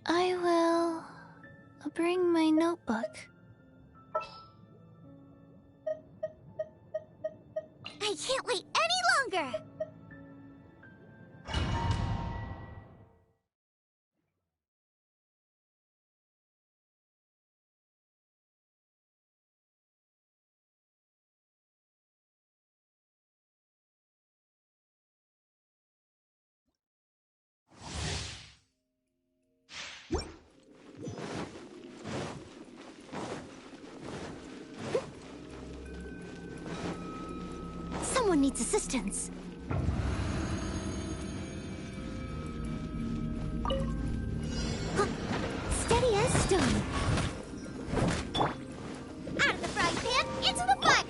I will bring my notebook. I can't wait any longer! Someone needs assistance. Steady as stone. Out of the frying pan, into the fire!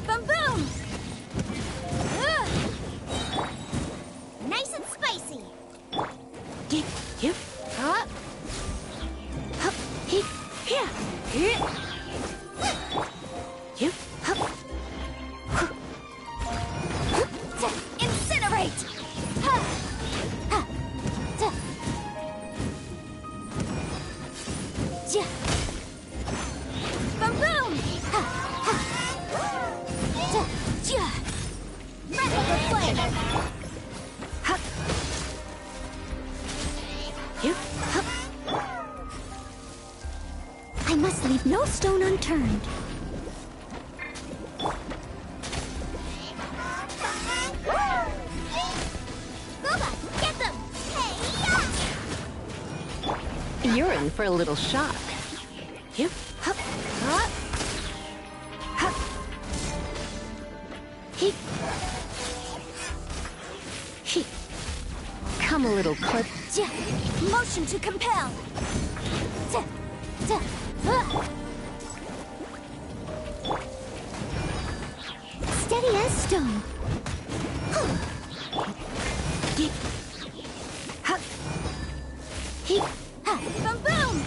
Boom boom! Nice and spicy. Yep. Up. Hup. Here. Here. Yep. Hup. Incinerate. Boom boom. Radical flame. I must leave no stone unturned. Booba, get them! Hey-ya! You're in for a little shock. Yep. Hup. Up. Hup. He. Come a little close. Motion to compel. Steady as stone. Hup. He. Boom boom.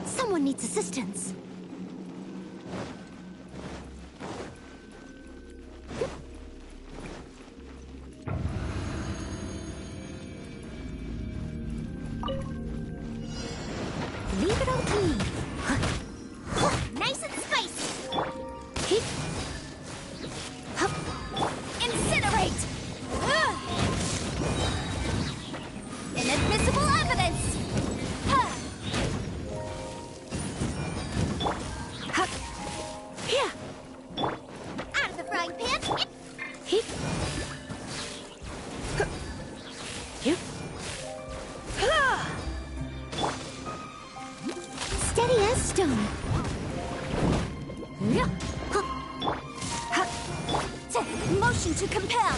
Someone needs assistance. Leave it all to me. Nice and spicy. Incinerate. Inadmissible evidence. Here. Out of the frying pan. Here. Here. Steady as stone. Motion to compel.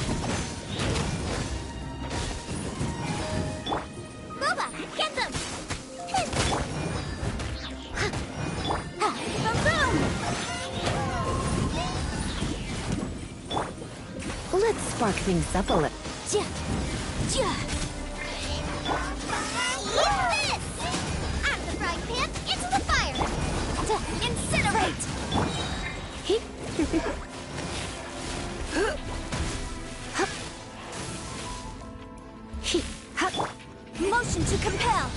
Boba, get them. Boom! Let's spark things up a little. Ja, ja. Eat this! Out of the frying pan, into the fire. Incinerate. Motion to compel.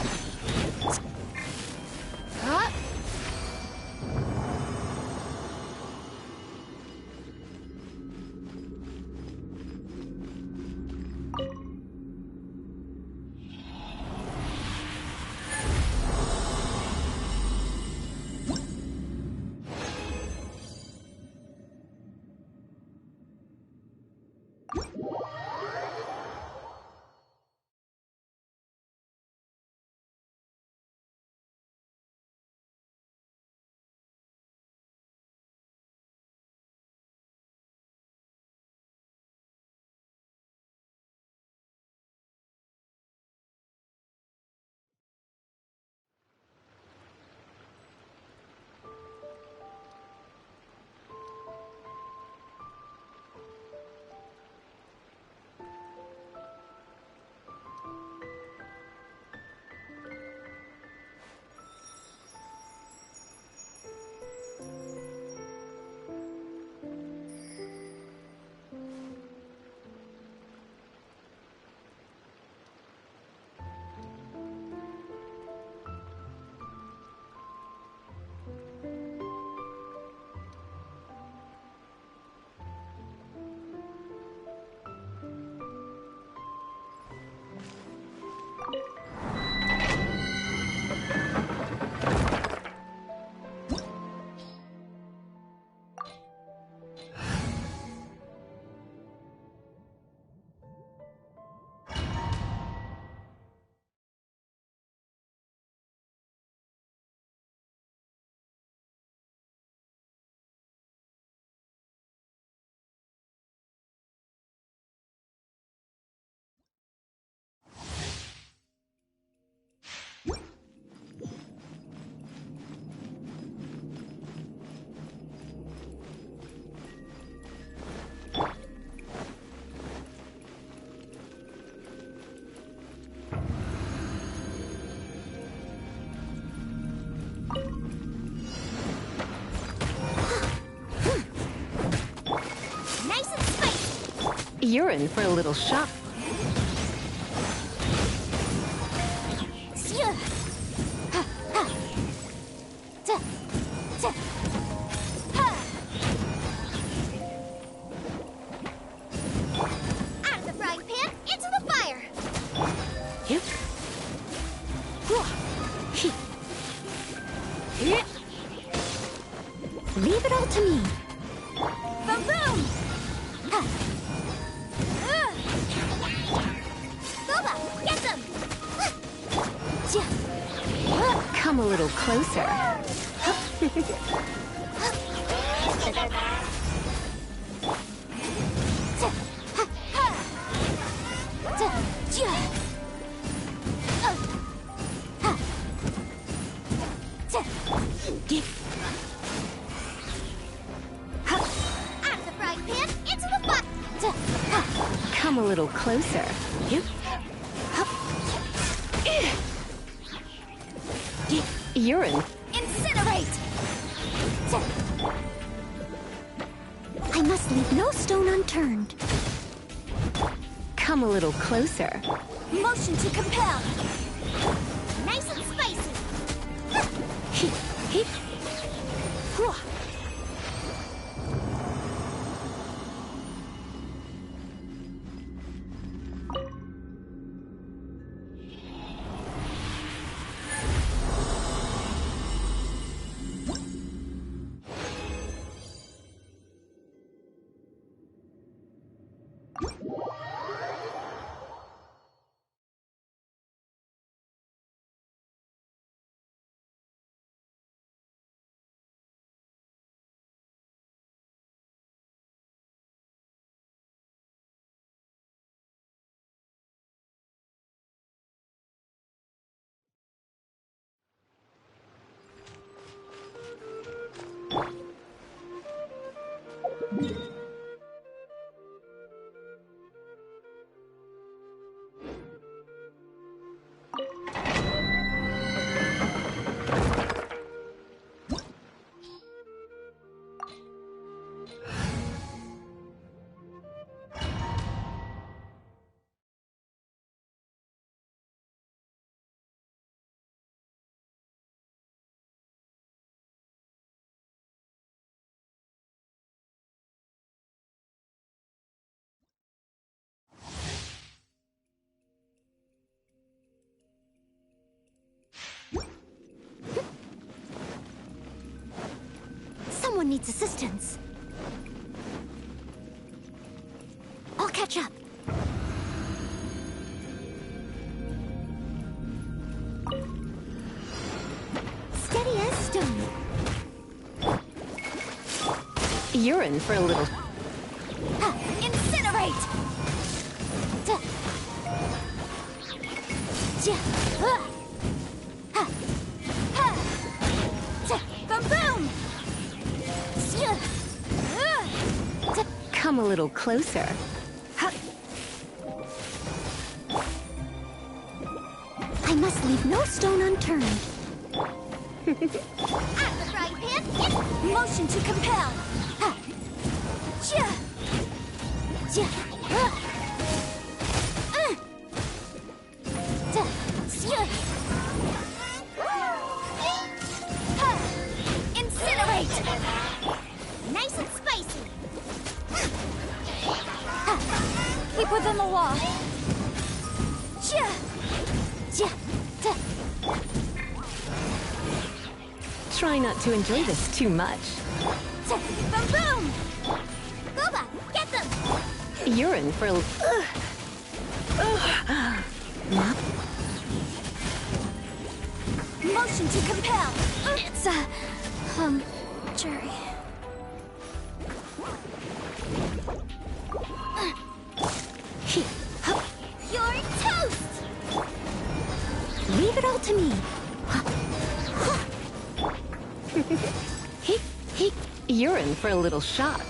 You're in for a little shock. Out of the frying pan, into the fire! Yep. Leave it all to me. Boom, boom! Boba, get them! Come a little closer. Out of the frying pan, into the pot! Come a little closer. Yep. You're in. Incinerate! I must leave no stone unturned. Come a little closer. Motion to compel. Nice and spicy. Hip. Someone needs assistance. I'll catch up. Steady as stone. You're in for a little. Incinerate! Boom, boom! Come a little closer. I must leave no stone unturned. Out of the frying pan, motion to compel. Incinerate! Nice and spicy. Keep within the wall. Try not to enjoy this too much. Boom, boom! Boba, get them! You're in for a. Motion to compel. It's Jerry. You're toast! Leave it all to me. You're in for a little shock.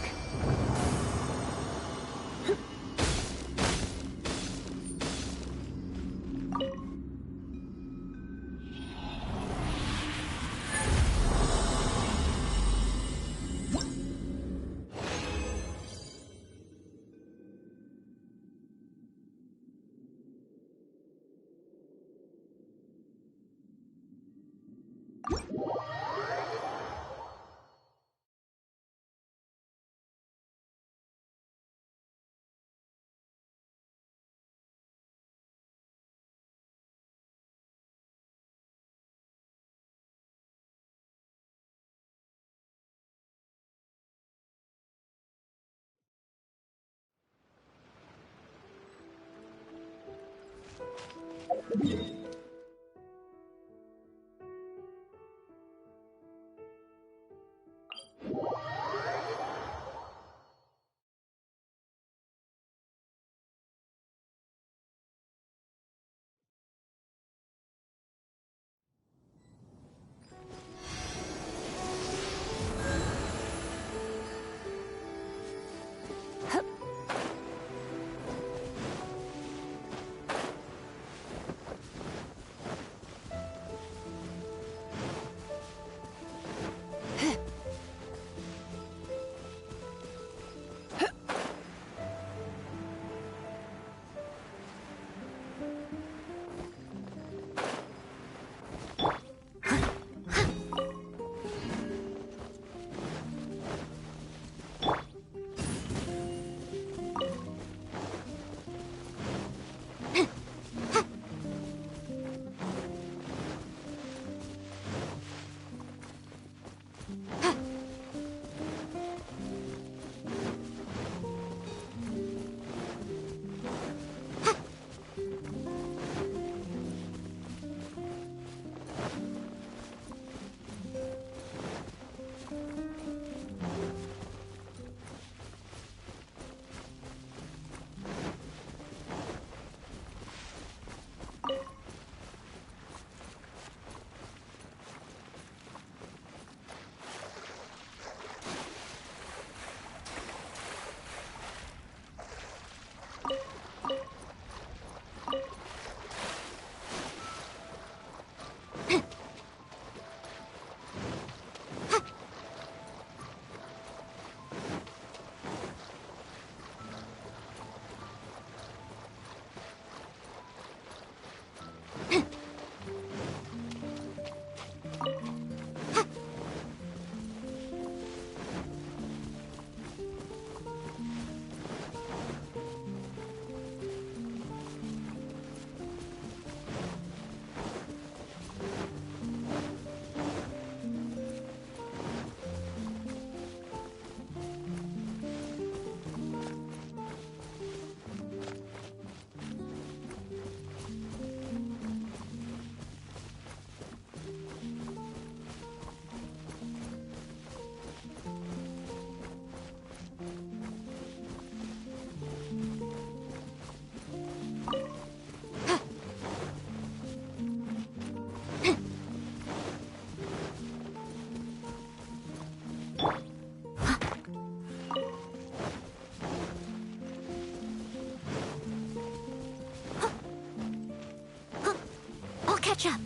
catch up.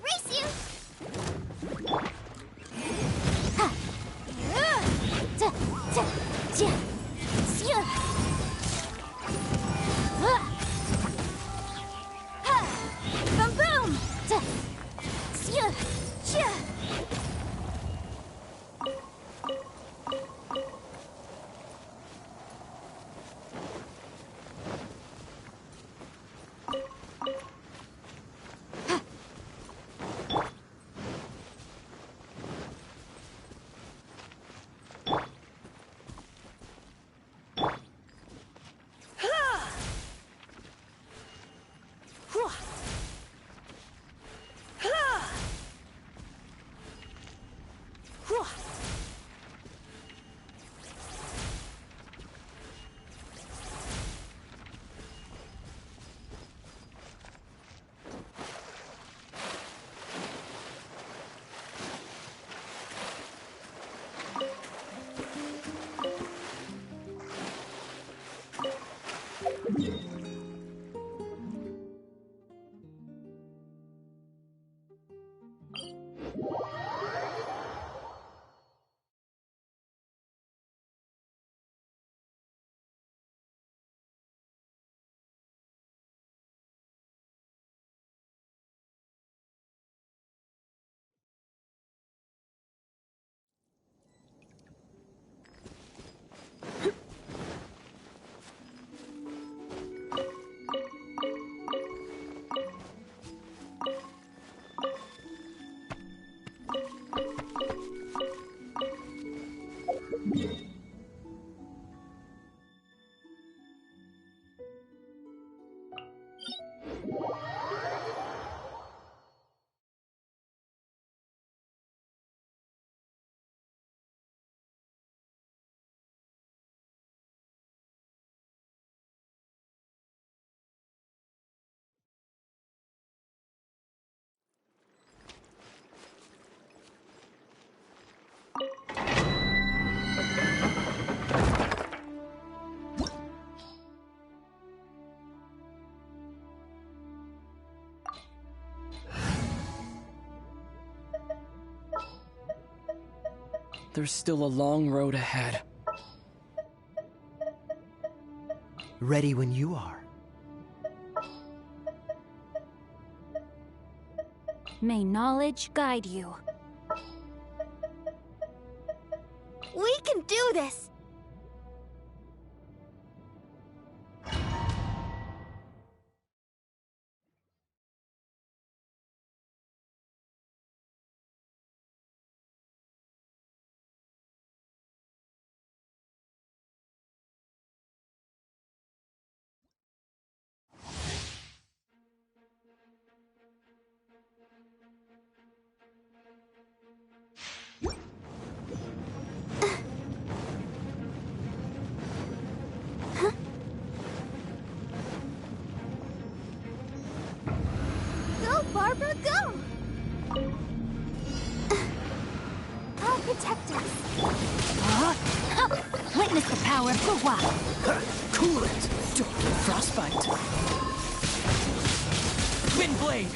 Race you! Ha! Ta, ta, ja, sia. Ha! Boom, boom! Ta, sia, ja. There's still a long road ahead. Ready when you are. May knowledge guide you. We can do this! Barbara, go! I'll protect us. Witness the power of Gua. Cool it! Don't get frostbite. Wind blade!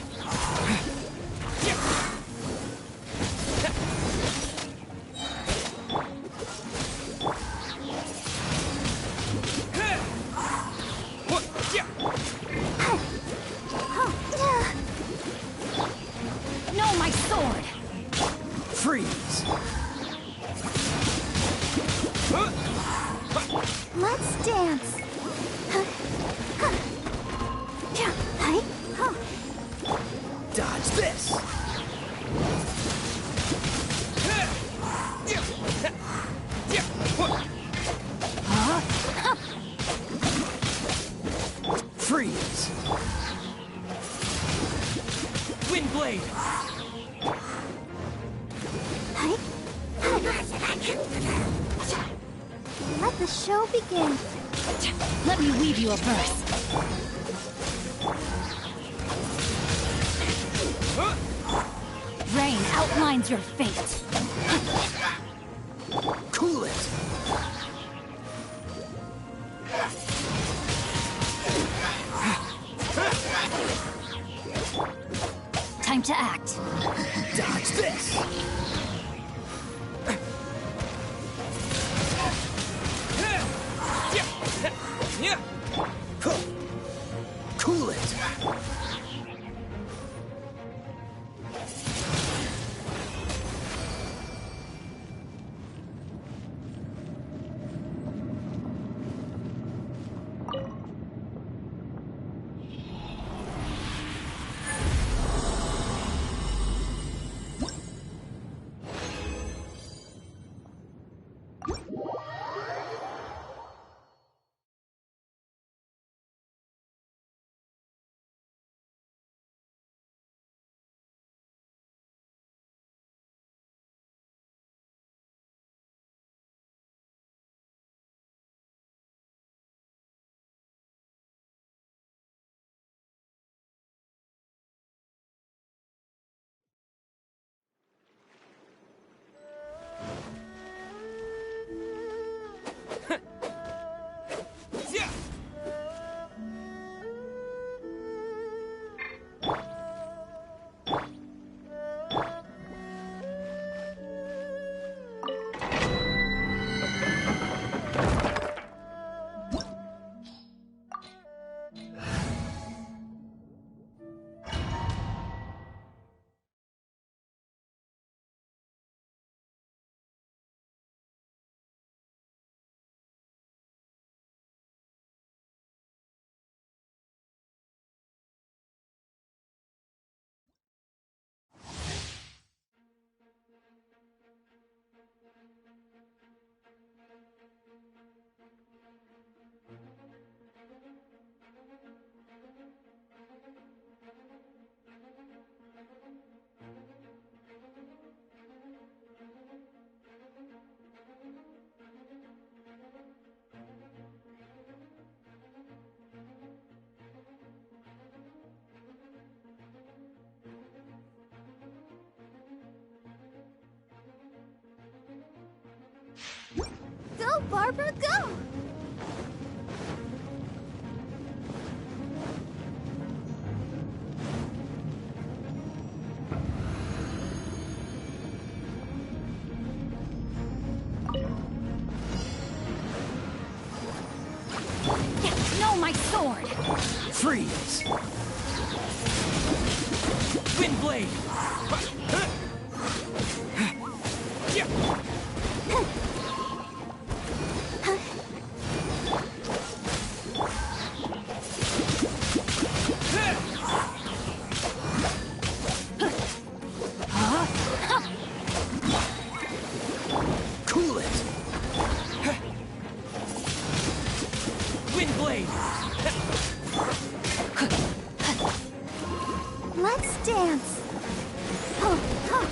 No, my sword! Freeze! Let's dance! Dodge this! Freeze! Wind blade! Let the show begin. Let me weave you a verse. Rain outlines your fate. Cool it! Time to act. Dodge this! Cool it! Barbara, go! No, my sword! Freeze! Windblade! Cool it! Windblade! Let's dance! Oh, oh.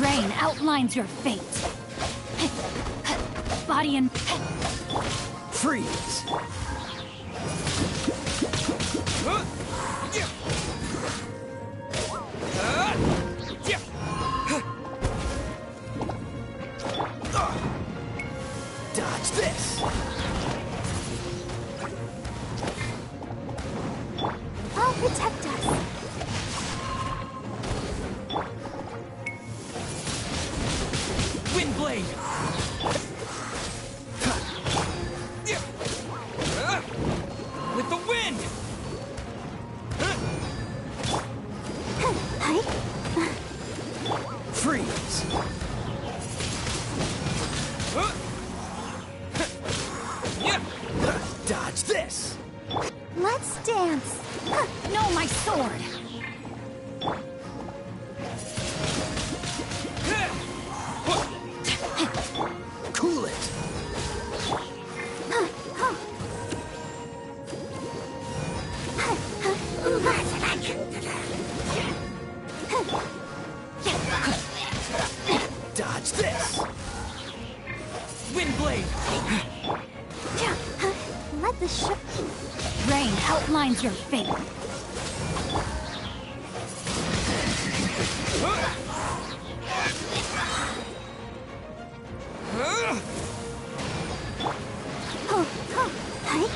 Rain outlines your fate. Body and... Freeze! Dodge this! I'll protect us. Windblade! With the wind! Freeze! Dodge this! Let's dance. No, my sword! Cool it! Dodge this! Windblade! Let the ship... Rain outlines your fate. Oh, oh, hey.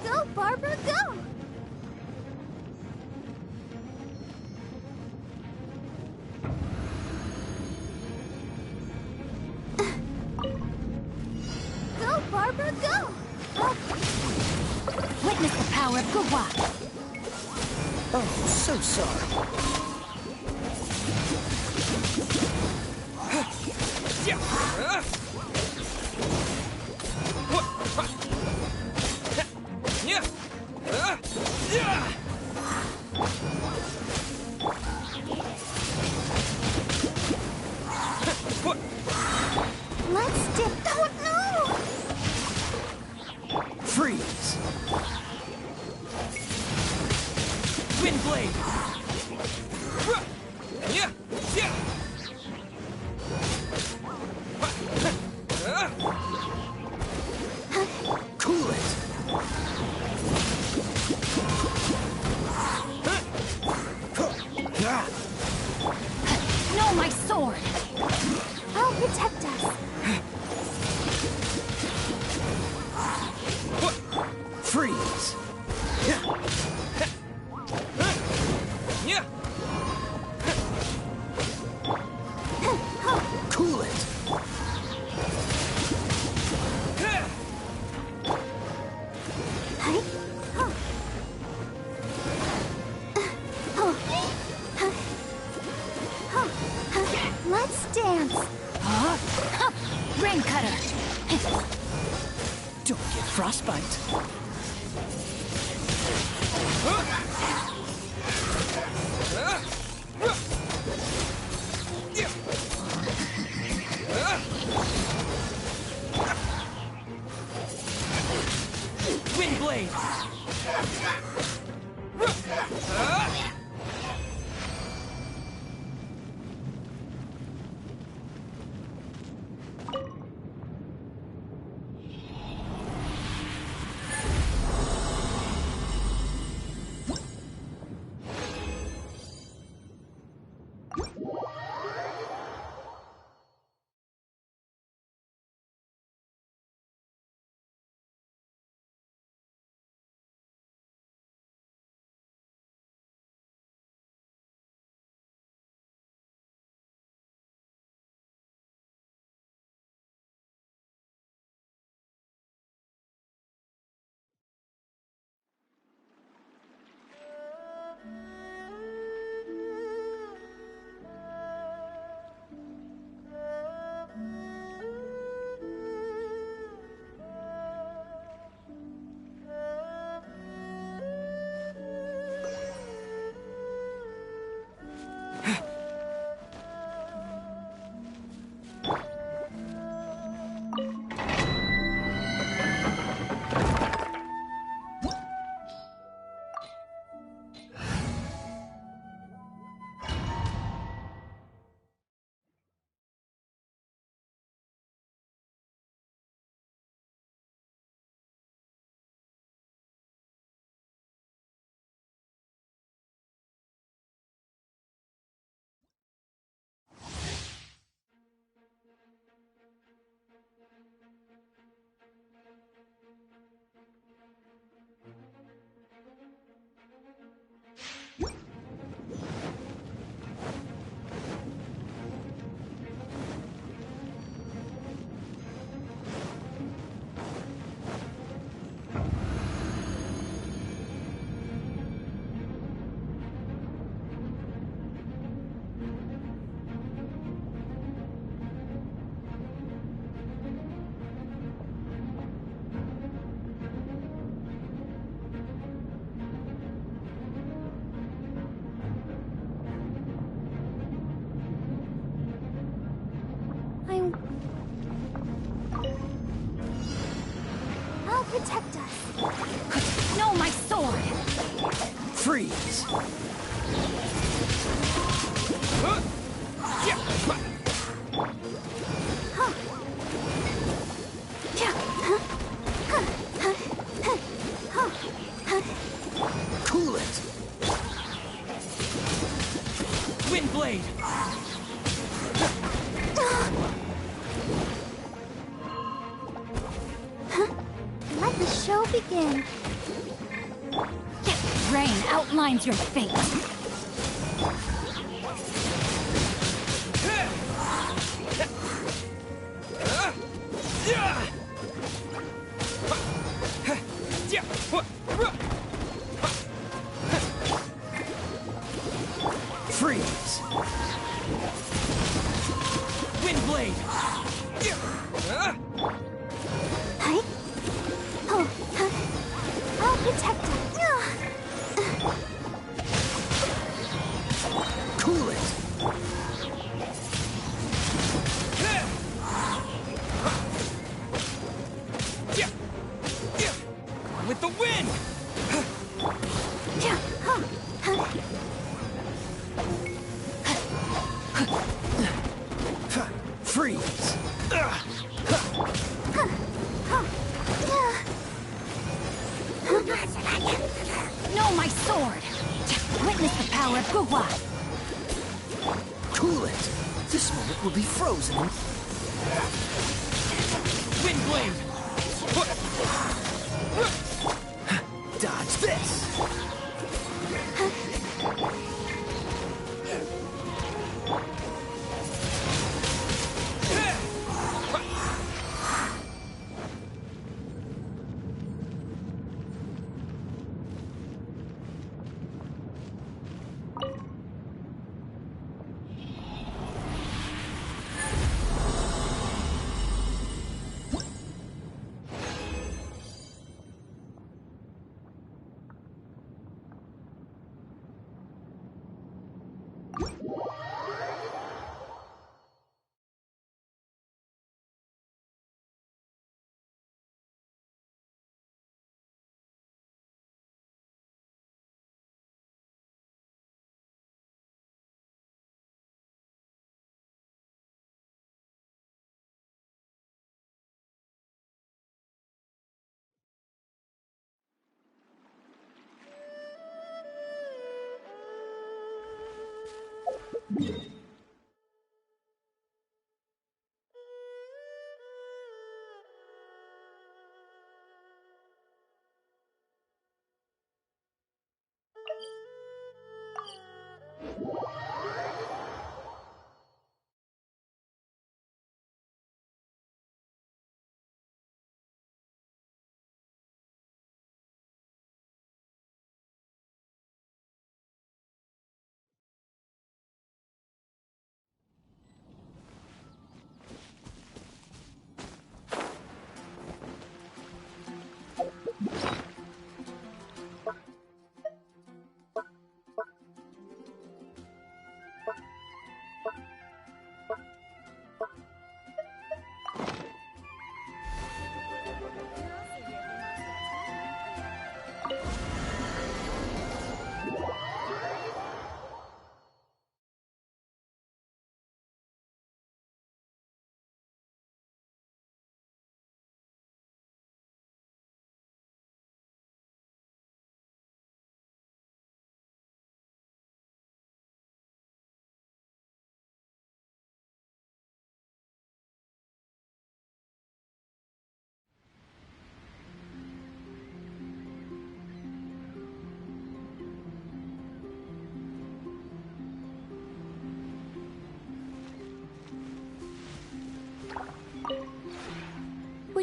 Go, Barbara, go! Go, Barbara, go! Witness the power of Gua. Oh, so sorry. Let's dip. Oh no! Freeze! Wind blade. Cool it! No, my sword! I'll protect us. Freeze! Cool it! Hey? Oh. Let's dance. Rain cutter! Don't get frostbite. Wind blade. I'll protect us. No, my sword! Freeze! Cool it! Wind blade. Let the show begin. Rain outlines your fate. Freeze! Wind blade. the wind! Freeze! No, my sword! Witness the power of Gugwa! Cool it! This moment will be frozen. Wind blade! Dodge this!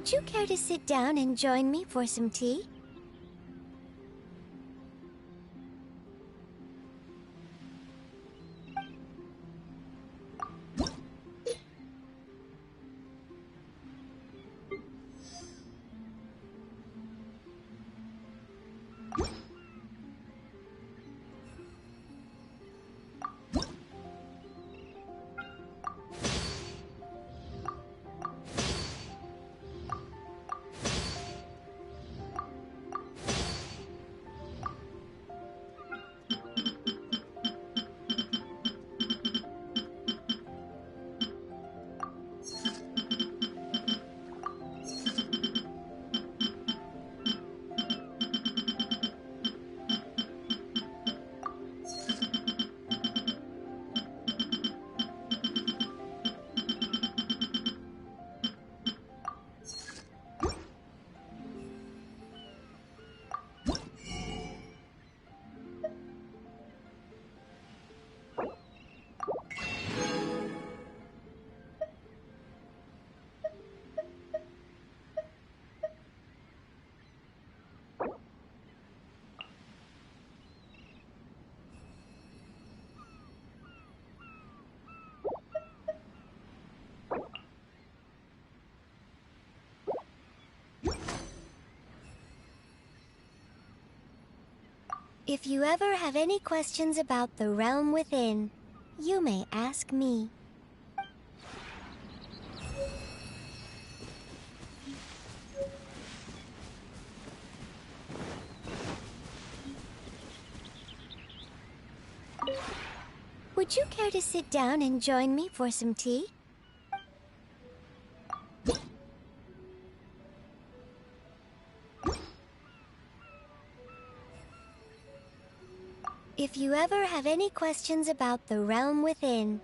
Would you care to sit down and join me for some tea? If you ever have any questions about the realm within, you may ask me. Would you care to sit down and join me for some tea? If you ever have any questions about the realm within,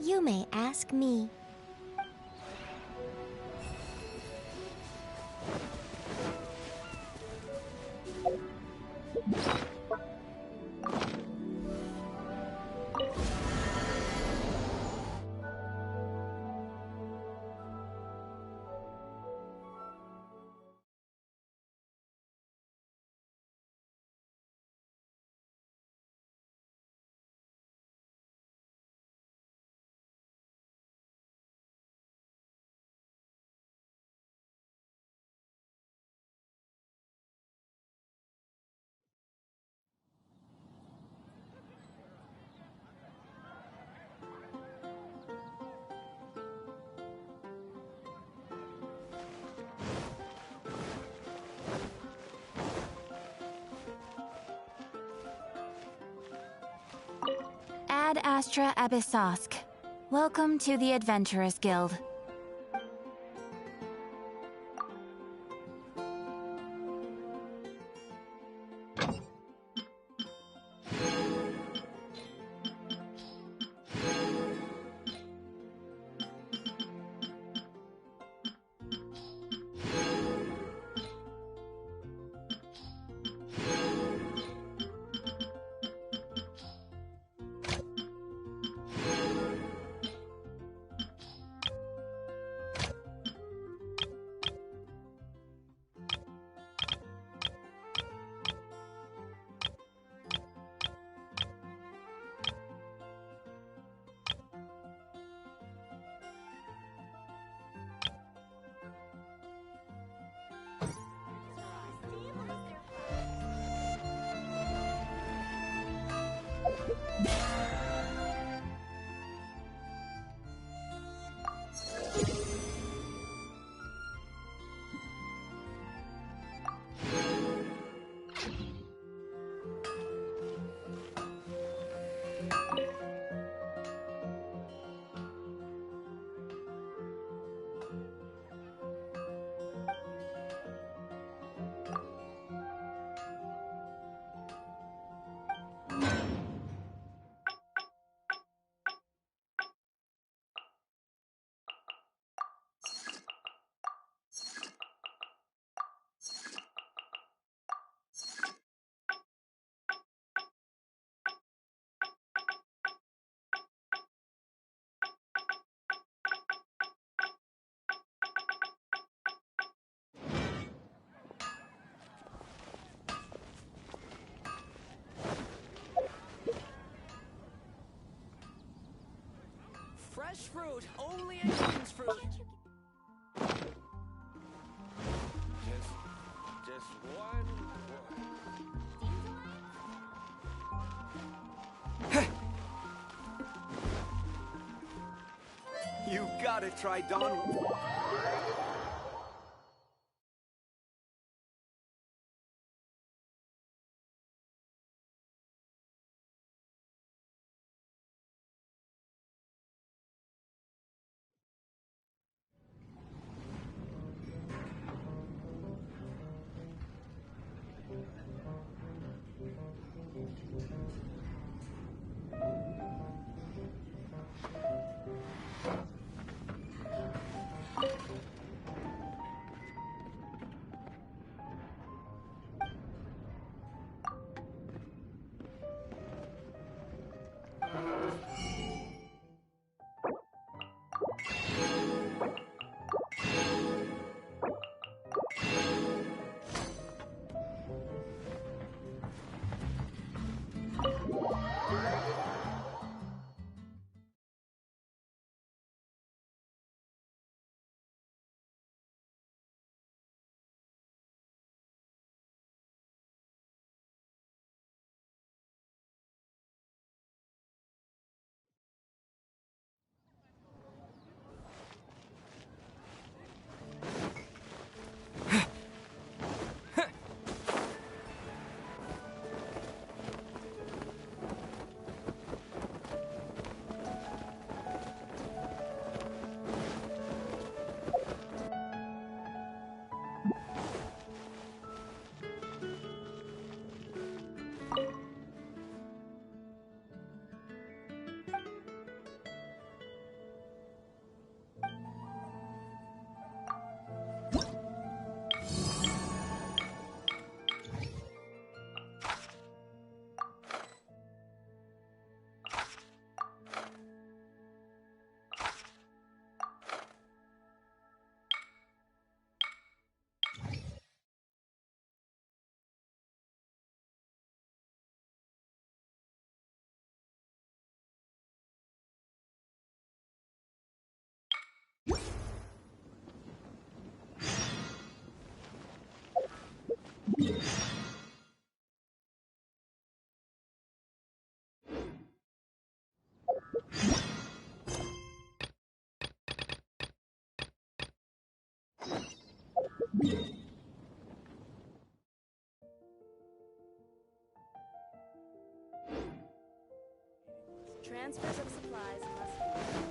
you may ask me. Ad Astra Abyssosk. Welcome to the Adventurers Guild. Fresh fruit, only at King's Fruit. Just one. You gotta try Donald. Transfers of supplies must be.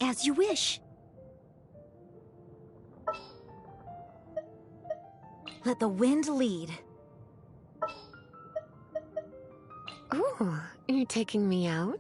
As you wish. Let the wind lead. Ooh, you're taking me out?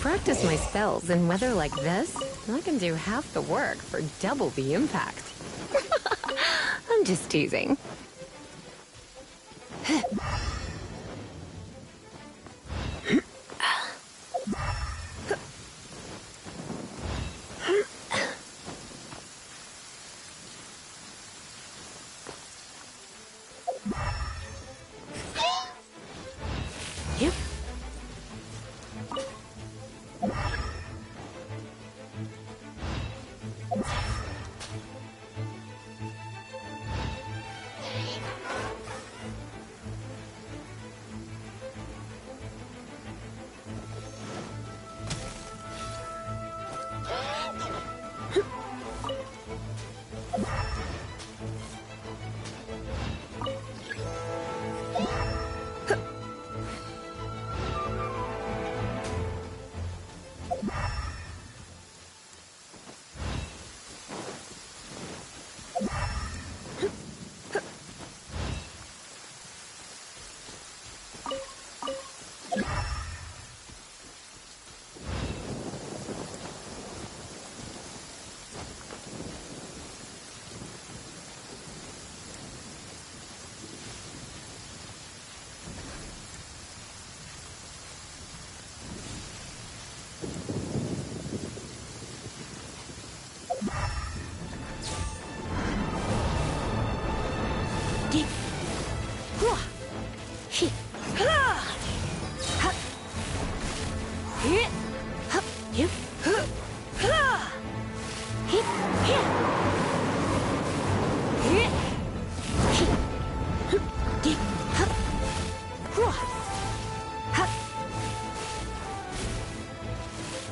practice my spells in weather like this, I can do half the work for double the impact. I'm just teasing.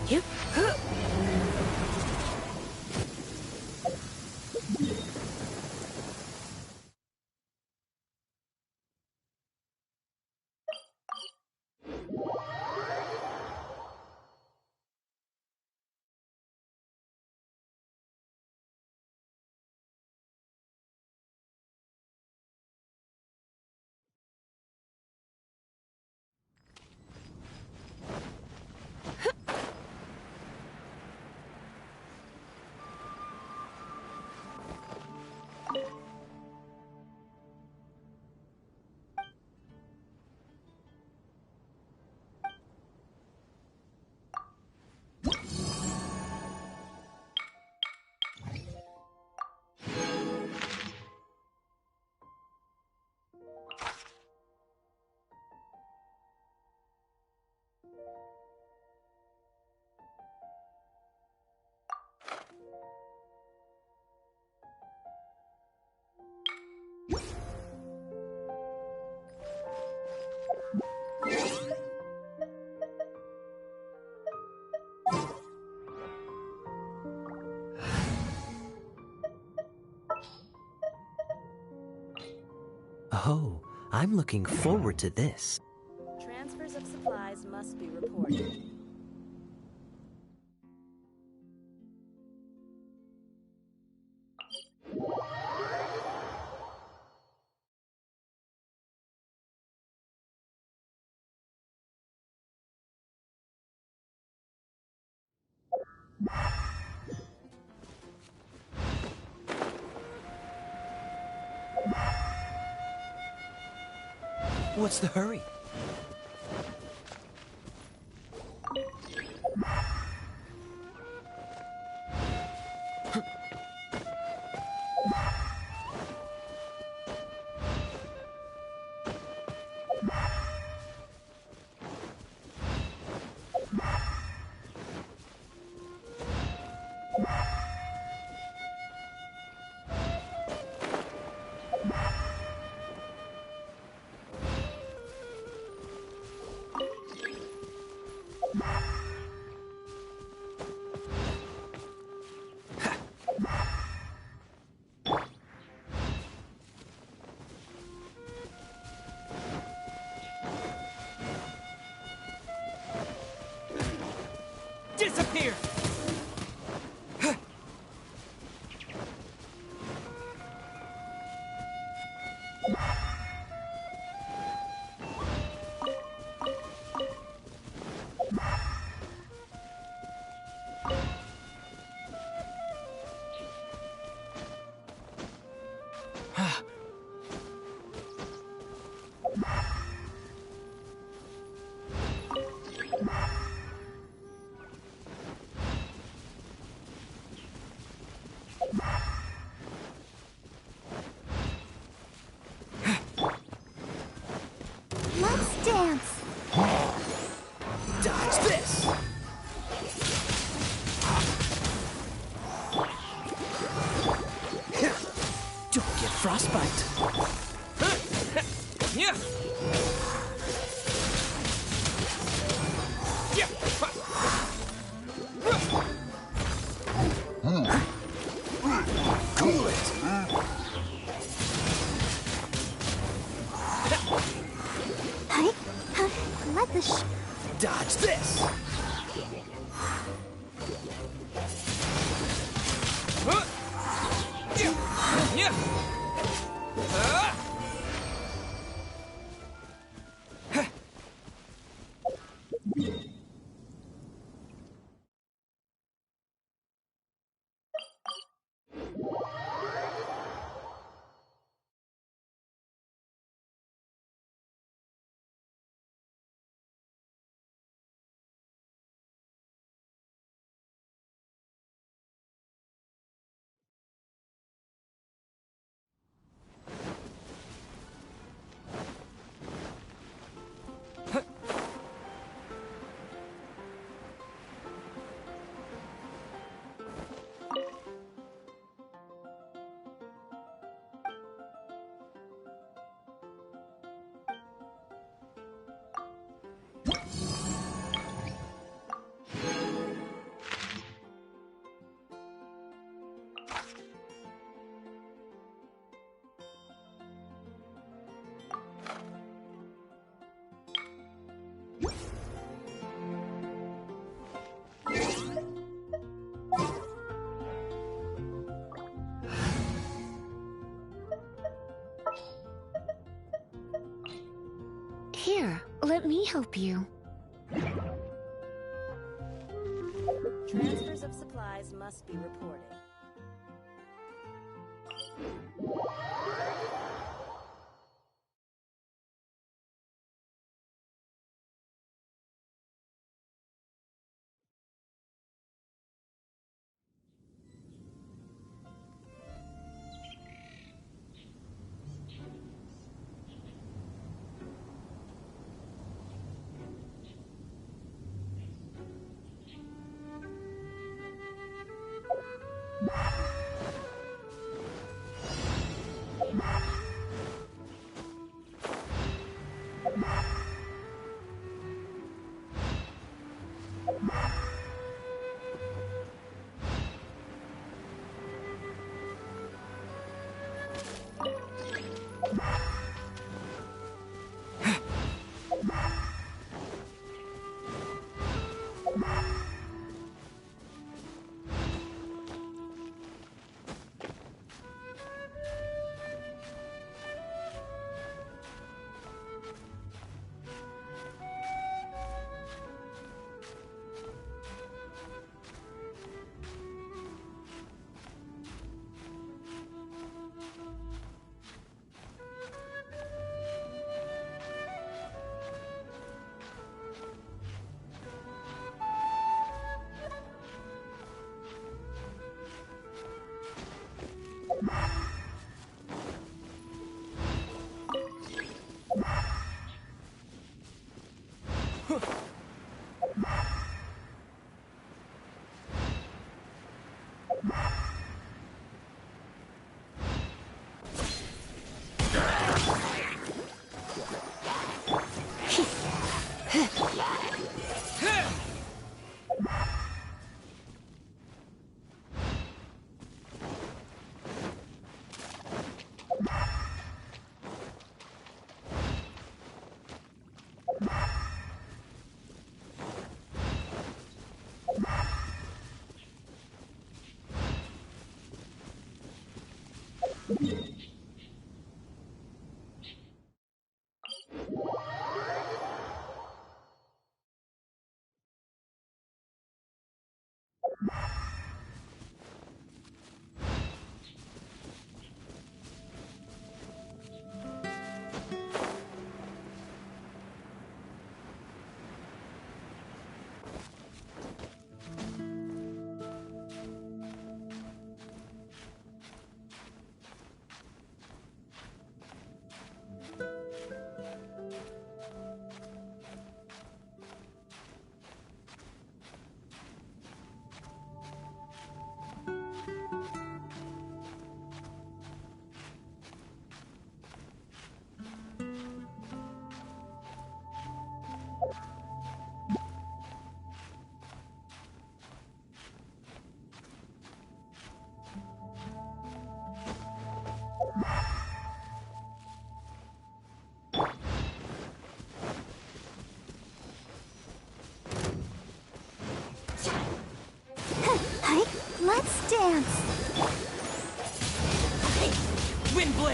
Yep. Oh, I'm looking forward to this. Transfers of supplies must be reported. What's the hurry? frostbite. Yeah. Cool it. Let the Dodge this. Yeah. Here, let me help you. Transfers of supplies must be reported.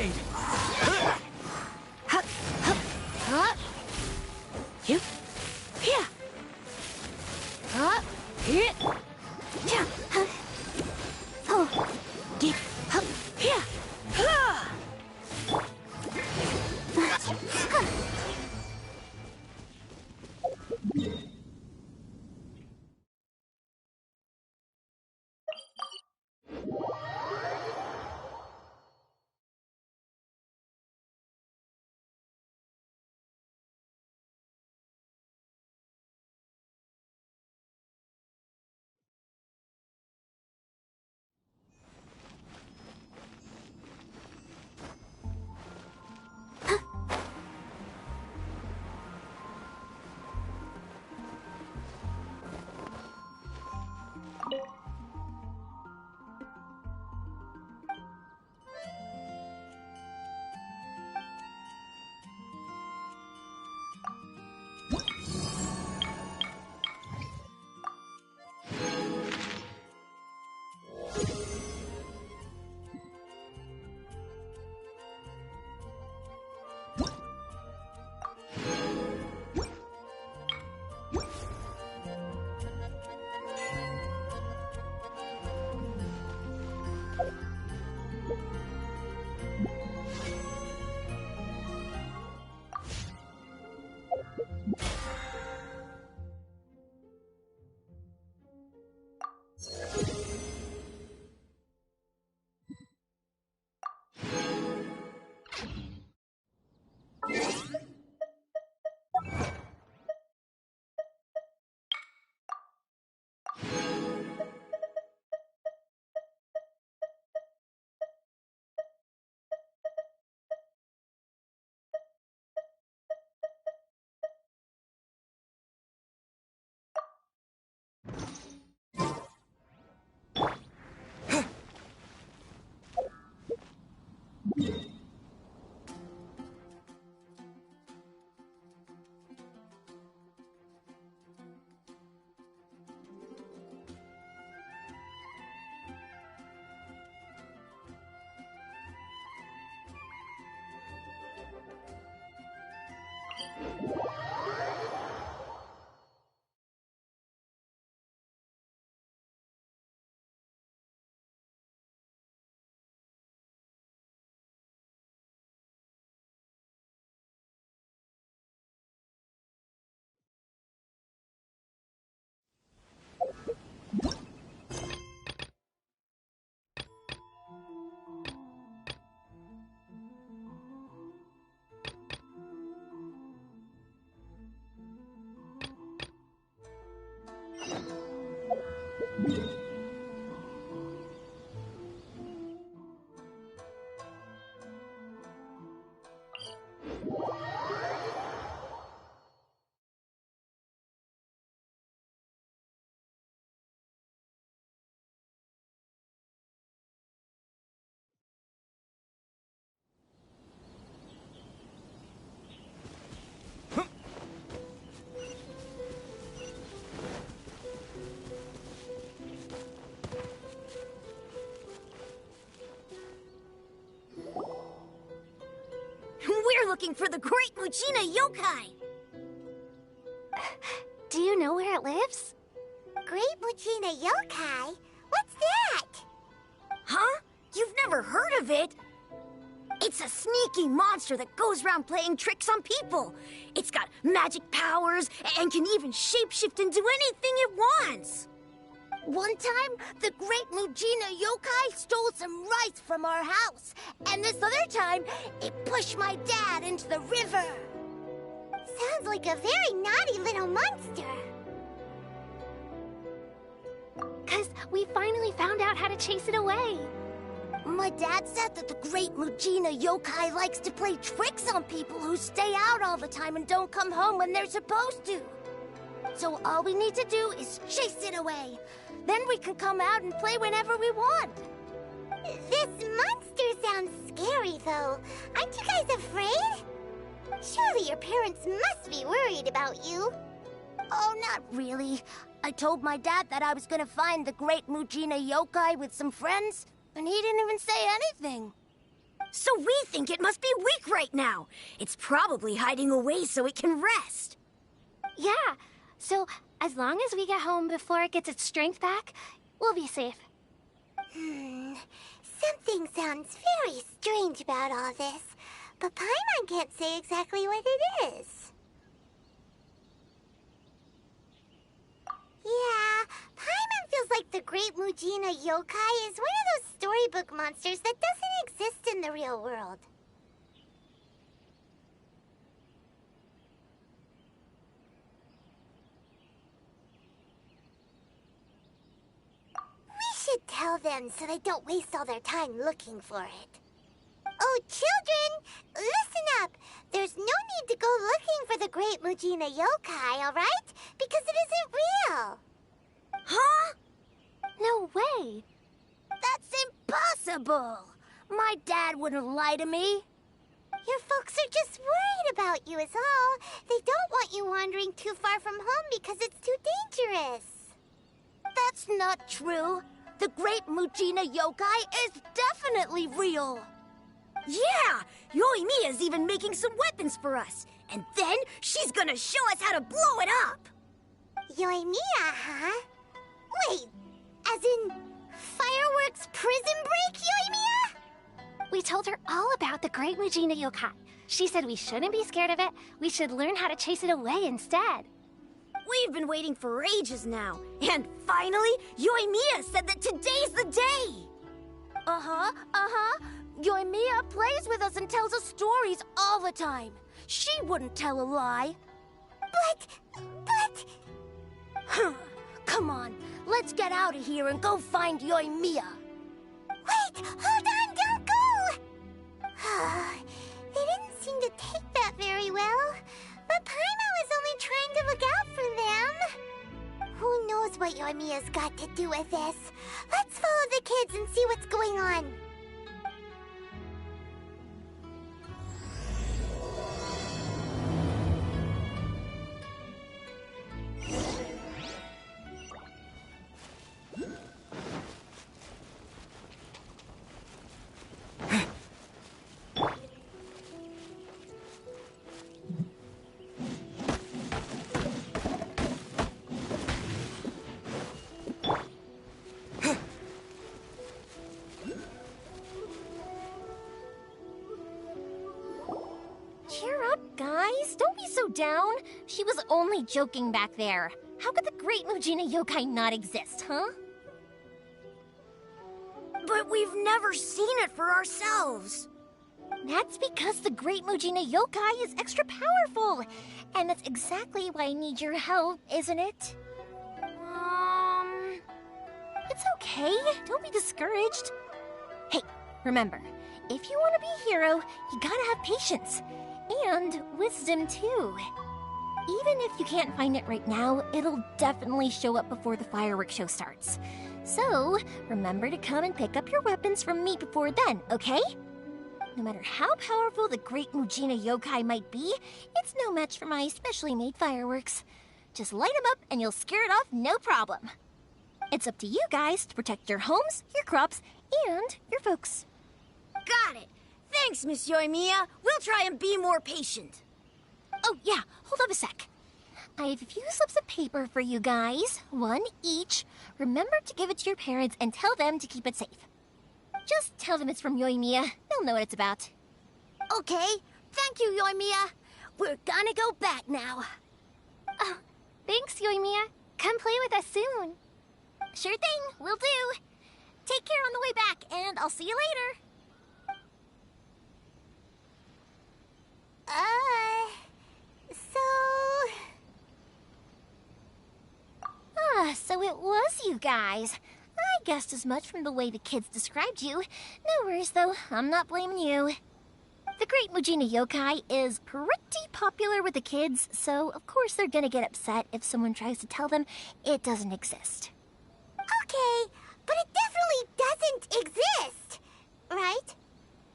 blade! We're looking for the Great Mujina Yokai! Do you know where it lives? Great Mujina Yokai? What's that? Huh? You've never heard of it? It's a sneaky monster that goes around playing tricks on people. It's got magic powers and can even shapeshift into anything it wants. One time, the Great Mujina Yokai stole some rice from our house. And this other time, it pushed my dad into the river. Sounds like a very naughty little monster. 'Cause we finally found out how to chase it away. My dad said that the Great Mujina Yokai likes to play tricks on people who stay out all the time and don't come home when they're supposed to. So all we need to do is chase it away. Then we can come out and play whenever we want. This monster sounds scary, though. Aren't you guys afraid? Surely your parents must be worried about you. Oh, not really. I told my dad that I was gonna find the Great Mujina Yokai with some friends, and he didn't even say anything. So So we think it must be weak right now. It's probably hiding away so it can rest. Yeah, so as long as we get home before it gets its strength back, we'll be safe. Something sounds very strange about all this, but Paimon can't say exactly what it is. Yeah, Paimon feels like the Great Mujina Yokai is one of those storybook monsters that doesn't exist in the real world. We should tell them so they don't waste all their time looking for it. Oh, children, listen up. There's no need to go looking for the Great Mujina Yokai, all right? Because it isn't real. Huh? No way. That's impossible. My dad wouldn't lie to me. Your folks are just worried about you is all. They don't want you wandering too far from home because it's too dangerous. That's not true. The Great Mujina Yokai is definitely real. Yeah! Yoimiya's even making some weapons for us. And then she's gonna show us how to blow it up! Yoimiya, huh? Wait, as in fireworks prison break, Yoimiya? We told her all about the Great Mujina Yokai. She said we shouldn't be scared of it. We should learn how to chase it away instead. We've been waiting for ages now. And finally, Yoimiya said that today's the day! Yoimiya plays with us and tells us stories all the time. She wouldn't tell a lie. But... Come on, let's get out of here and go find Yoimiya. Wait, hold on, don't go! They didn't seem to take that very well. But Paimon was only trying to look out for them. Who knows what Yoimiya's got to do with this? Let's follow the kids and see what's going on. Guys, don't be so down. She was only joking back there. How could the Great Mujina Yokai not exist, huh? But we've never seen it for ourselves. That's because the Great Mujina Yokai is extra powerful. And that's exactly why I need your help, isn't it? It's okay. Don't be discouraged. Hey, remember, if you want to be a hero, you gotta have patience. And wisdom, too. Even if you can't find it right now, it'll definitely show up before the fireworks show starts. So, remember to come and pick up your weapons from me before then, okay? No matter how powerful the Great Mujina Yokai might be, it's no match for my specially made fireworks. Just light them up and you'll scare it off no problem. It's up to you guys to protect your homes, your crops, and your folks. Got it. Thanks, Miss Yoimiya. We'll try and be more patient. Oh, yeah. Hold up a sec. I have a few slips of paper for you guys. One each. Remember to give it to your parents and tell them to keep it safe. Just tell them it's from Yoimiya. They'll know what it's about. Okay. Thank you, Yoimiya. We're gonna go back now. Oh, thanks, Yoimiya. Come play with us soon. Sure thing. Will do. Take care on the way back, and I'll see you later. So it was you guys. I guessed as much from the way the kids described you. No worries, though. I'm not blaming you. The Great Mujina Yokai is pretty popular with the kids, so of course they're gonna get upset if someone tries to tell them it doesn't exist. Okay, but it definitely doesn't exist, right?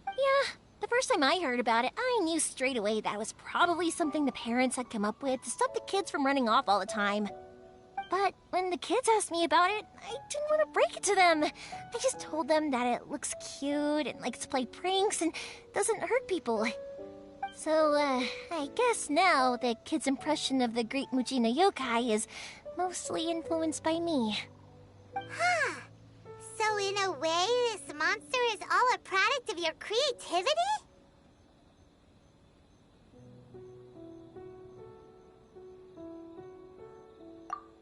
Yeah, the first time I heard about it, I knew straight away that was probably something the parents had come up with to stop the kids from running off all the time. But when the kids asked me about it, I didn't want to break it to them. I just told them that it looks cute and likes to play pranks and doesn't hurt people. So, I guess now the kids' impression of the great Mujina yokai is mostly influenced by me. Huh. So in a way, this monster is all a product of your creativity?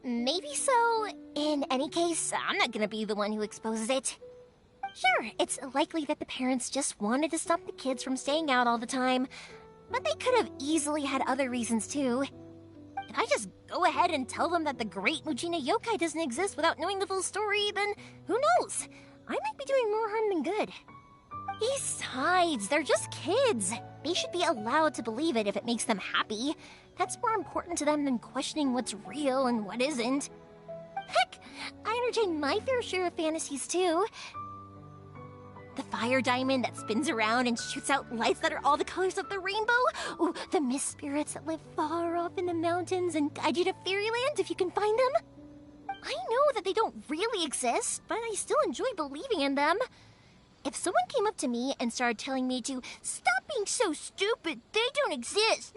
Maybe so. In any case, I'm not gonna be the one who exposes it. Sure, it's likely that the parents just wanted to stop the kids from staying out all the time, but they could have easily had other reasons too. If I just go ahead and tell them that the great Mujina yokai doesn't exist without knowing the full story, then who knows? I might be doing more harm than good. Besides, they're just kids. They should be allowed to believe it if it makes them happy. That's more important to them than questioning what's real and what isn't. Heck, I entertain my fair share of fantasies too. The fire diamond that spins around and shoots out lights that are all the colors of the rainbow. Ooh, the mist spirits that live far off in the mountains and guide you to fairyland if you can find them. I know that they don't really exist, but I still enjoy believing in them. If someone came up to me and started telling me to stop being so stupid, they don't exist,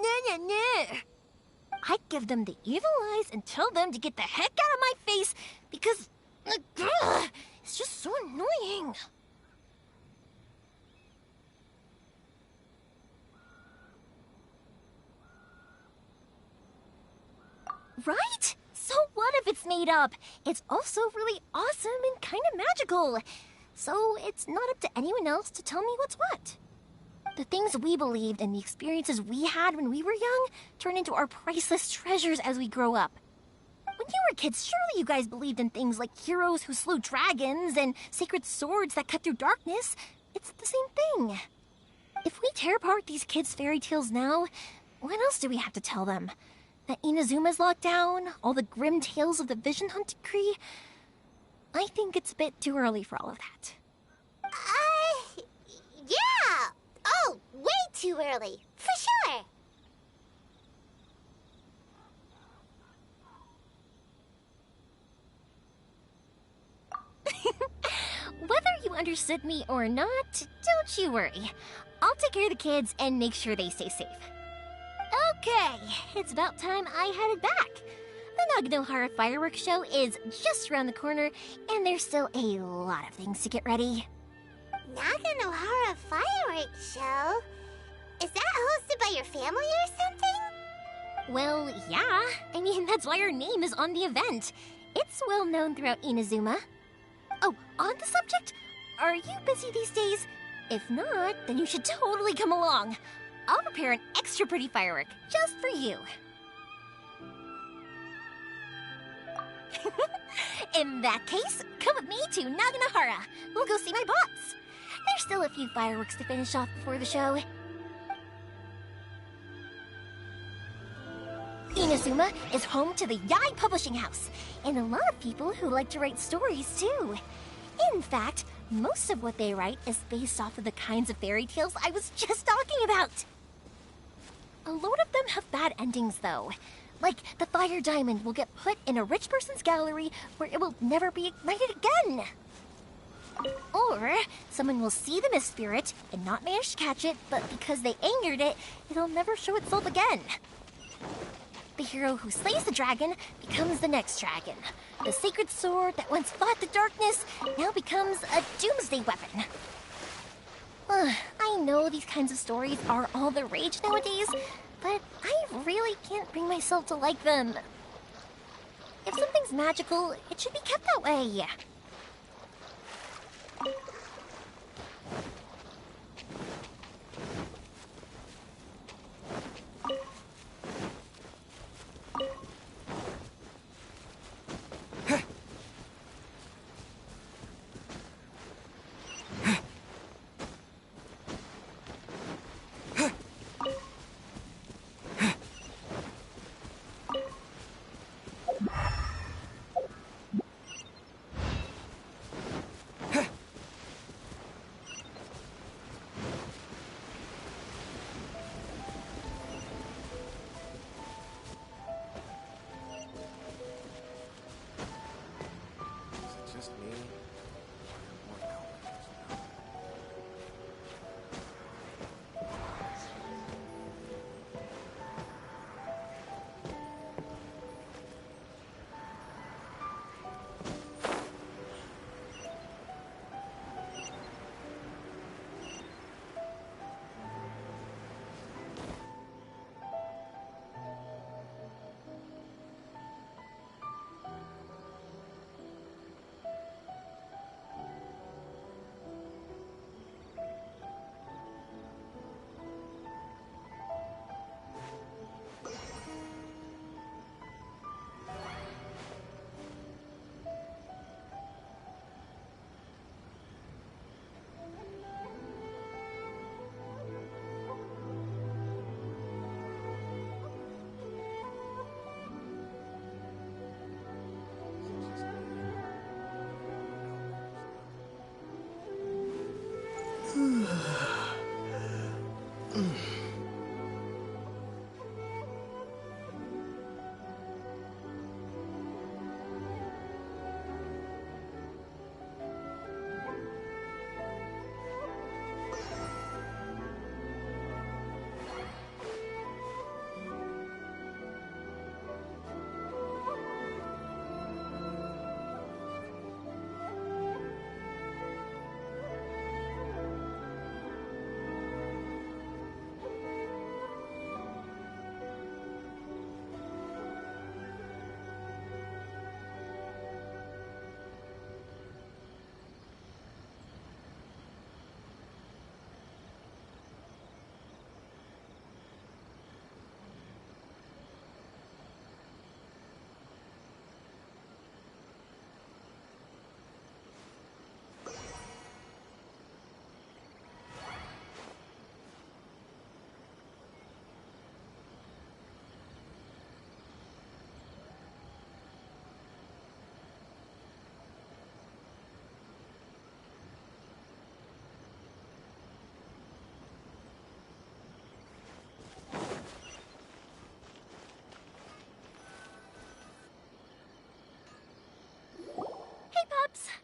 I'd give them the evil eyes and tell them to get the heck out of my face because it's just so annoying. Right? So what if it's made up? It's also really awesome and kind of magical. So it's not up to anyone else to tell me what's what. The things we believed and the experiences we had when we were young turn into our priceless treasures as we grow up. When you were kids, surely you guys believed in things like heroes who slew dragons and sacred swords that cut through darkness. It's the same thing. If we tear apart these kids' fairy tales now, what else do we have to tell them? That Inazuma's locked down, all the grim tales of the Vision Hunt decree? I think it's a bit too early for all of that. Yeah! Oh, way too early, for sure! Whether you understood me or not, don't you worry. I'll take care of the kids and make sure they stay safe. Okay, it's about time I headed back. The Naganohara fireworks show is just around the corner, and there's still a lot of things to get ready. Naganohara fireworks show? Is that hosted by your family or something? Well, yeah. I mean, that's why our name is on the event. It's well known throughout Inazuma. Oh, on the subject, are you busy these days? If not, then you should totally come along. I'll prepare an extra pretty firework just for you. In that case, come with me to Naganohara. We'll go see my bots. There's still a few fireworks to finish off before the show. Inazuma is home to the Yai Publishing House, and a lot of people who like to write stories too. In fact, most of what they write is based off of the kinds of fairy tales I was just talking about. A load of them have bad endings, though. Like, the fire diamond will get put in a rich person's gallery where it will never be ignited again. Or, someone will see the mist spirit and not manage to catch it, but because they angered it, it'll never show itself again. The hero who slays the dragon becomes the next dragon. The sacred sword that once fought the darkness now becomes a doomsday weapon. I know these kinds of stories are all the rage nowadays, but I really can't bring myself to like them. If something's magical, it should be kept that way.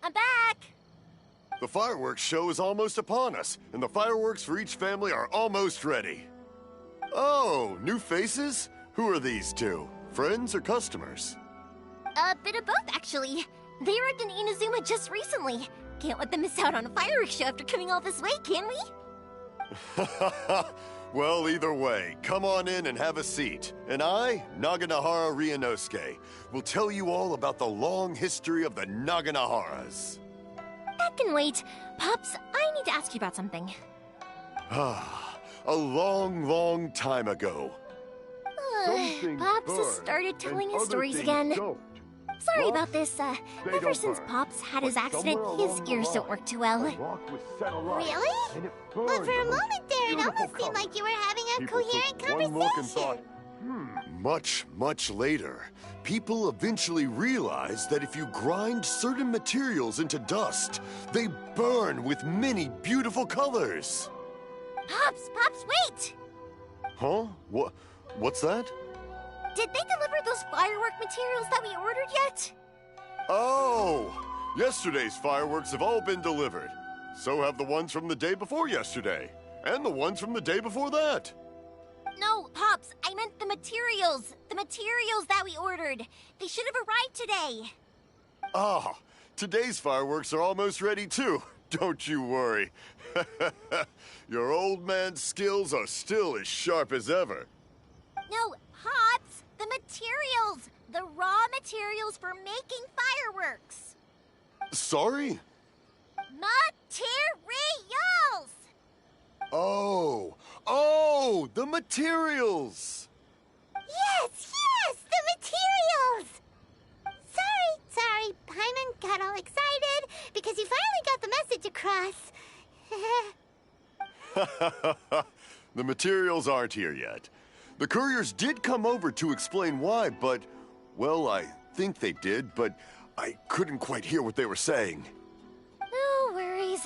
I'm back! The fireworks show is almost upon us, and the fireworks for each family are almost ready. Oh, new faces? Who are these two? Friends or customers? A bit of both, actually. They arrived in Inazuma just recently. Can't let them miss out on a fireworks show after coming all this way, can we? Well, either way, come on in and have a seat. And I, Naganahara Ryunosuke, will tell you all about the long history of the Naganaharas. That can wait. Pops, I need to ask you about something. Ah, a long, long time ago. Pops has started telling his stories again. Sorry about this. Ever since Pops had his accident, his ears don't work too well. Really? But for a moment there, it almost seemed like you were having a coherent conversation. Much, much later, people eventually realized that if you grind certain materials into dust, they burn with many beautiful colors. Pops, wait! Huh? What's that? Did they deliver those firework materials that we ordered yet? Oh! Yesterday's fireworks have all been delivered. So have the ones from the day before yesterday. And the ones from the day before that. No, Pops, I meant the materials. The materials that we ordered. They should have arrived today. Ah, today's fireworks are almost ready too. Don't you worry. Your old man's skills are still as sharp as ever. No, Pops, the materials. The raw materials for making fireworks. Sorry? Materials! Oh, the materials! Yes, the materials! Sorry, Paimon got all excited because he finally got the message across. The materials aren't here yet. The couriers did come over to explain why, but, well, I think they did, but I couldn't quite hear what they were saying. No worries.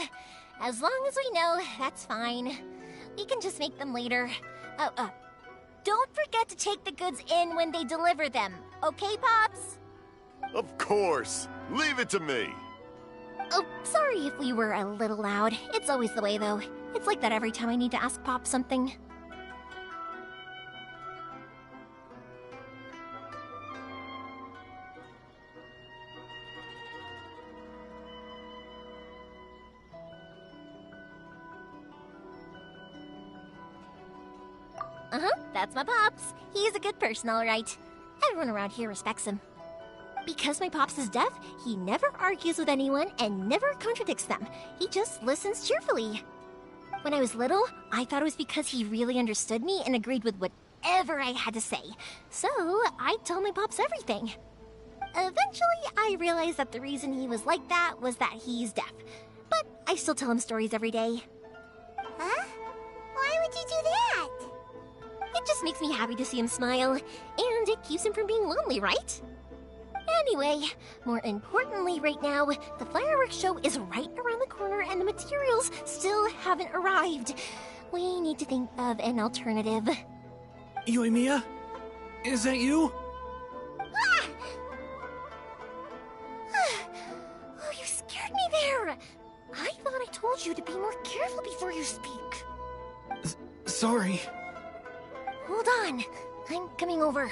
As long as we know, that's fine. We can just make them later. Don't forget to take the goods in when they deliver them, okay, Pops? Of course. Leave it to me. Oh, sorry if we were a little loud. It's always the way, though. It's like that every time I need to ask Pop something. That's my Pops. He's a good person, all right. Everyone around here respects him. Because my Pops is deaf, he never argues with anyone and never contradicts them. He just listens cheerfully. When I was little, I thought it was because he really understood me and agreed with whatever I had to say. So, I told my Pops everything. Eventually, I realized that the reason he was like that was that he's deaf. But I still tell him stories every day. Huh? Why would you do that? It just makes me happy to see him smile, and it keeps him from being lonely, right? Anyway, more importantly right now, the fireworks show is right around the corner and the materials still haven't arrived. We need to think of an alternative. Yoimiya? Is that you? Ah! Oh, you scared me there! I thought I told you to be more careful before you speak. Sorry. Hold on. I'm coming over.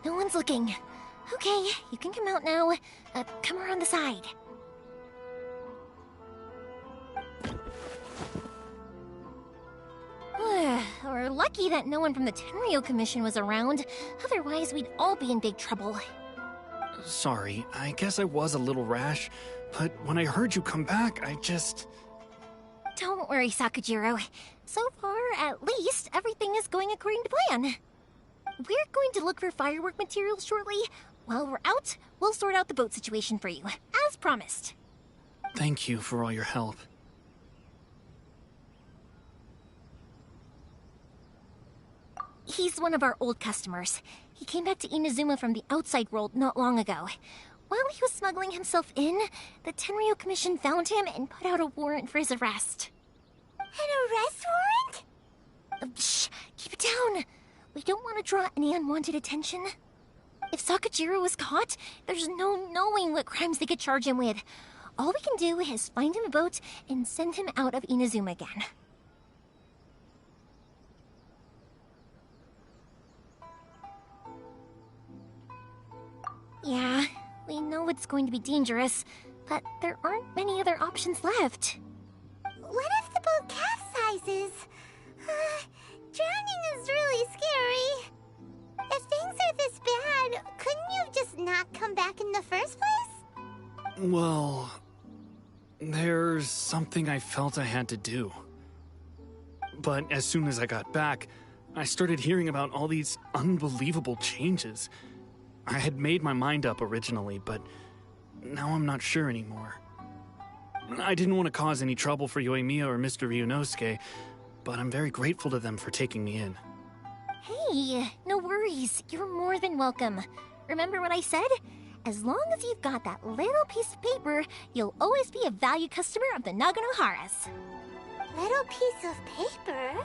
No one's looking. Okay, you can come out now. Come around the side. We're lucky that no one from the Tenryou Commission was around. Otherwise, we'd all be in big trouble. Sorry, I guess I was a little rash, but when I heard you come back, I just... Don't worry, Sakujiro. So far, at least, everything is going according to plan. We're going to look for firework materials shortly. While we're out, we'll sort out the boat situation for you, as promised. Thank you for all your help. He's one of our old customers. He came back to Inazuma from the outside world not long ago. While he was smuggling himself in, the Tenryou Commission found him and put out a warrant for his arrest. An arrest warrant? Shh! Keep it down! We don't want to draw any unwanted attention. If Sakujiro is caught, there's no knowing what crimes they could charge him with. All we can do is find him a boat and send him out of Inazuma again. Yeah, we know it's going to be dangerous, but there aren't many other options left. What if the boat capsizes? Drowning is really scary. If things are this bad, couldn't you just not come back in the first place? Well... there's something I felt I had to do. But as soon as I got back, I started hearing about all these unbelievable changes. I had made my mind up originally, but now I'm not sure anymore. I didn't want to cause any trouble for Yoimiya or Mr. Ryunosuke, but I'm very grateful to them for taking me in. Hey, no worries. You're more than welcome. Remember what I said? As long as you've got that little piece of paper, you'll always be a valued customer of the Naganoharas. Little piece of paper?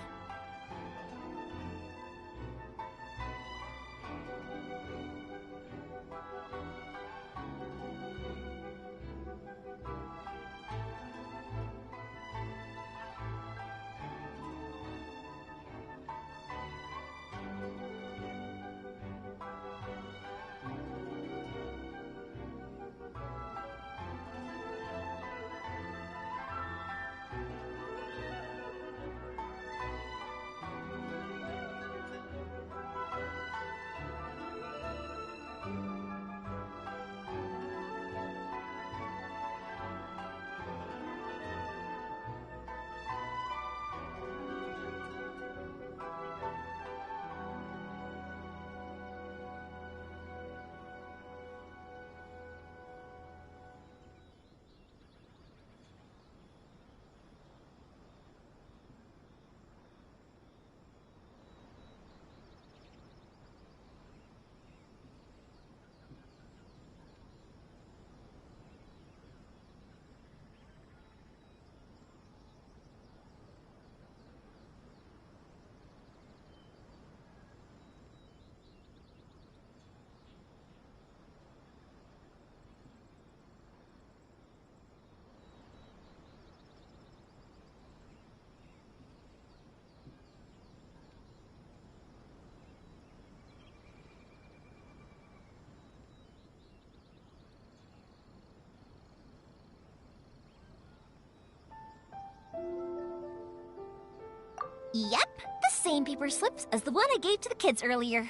Yep, the same paper slips as the one I gave to the kids earlier.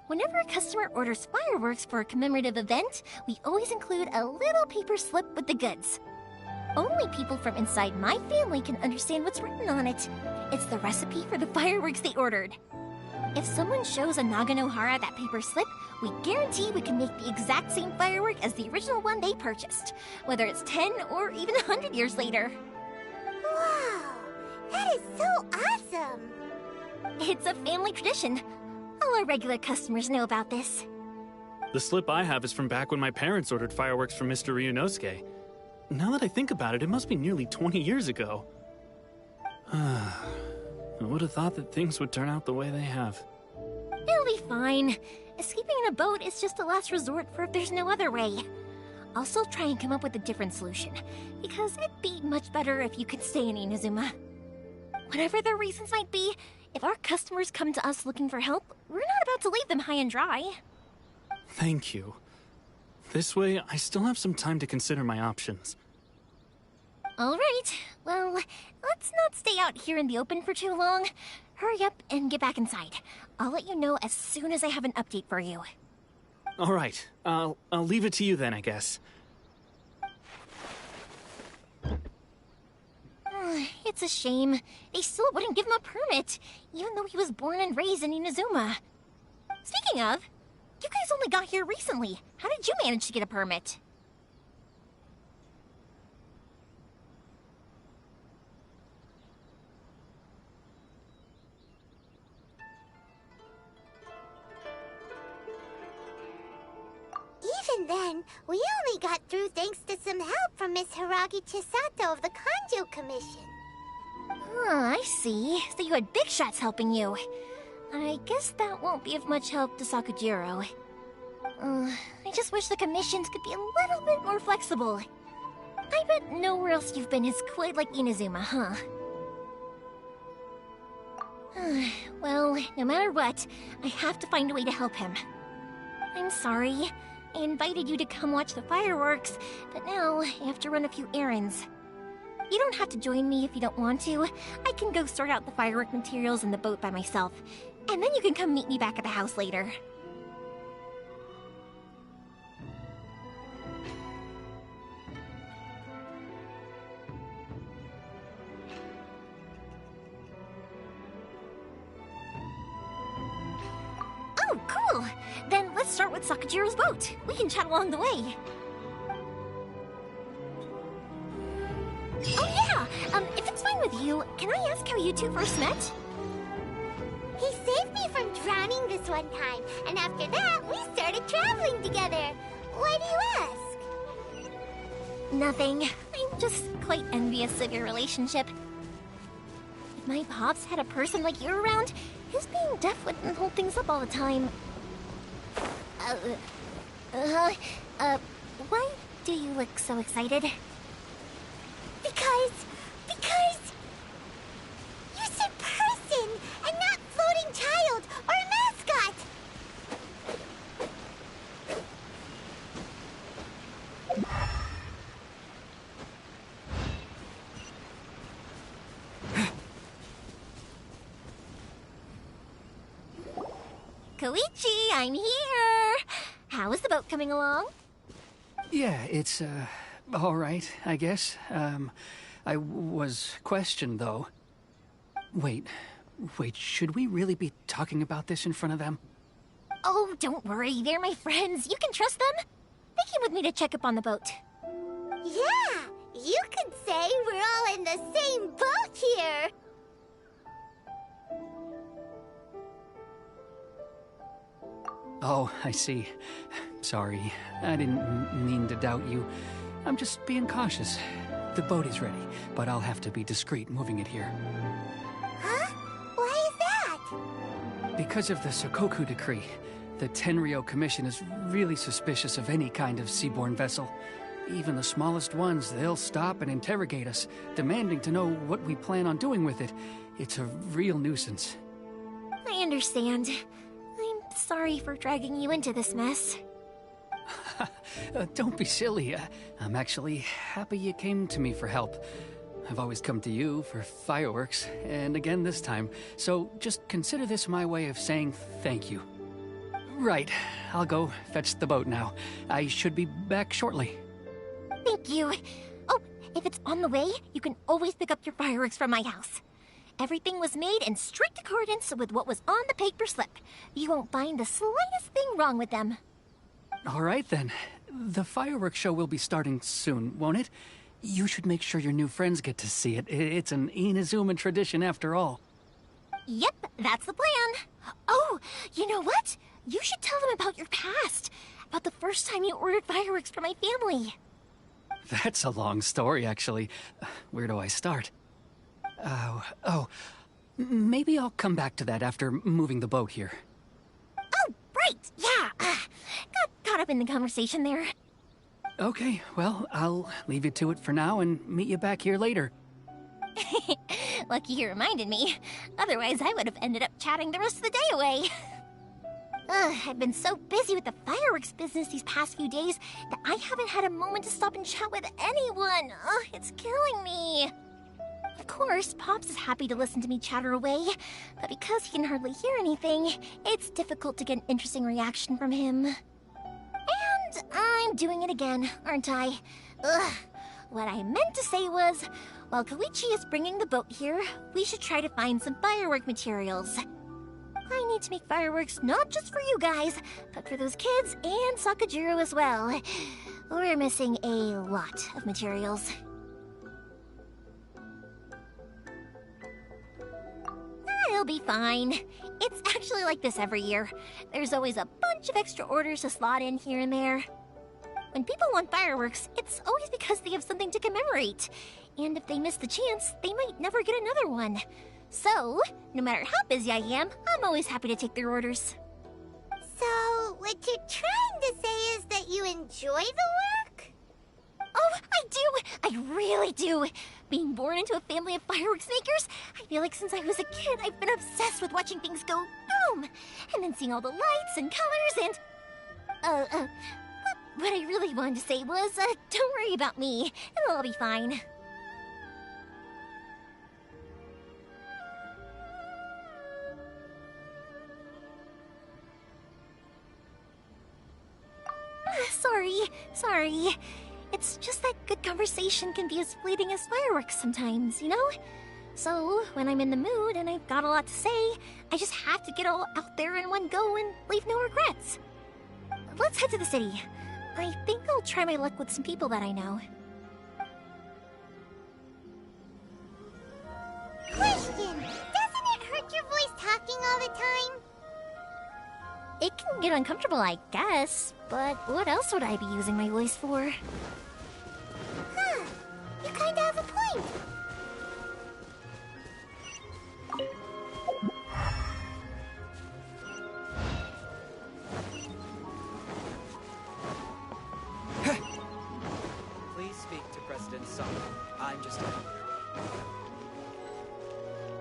Whenever a customer orders fireworks for a commemorative event, we always include a little paper slip with the goods. only people from inside my family can understand what's written on it. It's the recipe for the fireworks they ordered. If someone shows a Naganohara that paper slip, we guarantee we can make the exact same firework as the original one they purchased, whether it's 10 or even 100 years later. Wow, that is so awesome! It's a family tradition. All our regular customers know about this. The slip I have is from back when my parents ordered fireworks from Mr. Ryunosuke. Now that I think about it, it must be nearly 20 years ago. I would have thought that things would turn out the way they have. It'll be fine. Escaping in a boat is just a last resort for if there's no other way. I'll still try and come up with a different solution, because it'd be much better if you could stay in Inazuma. Whatever their reasons might be, if our customers come to us looking for help, we're not about to leave them high and dry. Thank you. This way, I still have some time to consider my options. All right. Well, let's not stay out here in the open for too long. Hurry up and get back inside. I'll let you know as soon as I have an update for you. All right. I'll leave it to you then, I guess. It's a shame. They still wouldn't give him a permit, even though he was born and raised in Inazuma. Speaking of, you guys only got here recently. How did you manage to get a permit? Even then, we only got through thanks to some help from Miss Hiragi Chisato of the Kanjo Commission. I see. So you had big shots helping you. I guess that won't be of much help to Sakujiro. I just wish the commissions could be a little bit more flexible. I bet nowhere else you've been is quite like Inazuma, huh? Well, no matter what, I have to find a way to help him. I'm sorry. I invited you to come watch the fireworks, but now I have to run a few errands. You don't have to join me if you don't want to. I can go sort out the firework materials in the boat by myself, and then you can come meet me back at the house later. Oh, cool! Then let's start with Sakujiro's boat. We can chat along the way. Oh yeah! If it's fine with you, can I ask how you two first met? He saved me from drowning this one time, and after that, we started traveling together. Why do you ask? Nothing. I'm just quite envious of your relationship. If my pops had a person like you around, his being deaf wouldn't hold things up all the time. Why do you look so excited? Because you said person and not floating child or a mascot. Koichi, I'm here. How is the boat coming along? Yeah, it's, all right, I guess. I was questioned, though. Wait, should we really be talking about this in front of them? Oh, don't worry, they're my friends. You can trust them. They came with me to check up on the boat. Yeah, you could say we're all in the same boat here. Oh, I see. Sorry, I didn't mean to doubt you. I'm just being cautious. The boat is ready, but I'll have to be discreet moving it here. Huh? Why is that? Because of the Sokoku Decree, the Tenryou Commission is really suspicious of any kind of seaborne vessel. Even the smallest ones, they'll stop and interrogate us, demanding to know what we plan on doing with it. It's a real nuisance. I understand. I'm sorry for dragging you into this mess. Don't be silly. I'm actually happy you came to me for help. I've always come to you for fireworks, and again this time, so just consider this my way of saying thank you. Right, I'll go fetch the boat now. I should be back shortly. Thank you. Oh, If it's on the way, you can always pick up your fireworks from my house. Everything was made in strict accordance with what was on the paper slip. You won't find the slightest thing wrong with them. All right, then. The fireworks show will be starting soon, won't it? You should make sure your new friends get to see it. It's an Inazuma tradition after all. Yep, that's the plan. Oh, you know what? You should tell them about your past. About the first time you ordered fireworks for my family. That's a long story, actually. Where do I start? Maybe I'll come back to that after moving the boat here. Oh, right, yeah. Got caught up in the conversation there. Okay, well, I'll leave you to it for now and meet you back here later. Lucky you reminded me. Otherwise, I would have ended up chatting the rest of the day away. I've been so busy with the fireworks business these past few days that I haven't had a moment to stop and chat with anyone. It's killing me. Of course, Pops is happy to listen to me chatter away, but because he can hardly hear anything, it's difficult to get an interesting reaction from him. And I'm doing it again, aren't I? What I meant to say was, while Koichi is bringing the boat here, we should try to find some firework materials. I need to make fireworks not just for you guys, but for those kids and Sakajiro as well. We're missing a lot of materials. It'll be fine. It's actually like this every year. There's always a bunch of extra orders to slot in here and there. When people want fireworks, it's always because they have something to commemorate. And if they miss the chance, they might never get another one. So, no matter how busy I am, I'm always happy to take their orders. So, what you're trying to say is that you enjoy the work? Oh, I do! I really do! Being born into a family of fireworks makers, I feel like since I was a kid, I've been obsessed with watching things go boom! And then seeing all the lights and colors and... What I really wanted to say was, don't worry about me. It'll all be fine. Sorry. It's just that good conversation can be as fleeting as fireworks sometimes, you know? So, when I'm in the mood and I've got a lot to say, I just have to get all out there in one go and leave no regrets. Let's head to the city. I think I'll try my luck with some people that I know. Question! Doesn't it hurt your voice talking all the time? It can get uncomfortable, I guess, but what else would I be using my voice for? Huh. You kinda have a point. Please speak to President Song. I'm just here.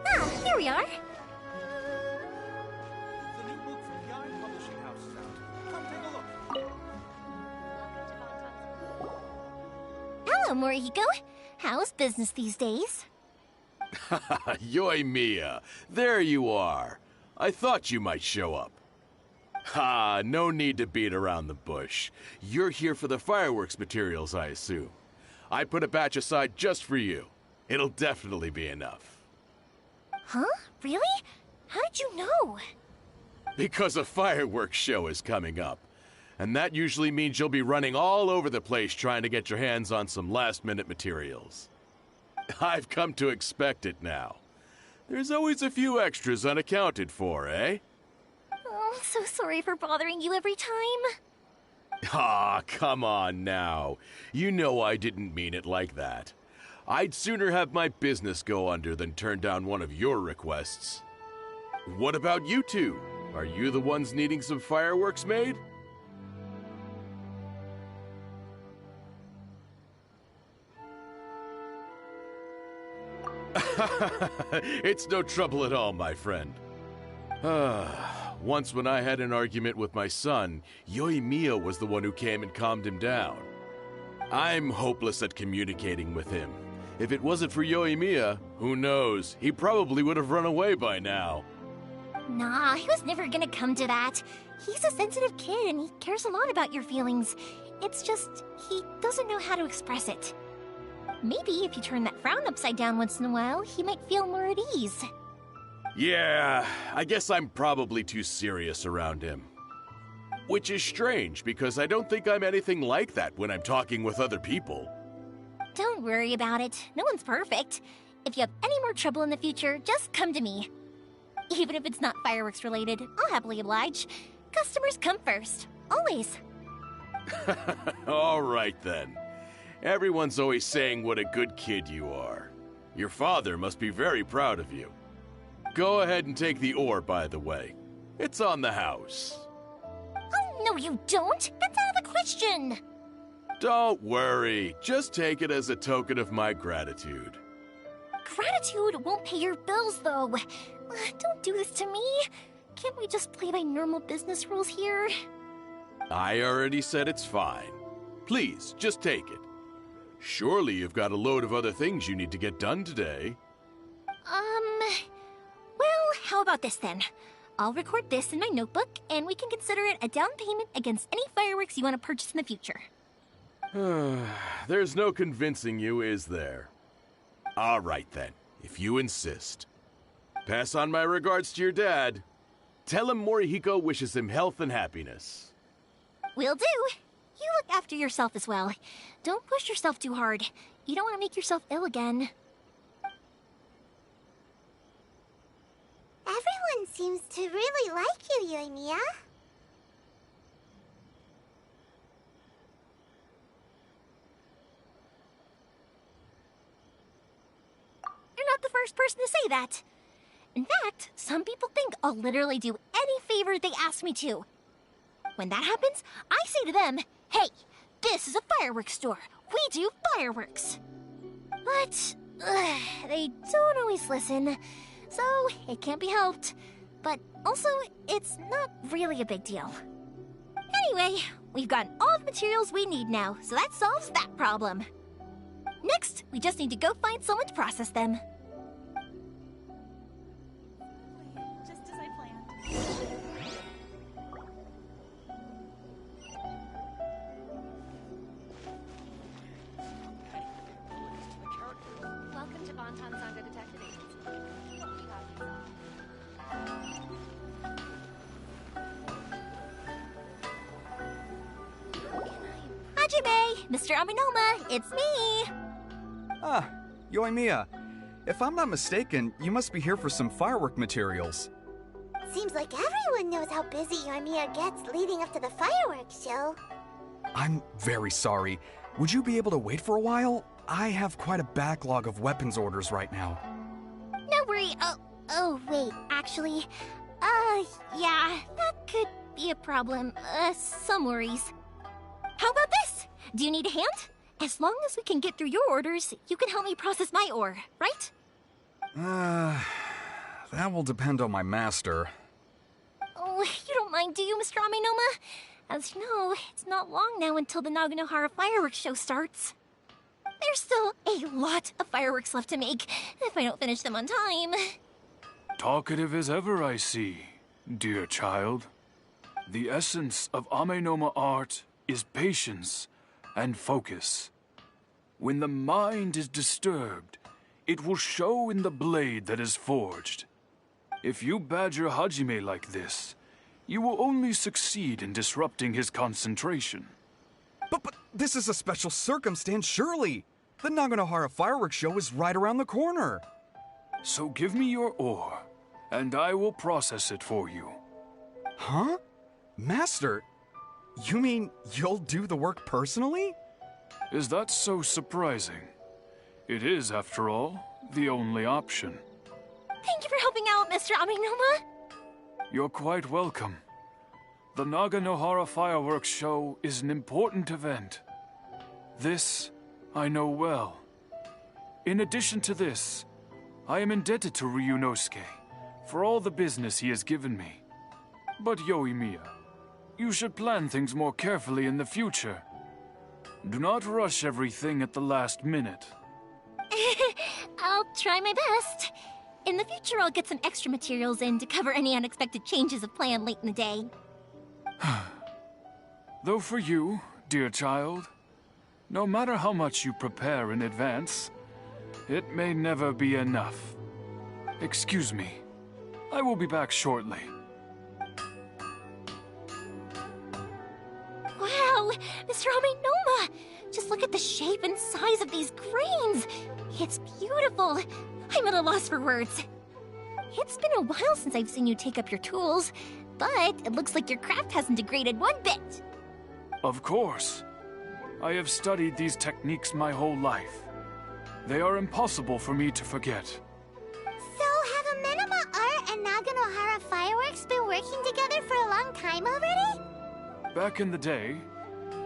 Ah, here we are. The new book from the Iron Publishing House is out. Come take a look. Hello, Morihiko. How's business these days? Yoimiya, there you are. I thought you might show up. Ha, no need to beat around the bush. You're here for the fireworks materials, I assume. I put a batch aside just for you. It'll definitely be enough. Huh? Really? How did you know? Because a fireworks show is coming up. And that usually means you'll be running all over the place trying to get your hands on some last-minute materials. I've come to expect it now. There's always a few extras unaccounted for, eh? Oh, I'm so sorry for bothering you every time. Ah, come on now. You know I didn't mean it like that. I'd sooner have my business go under than turn down one of your requests. What about you two? Are you the ones needing some fireworks made? It's no trouble at all, my friend. Once when I had an argument with my son, Yoimiya was the one who came and calmed him down. I'm hopeless at communicating with him. If it wasn't for Yoimiya, who knows, he probably would have run away by now. Nah, he was never gonna come to that. He's a sensitive kid and he cares a lot about your feelings. It's just, he doesn't know how to express it. Maybe if you turn that frown upside down once in a while, he might feel more at ease. Yeah, I guess I'm probably too serious around him. Which is strange, because I don't think I'm anything like that when I'm talking with other people. Don't worry about it. No one's perfect. If you have any more trouble in the future, just come to me. Even if it's not fireworks related, I'll happily oblige. Customers come first. Always. All right, then. Everyone's always saying what a good kid you are. Your father must be very proud of you. Go ahead and take the ore, by the way. It's on the house. Oh, no you don't! That's out of the question! Don't worry. Just take it as a token of my gratitude. Gratitude won't pay your bills, though. Don't do this to me. Can't we just play by normal business rules here? I already said it's fine. Please, just take it. Surely you've got a load of other things you need to get done today. Well, how about this then? I'll record this in my notebook, and we can consider it a down payment against any fireworks you want to purchase in the future. There's no convincing you, is there? All right then, if you insist. Pass on my regards to your dad. Tell him Morihiko wishes him health and happiness. Will do. You look after yourself as well. Don't push yourself too hard. You don't want to make yourself ill again. Everyone seems to really like you, Yoimiya. You're not the first person to say that. In fact, some people think I'll literally do any favor they ask me to. When that happens, I say to them, hey, this is a fireworks store. We do fireworks. But they don't always listen, so it can't be helped. But also, it's not really a big deal. Anyway, we've gotten all the materials we need now, so that solves that problem. Next, we just need to go find someone to process them. Just as I planned. Welcome to Bonton Sangha Detective Agency. Hajime! Mr. Aminoma, it's me! Ah, Yoimiya. If I'm not mistaken, you must be here for some firework materials. Seems like everyone knows how busy Yoimiya gets leading up to the fireworks show. I'm very sorry. Would you be able to wait for a while? I have quite a backlog of weapons orders right now. No worry. Oh, wait, actually, yeah, that could be a problem. Some worries. How about this? Do you need a hand? As long as we can get through your orders, you can help me process my ore, right? That will depend on my master. Oh, you don't mind, do you, Mr. Aminoma? As you know, it's not long now until the Naganohara fireworks show starts. There's still a lot of fireworks left to make, if I don't finish them on time. Talkative as ever, I see, dear child. The essence of Amenoma art is patience and focus. When the mind is disturbed, it will show in the blade that is forged. If you badger Hajime like this, you will only succeed in disrupting his concentration. But this is a special circumstance, surely. The Naganohara fireworks show is right around the corner. So give me your ore, and I will process it for you. Huh? Master, you mean you'll do the work personally? Is that so surprising? It is, after all, the only option. Thank you for helping out, Mr. Aminoma. You're quite welcome. The Naganohara fireworks show is an important event. This I know well. In addition to this, I am indebted to Ryunosuke for all the business he has given me. But Yoimiya, you should plan things more carefully in the future. Do not rush everything at the last minute. I'll try my best. In the future, I'll get some extra materials in to cover any unexpected changes of plan late in the day. Though for you, dear child, No matter how much you prepare in advance, it may never be enough. Excuse me. I will be back shortly. Wow, Mr. Amenoma! Just look at the shape and size of these grains! It's beautiful! I'm at a loss for words. It's been a while since I've seen you take up your tools, but it looks like your craft hasn't degraded one bit. Of course. I have studied these techniques my whole life. They are impossible for me to forget. So, have Amenoma Art and Naganohara Fireworks been working together for a long time already? Back in the day,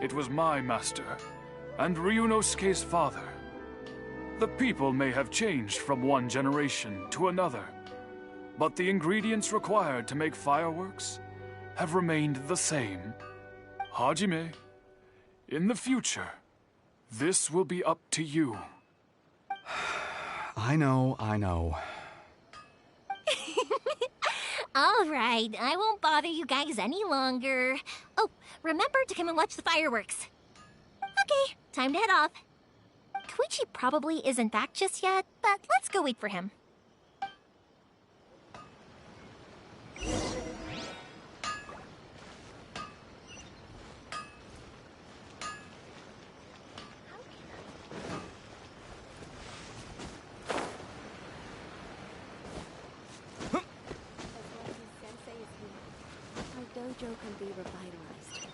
it was my master, and Ryunosuke's father. The people may have changed from one generation to another, but the ingredients required to make fireworks have remained the same. Hajime, in the future, this will be up to you. I know. All right, I won't bother you guys any longer. Oh, remember to come and watch the fireworks. Okay, time to head off. Koichi probably isn't back just yet, but let's go wait for him. Dojo can be revitalized.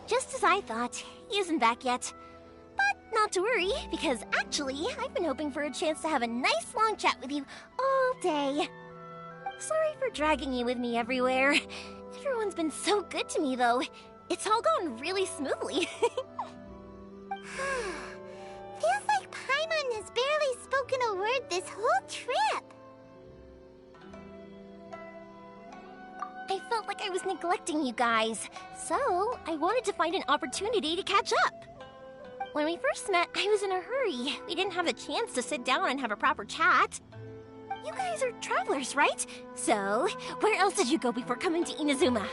Just as I thought, he isn't back yet. But not to worry, because actually, I've been hoping for a chance to have a nice long chat with you all day. Sorry for dragging you with me everywhere. Everyone's been so good to me, though. It's all gone really smoothly. Feels like Paimon has barely spoken a word this whole trip. I felt like I was neglecting you guys, so I wanted to find an opportunity to catch up. When we first met, I was in a hurry. We didn't have the chance to sit down and have a proper chat. You guys are travelers, right? So, where else did you go before coming to Inazuma?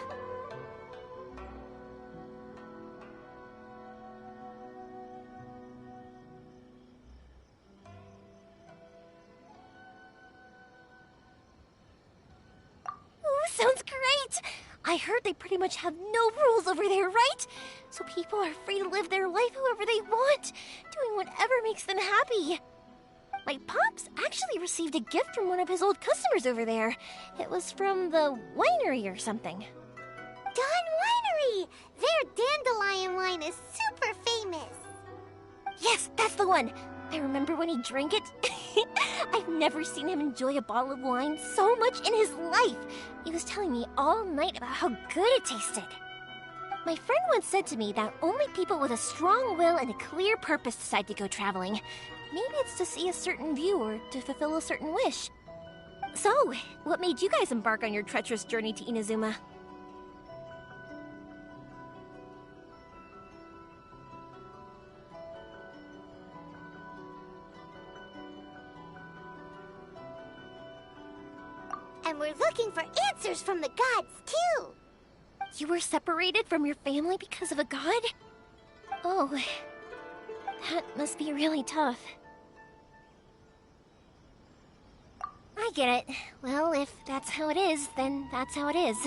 Sounds great! I heard they pretty much have no rules over there, right? So people are free to live their life however they want, doing whatever makes them happy. My pops actually received a gift from one of his old customers over there. It was from the winery or something. Dawn Winery! Their dandelion wine is super famous. Yes, that's the one! I remember when he drank it. I've never seen him enjoy a bottle of wine so much in his life. He was telling me all night about how good it tasted. My friend once said to me that only people with a strong will and a clear purpose decide to go traveling. Maybe it's to see a certain view or to fulfill a certain wish. So, what made you guys embark on your treacherous journey to Inazuma? And we're looking for answers from the gods, too! You were separated from your family because of a god? Oh, that must be really tough. I get it. Well, if that's how it is, then that's how it is.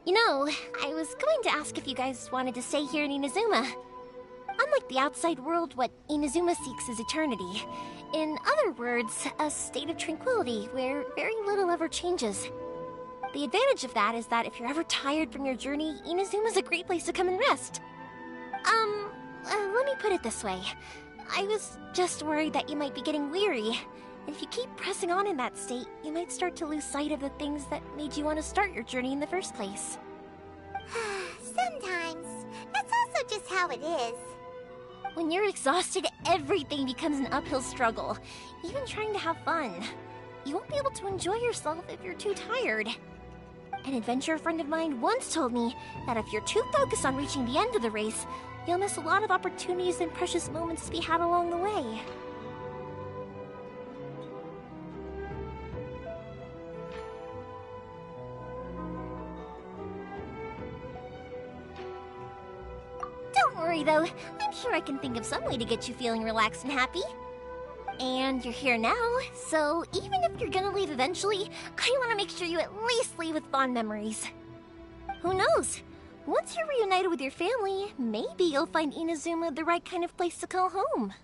You know, I was going to ask if you guys wanted to stay here in Inazuma. Unlike the outside world, what Inazuma seeks is eternity. In other words, a state of tranquility where very little ever changes. The advantage of that is that if you're ever tired from your journey, Inazuma's a great place to come and rest. Let me put it this way. I was just worried that you might be getting weary. And if you keep pressing on in that state, you might start to lose sight of the things that made you want to start your journey in the first place. Sometimes. That's also just how it is. When you're exhausted, everything becomes an uphill struggle. Even trying to have fun. You won't be able to enjoy yourself if you're too tired. An adventurer friend of mine once told me that if you're too focused on reaching the end of the race, you'll miss a lot of opportunities and precious moments to be had along the way. worry, though. I'm sure I can think of some way to get you feeling relaxed and happy. And you're here now, so even if you're gonna leave eventually, I want to make sure you at least leave with fond memories. Who knows? Once you're reunited with your family, maybe you'll find Inazuma the right kind of place to call home.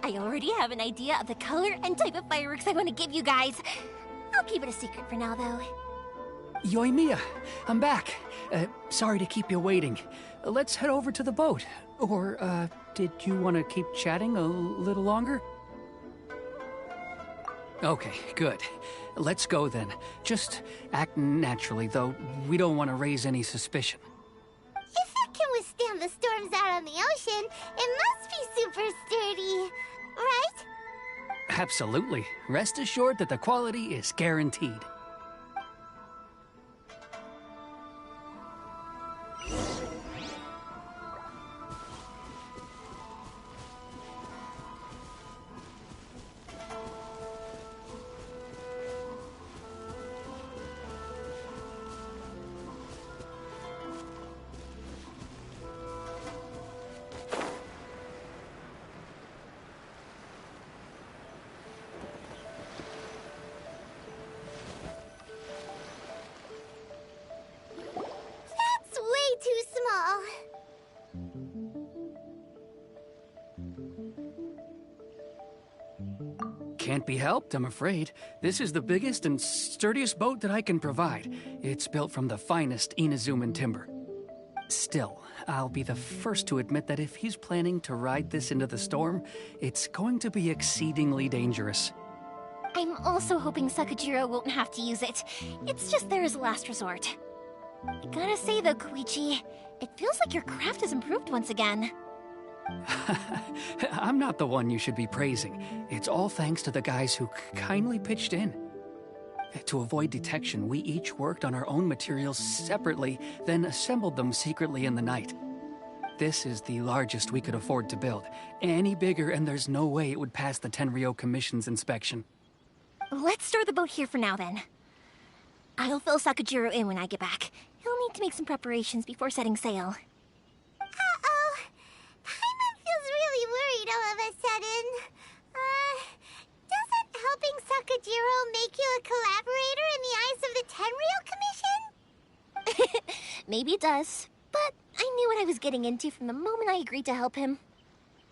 I already have an idea of the color and type of fireworks I want to give you guys. I'll keep it a secret for now, though. Yoimiya, I'm back. Sorry to keep you waiting. Let's head over to the boat. Or, did you want to keep chatting a little longer? Okay, good. Let's go then. Just act naturally, though we don't want to raise any suspicion. If it can withstand the storms out on the ocean, it must be super sturdy, right? Absolutely. Rest assured that the quality is guaranteed. Can't be helped, I'm afraid. This is the biggest and sturdiest boat that I can provide. It's built from the finest Inazuman timber. Still, I'll be the first to admit that if he's planning to ride this into the storm, it's going to be exceedingly dangerous. I'm also hoping Sakajiro won't have to use it. It's just there as a last resort. I gotta say though, Koichi, it feels like your craft has improved once again. I'm not the one you should be praising. It's all thanks to the guys who kindly pitched in. To avoid detection, we each worked on our own materials separately, then assembled them secretly in the night. This is the largest we could afford to build. Any bigger and there's no way it would pass the Tenryou Commission's inspection. Let's store the boat here for now then. I'll fill Sakajiro in when I get back. He'll need to make some preparations before setting sail. Uh-oh. Paimon feels really worried all of a sudden. Doesn't helping Sakajiro make you a collaborator in the eyes of the Tenryou Commission? Maybe it does, but I knew what I was getting into from the moment I agreed to help him.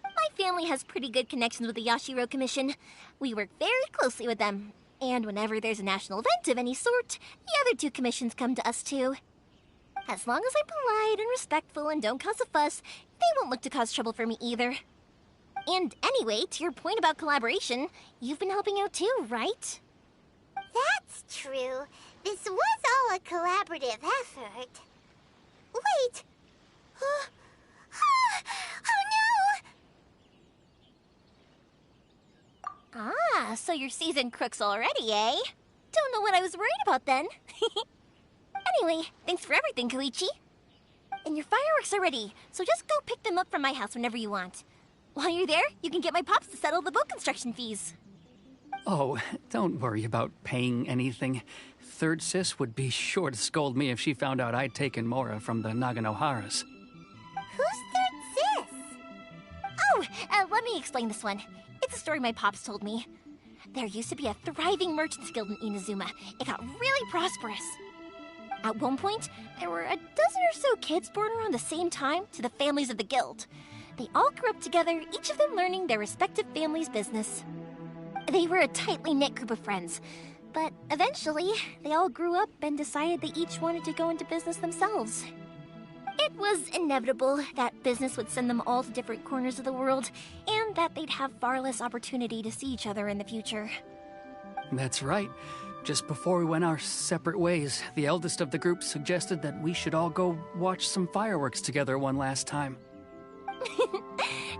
My family has pretty good connections with the Yashiro Commission. We work very closely with them. And whenever there's a national event of any sort, the other two commissions come to us too. As long as I'm polite and respectful and don't cause a fuss, they won't look to cause trouble for me either. And anyway, to your point about collaboration, you've been helping out too, right? That's true. This was all a collaborative effort. Wait! Oh no! Ah, so you're seasoned crooks already, eh? Don't know what I was worried about then. Anyway, thanks for everything, Koichi. And your fireworks are ready, so just go pick them up from my house whenever you want. While you're there, you can get my pops to settle the boat construction fees. Oh, don't worry about paying anything. Third Sis would be sure to scold me if she found out I'd taken Mora from the Naganoharas. Who's Third Sis? Oh, let me me explain this one. It's a story my pops told me. There used to be a thriving merchants guild in Inazuma. It got really prosperous. At one point, there were a dozen or so kids born around the same time to the families of the guild. They all grew up together, each of them learning their respective family's business. They were a tightly knit group of friends, but eventually, they all grew up and decided they each wanted to go into business themselves. It was inevitable that business would send them all to different corners of the world, and that they'd have far less opportunity to see each other in the future. That's right. Just before we went our separate ways, the eldest of the group suggested that we should all go watch some fireworks together one last time.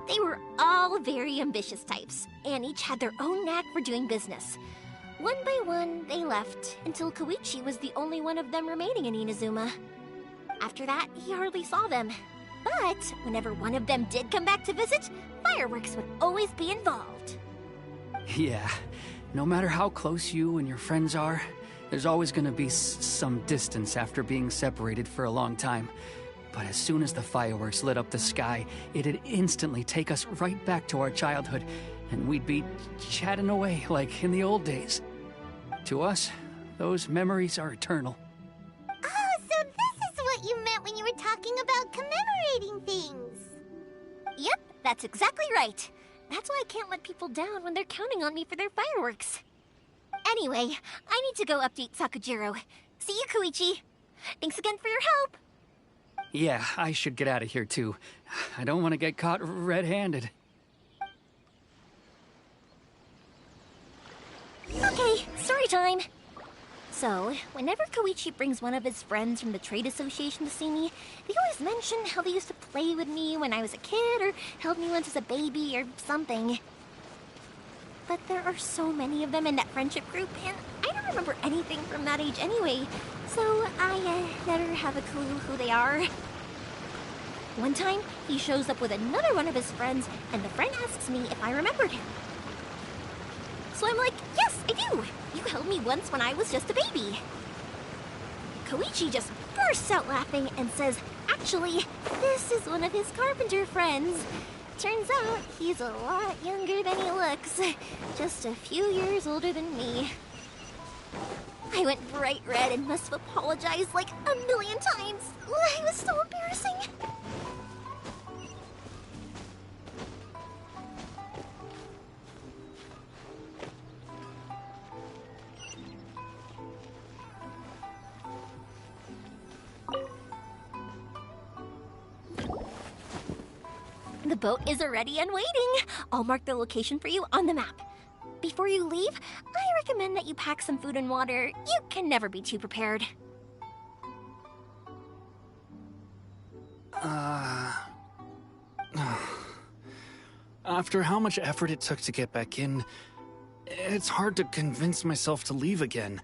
They were all very ambitious types, and each had their own knack for doing business. One by one, they left, until Koichi was the only one of them remaining in Inazuma. After that, he hardly saw them. But whenever one of them did come back to visit, fireworks would always be involved. Yeah, no matter how close you and your friends are, there's always gonna be some distance after being separated for a long time. But as soon as the fireworks lit up the sky, it'd instantly take us right back to our childhood, and we'd be chatting away like in the old days. To us, those memories are eternal. Oh, so this is what you meant when you were talking about commemorating things. Yep, that's exactly right. That's why I can't let people down when they're counting on me for their fireworks. Anyway, I need to go update Sakujiro. See you, Koichi. Thanks again for your help. Yeah, I should get out of here too. I don't want to get caught red-handed. Okay, story time. So, whenever Koichi brings one of his friends from the trade association to see me, they always mention how they used to play with me when I was a kid or held me once as a baby or something. But there are so many of them in that friendship group, and I don't remember anything from that age anyway, so I never have a clue who they are. One time, he shows up with another one of his friends, and the friend asks me if I remembered him. So I'm like, yes, I do! You held me once when I was just a baby. Koichi just bursts out laughing and says, actually, this is one of his carpenter friends. Turns out, he's a lot younger than he looks. Just a few years older than me. I went bright red and must have apologized like a million times. It was so embarrassing. The boat is ready and waiting. I'll mark the location for you on the map. Before you leave, I recommend that you pack some food and water. You can never be too prepared. After how much effort it took to get back in, it's hard to convince myself to leave again.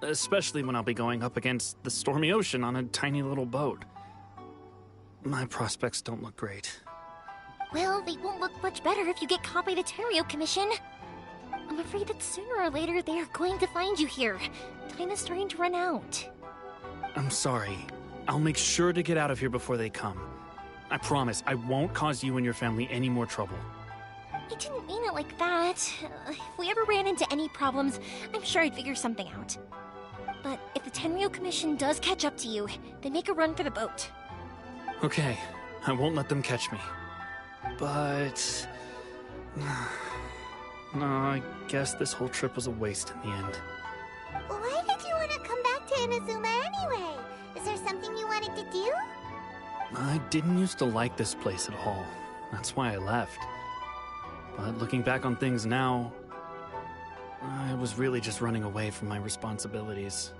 Especially when I'll be going up against the stormy ocean on a tiny little boat. My prospects don't look great. Well, they won't look much better if you get caught by the Tenryou Commission. I'm afraid that sooner or later they are going to find you here. Time is starting to run out. I'm sorry. I'll make sure to get out of here before they come. I promise I won't cause you and your family any more trouble. I didn't mean it like that. If we ever ran into any problems, I'm sure I'd figure something out. But if the Tenryou Commission does catch up to you, then make a run for the boat. Okay, I won't let them catch me. But... no, I guess this whole trip was a waste in the end. Why did you want to come back to Inazuma anyway? Is there something you wanted to do? I didn't used to like this place at all. That's why I left. But looking back on things now, I was really just running away from my responsibilities.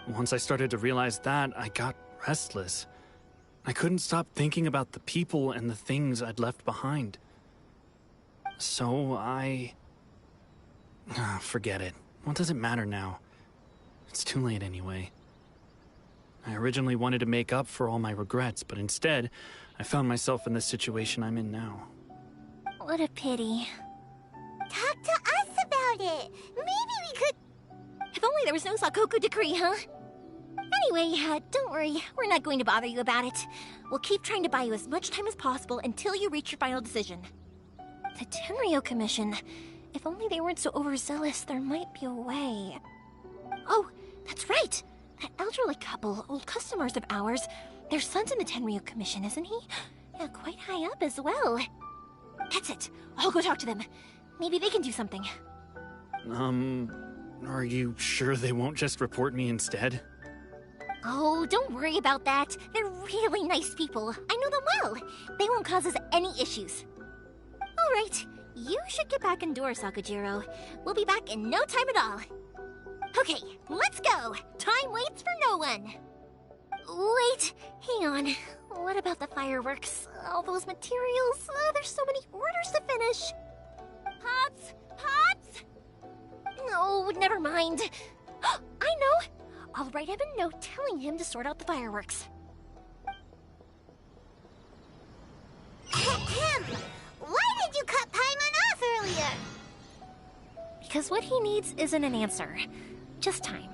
Once I started to realize that, I got restless. I couldn't stop thinking about the people and the things I'd left behind. So I... forget it. What does it matter now? It's too late anyway. I originally wanted to make up for all my regrets, but instead, I found myself in the situation I'm in now. What a pity. Talk to us about it! Maybe we could... If only there was no Sakoku decree, huh? Anyway, don't worry. We're not going to bother you about it. We'll keep trying to buy you as much time as possible until you reach your final decision. The Tenryo Commission. If only they weren't so overzealous, there might be a way. Oh, that's right! That elderly couple, old customers of ours, their son's in the Tenryo Commission, isn't he? Yeah, quite high up as well. That's it. I'll go talk to them. Maybe they can do something. Are you sure they won't just report me instead? Oh, don't worry about that. They're really nice people. I know them well. They won't cause us any issues. All right. You should get back indoors, Sakajiro. We'll be back in no time at all. Okay, let's go. Time waits for no one. Wait, hang on. What about the fireworks? All those materials? There's so many orders to finish. Pots! Pots! No, never mind. I know. I'll write him a note telling him to sort out the fireworks. Ahem! Why did you cut Paimon off earlier? Because what he needs isn't an answer, just time.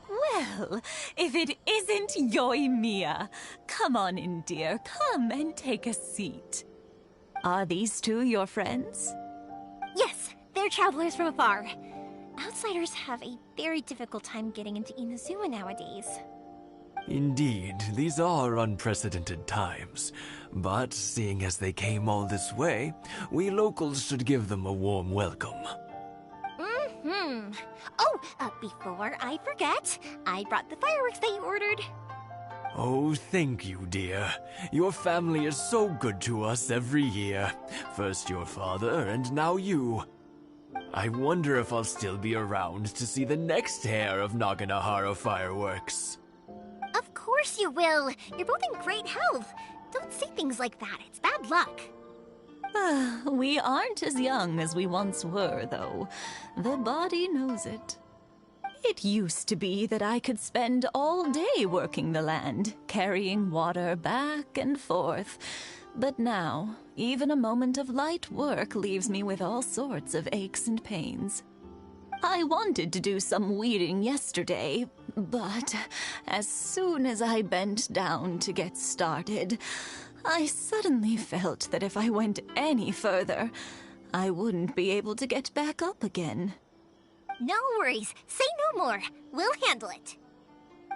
Well, if it isn't Yoimiya. Come on in, dear. Come and take a seat. Are these two your friends? Yes, they're travelers from afar. Outsiders have a very difficult time getting into Inazuma nowadays. Indeed, these are unprecedented times. But seeing as they came all this way, we locals should give them a warm welcome. Oh, before I forget, I brought the fireworks that you ordered. Oh, thank you, dear. Your family is so good to us every year. First your father, and now you. I wonder if I'll still be around to see the next hair of Naganahara fireworks. Of course you will. You're both in great health. Don't say things like that. It's bad luck. We aren't as young as we once were, though. The body knows it. It used to be that I could spend all day working the land, carrying water back and forth. But now, even a moment of light work leaves me with all sorts of aches and pains. I wanted to do some weeding yesterday, but as soon as I bent down to get started, I suddenly felt that if I went any further, I wouldn't be able to get back up again. No worries. Say no more. We'll handle it.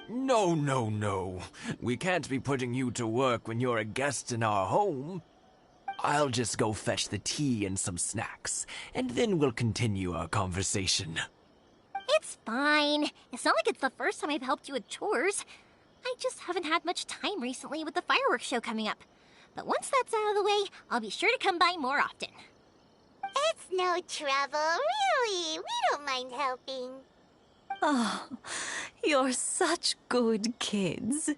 No. We can't be putting you to work when you're a guest in our home. I'll just go fetch the tea and some snacks, and then we'll continue our conversation. It's fine. It's not like it's the first time I've helped you with chores. I just haven't had much time recently with the fireworks show coming up. But once that's out of the way, I'll be sure to come by more often. It's no trouble, really. We don't mind helping. Oh, you're such good kids.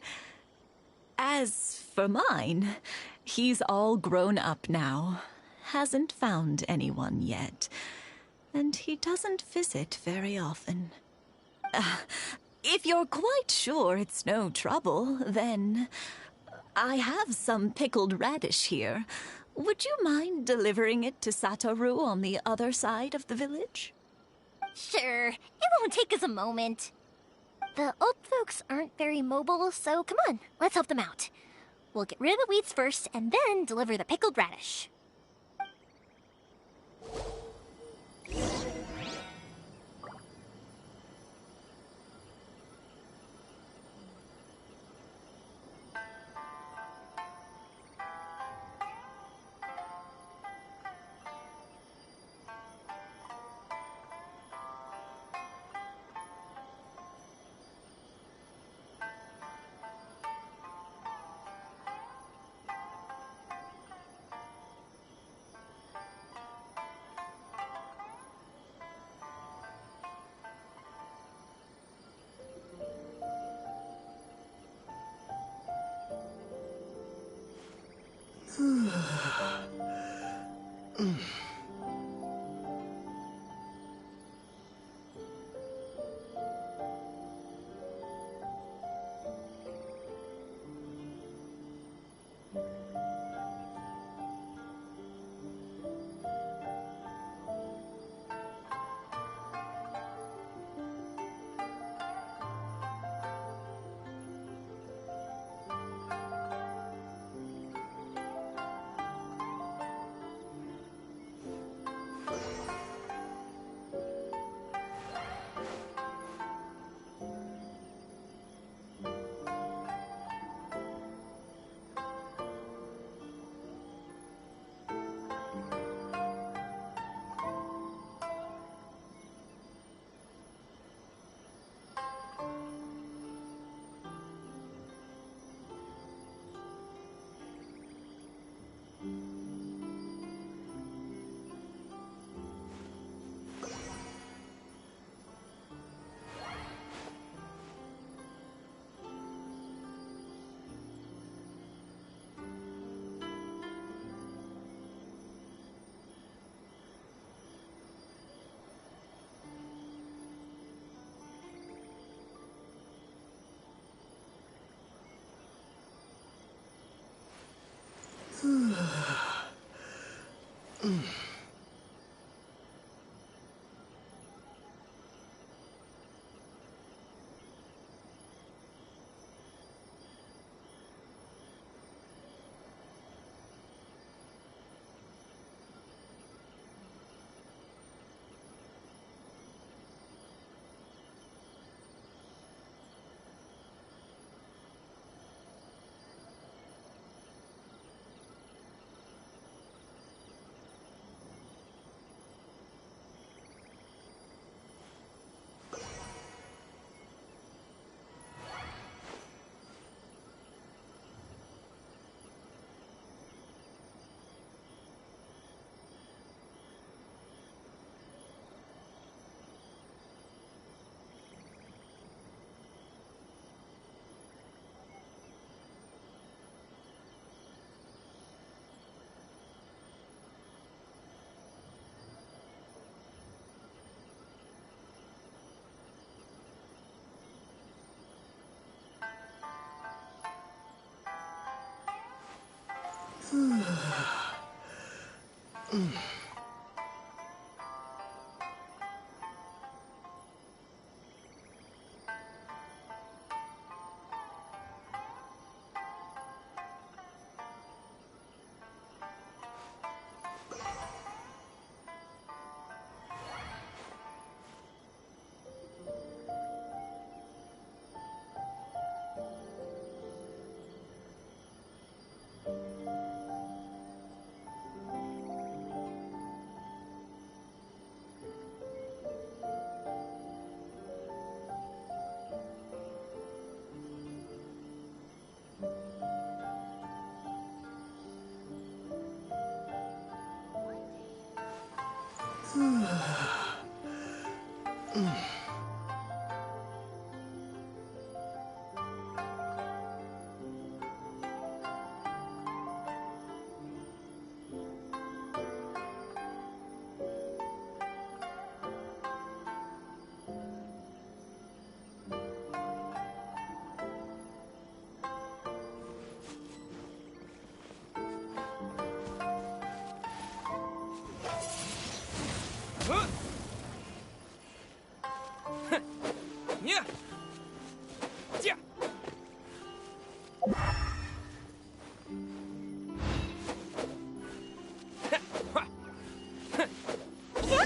As for mine, he's all grown up now. Hasn't found anyone yet. And he doesn't visit very often. If you're quite sure it's no trouble, then I have some pickled radish here. Would you mind delivering it to Satoru on the other side of the village? Sure. It won't take us a moment. The old folks aren't very mobile, so come on, let's help them out. We'll get rid of the weeds first, and then deliver the pickled radish.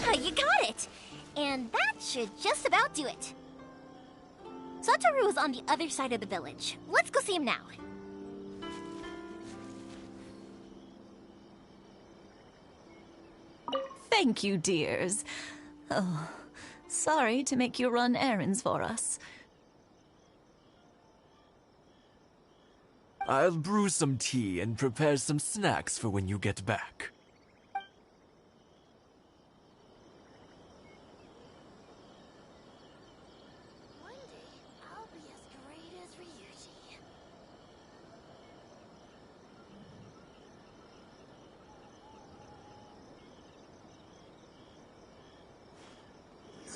Yeah, you got it! And that should just about do it. Satoru is on the other side of the village. Let's go see him now. Thank you, dears. Oh, sorry to make you run errands for us. I'll brew some tea and prepare some snacks for when you get back. One day, I'll be as great as Ryuji.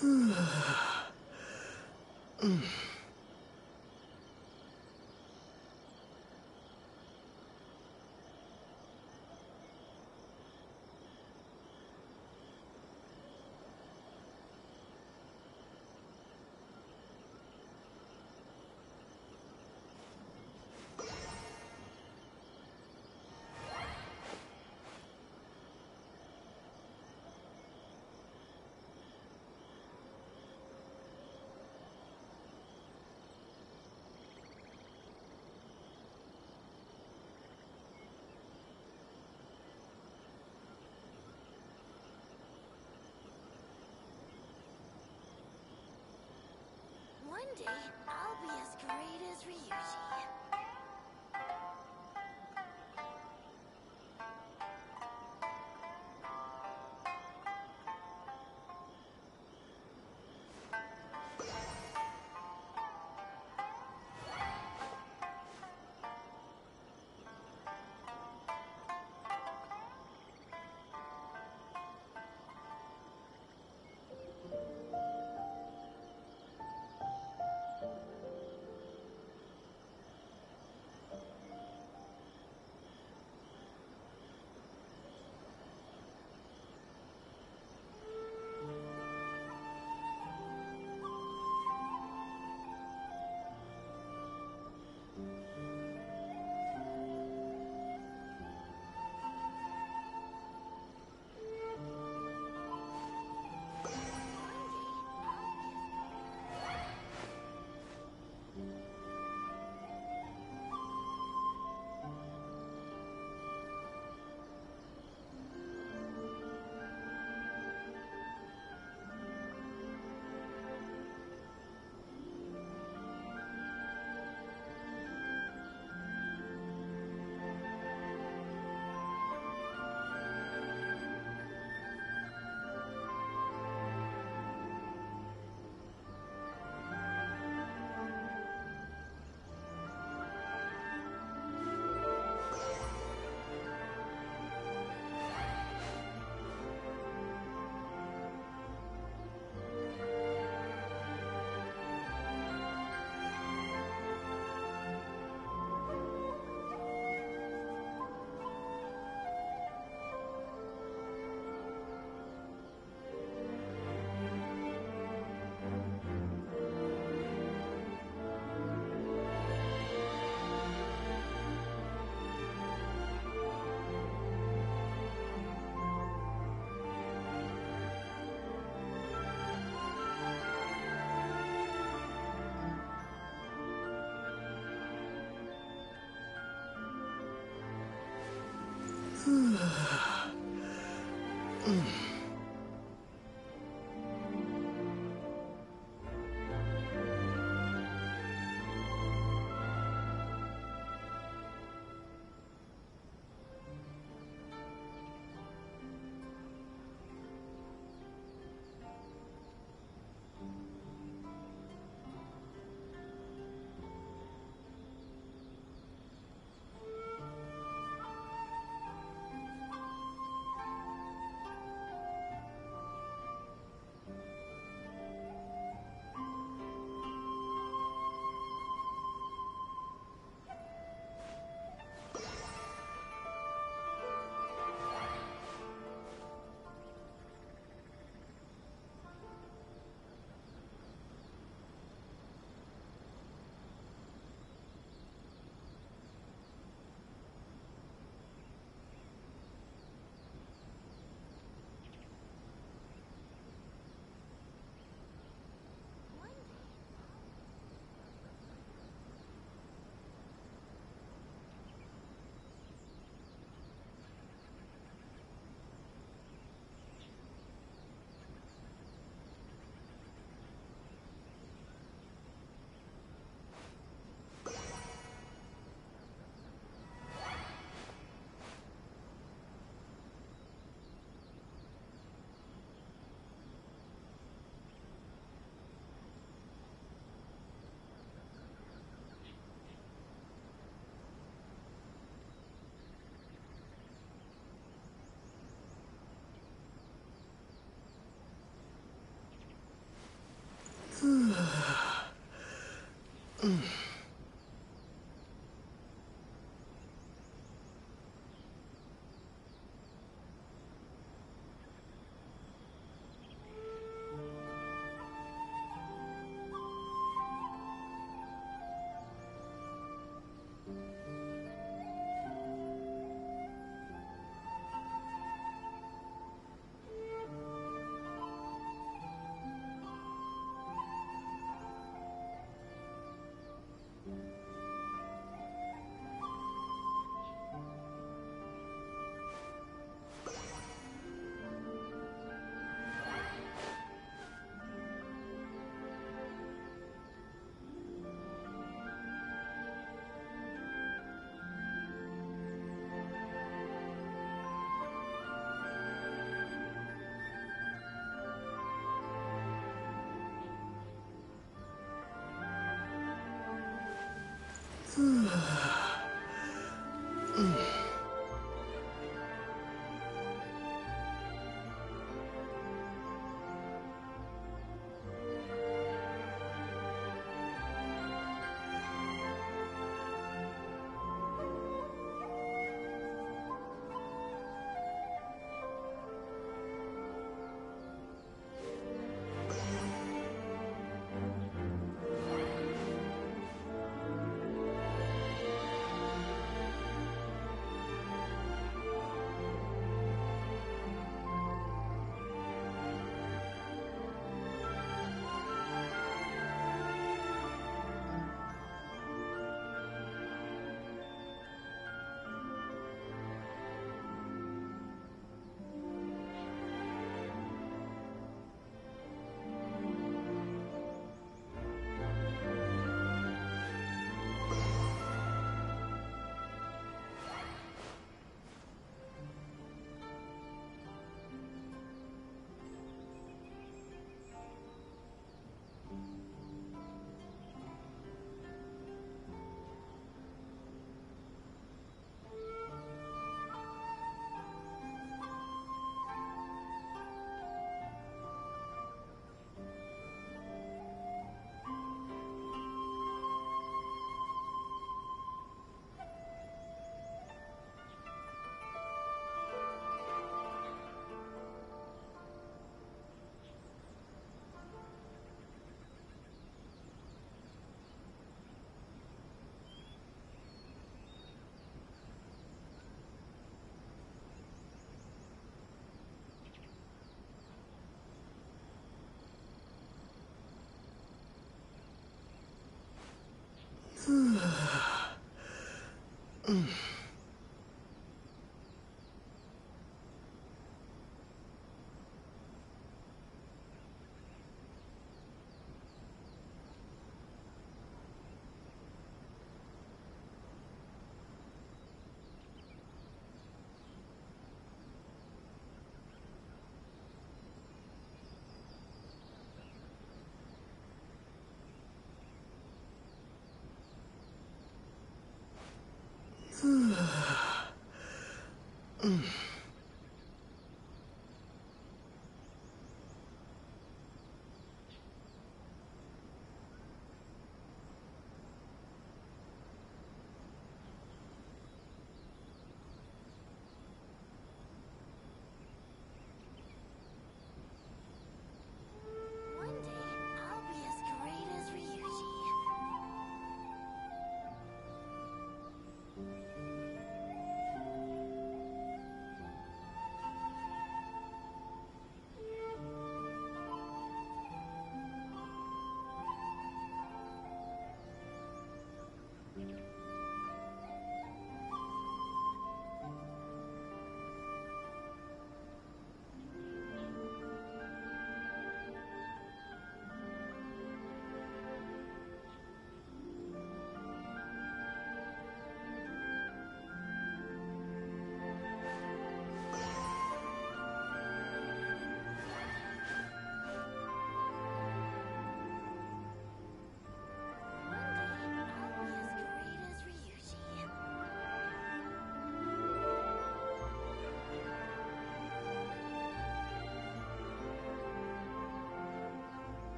One day, I'll be as great as Ryuji.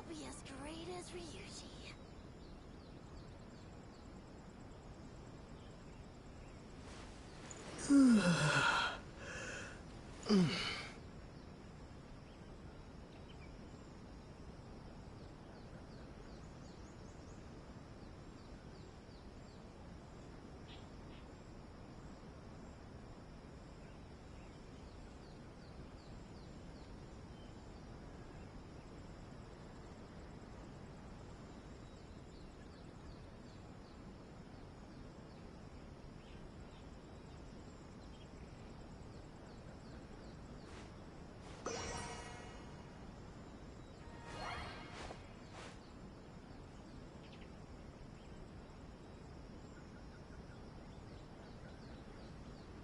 be as great as Ryuji.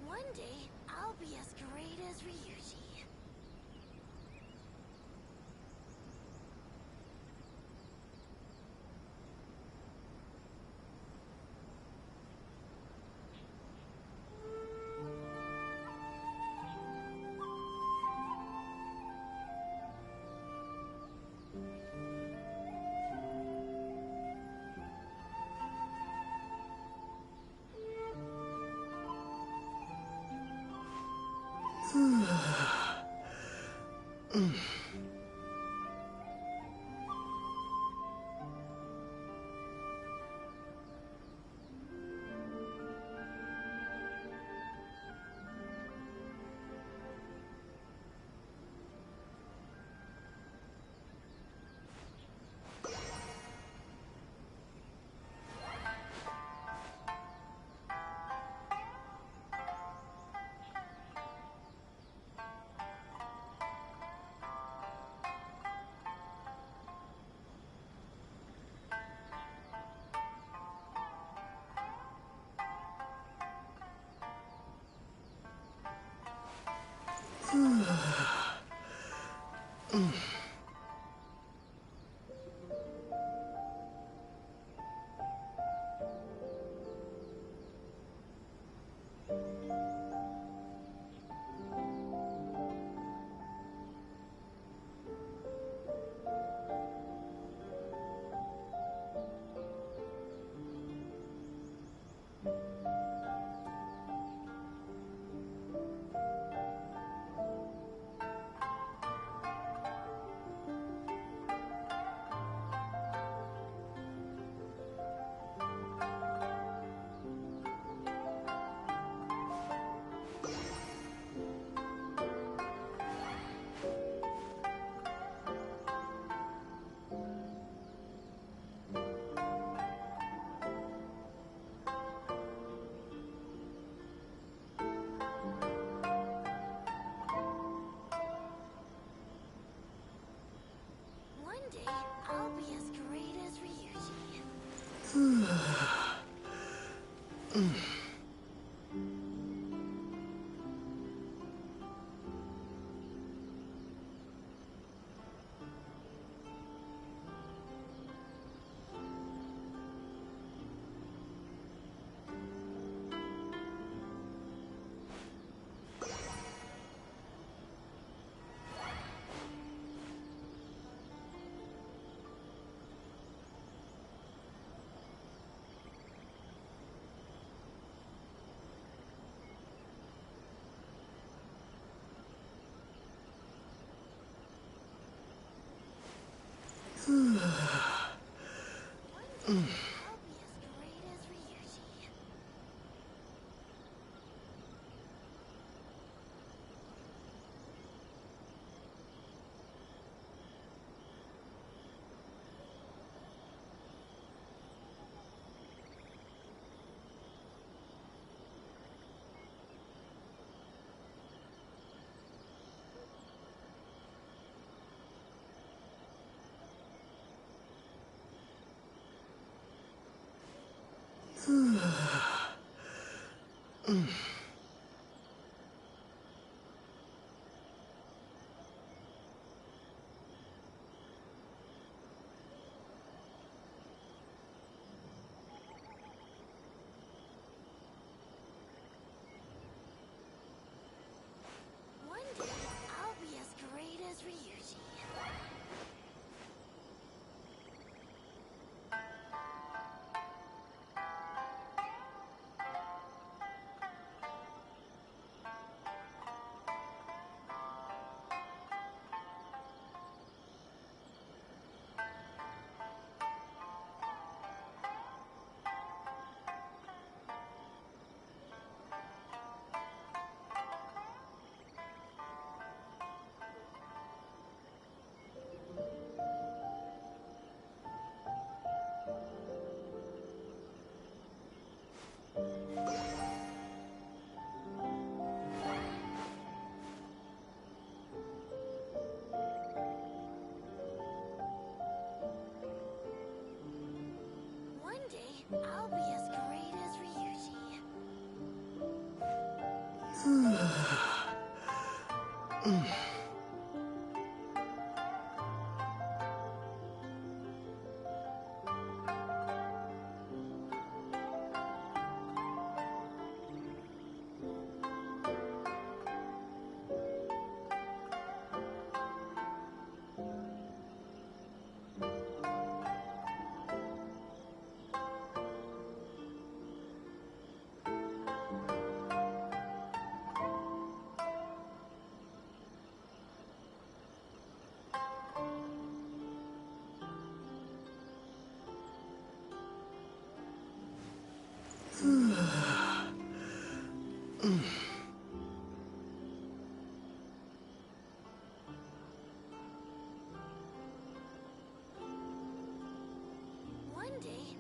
One day, I'll be as great as Ryuji. One day, I'll be as great as Ryuji. One day, I'll be as great as Ryuji. I'll be as great as Ryuji. One day,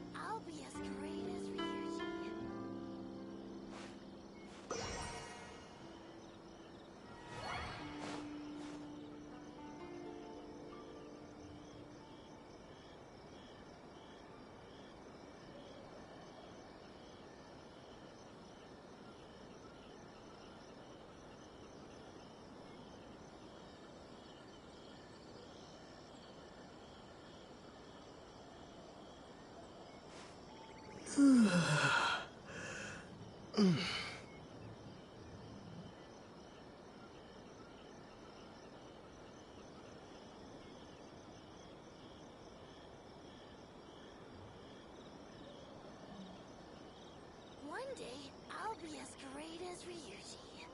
I'll be as great as Ryuji.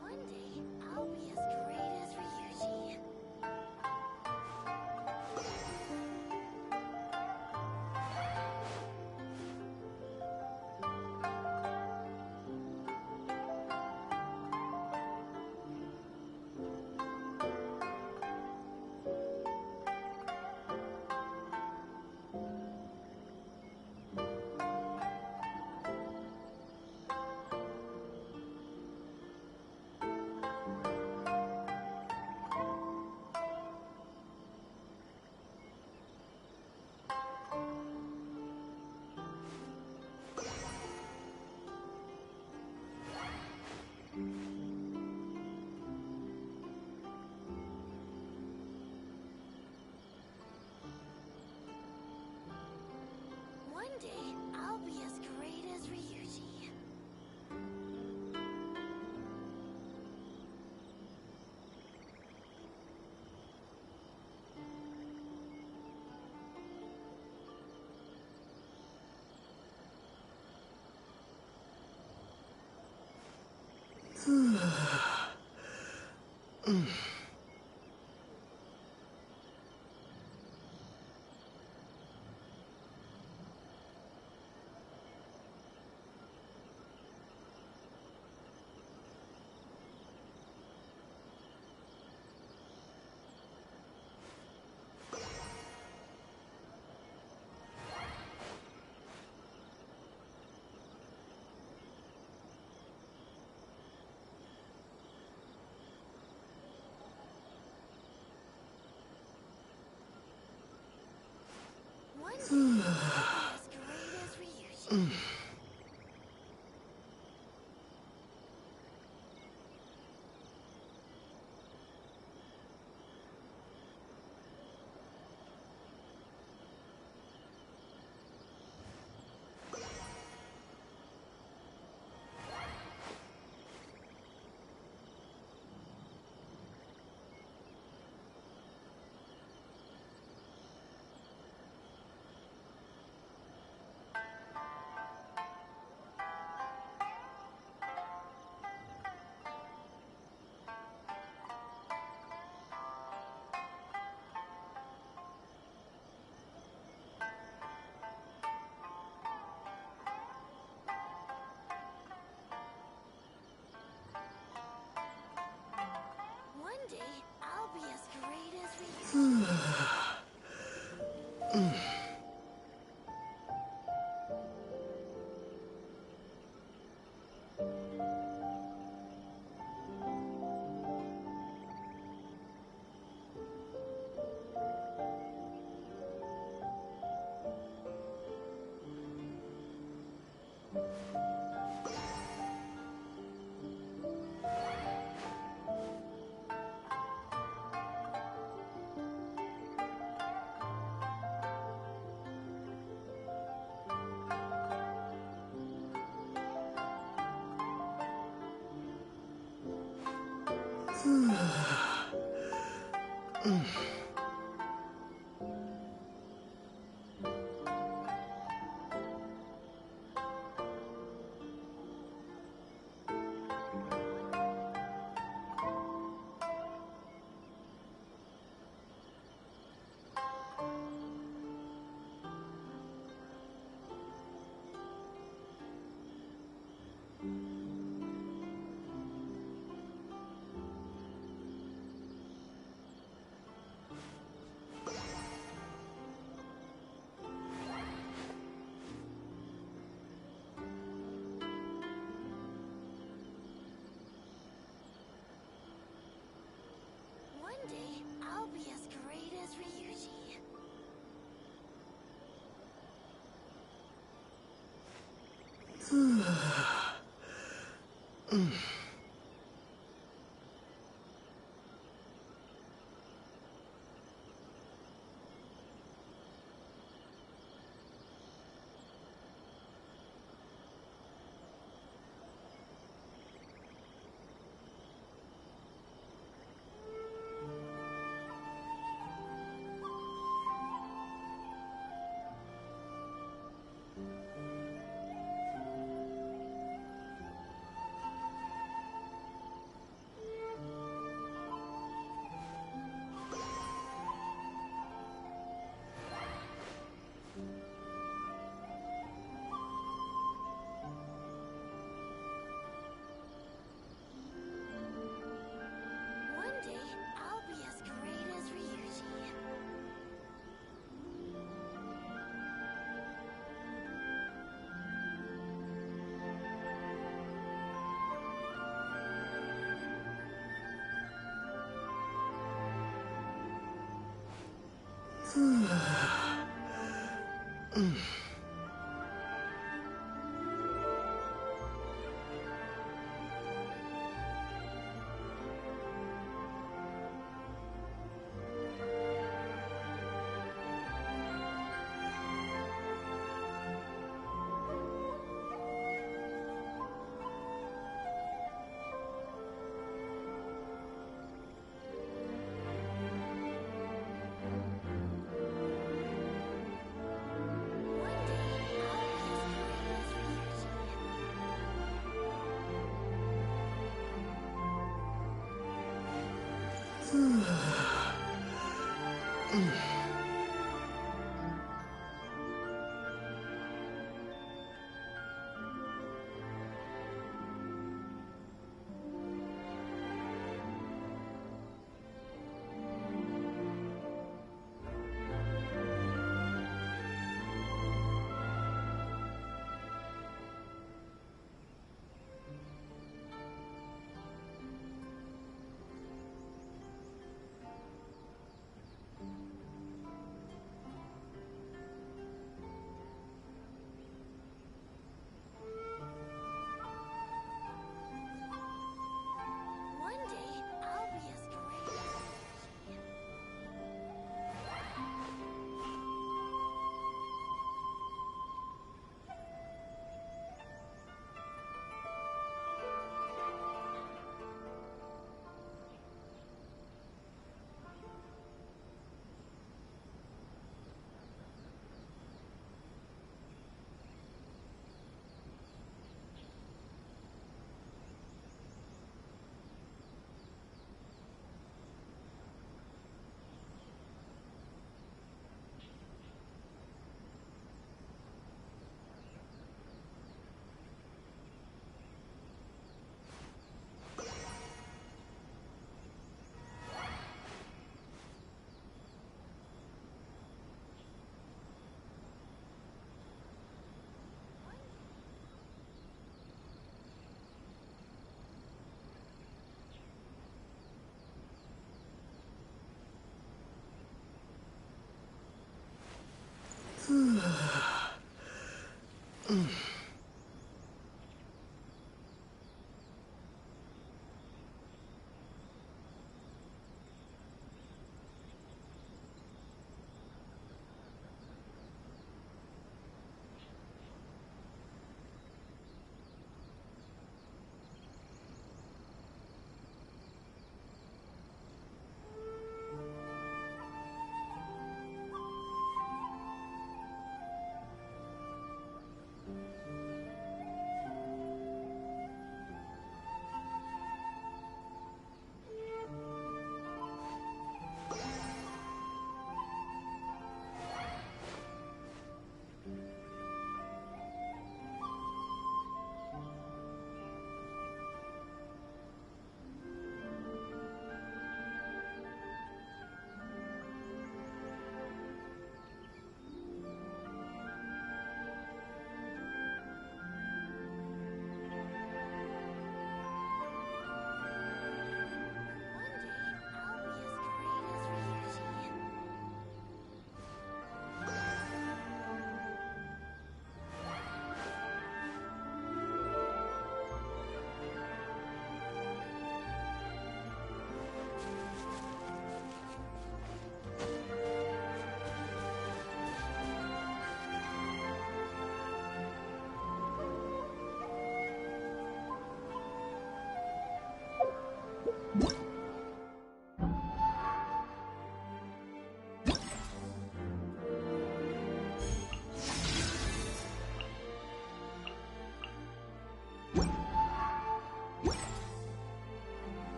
One day, I'll be as great as Ryuji. One day, I'll be as great as Ryuji. One day, I'll be as great as we used to be. One day, I'll be as great as Ryuji. One day, I'll be as great as Ryuji.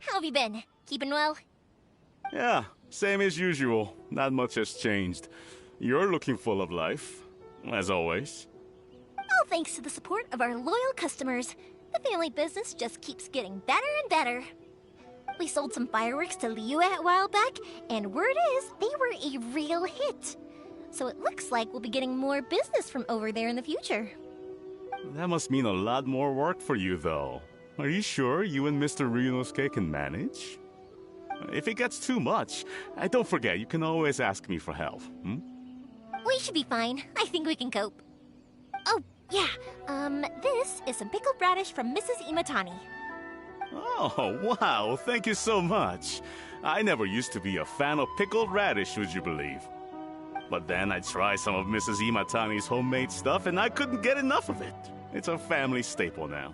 How have you been? Keeping well? Yeah, same as usual. Not much has changed. You're looking full of life, as always. All thanks to the support of our loyal customers. The family business just keeps getting better and better. We sold some fireworks to Liyue a while back, and word is they were a real hit. So it looks like we'll be getting more business from over there in the future. That must mean a lot more work for you, though. Are you sure you and Mr. Ryunosuke can manage? If it gets too much, don't forget, you can always ask me for help. We should be fine. I think we can cope. Oh, yeah. This is some pickled radish from Mrs. Imatani. Oh, wow. Thank you so much. I never used to be a fan of pickled radish, would you believe? But then I tried some of Mrs. Imatani's homemade stuff, and I couldn't get enough of it. It's a family staple now.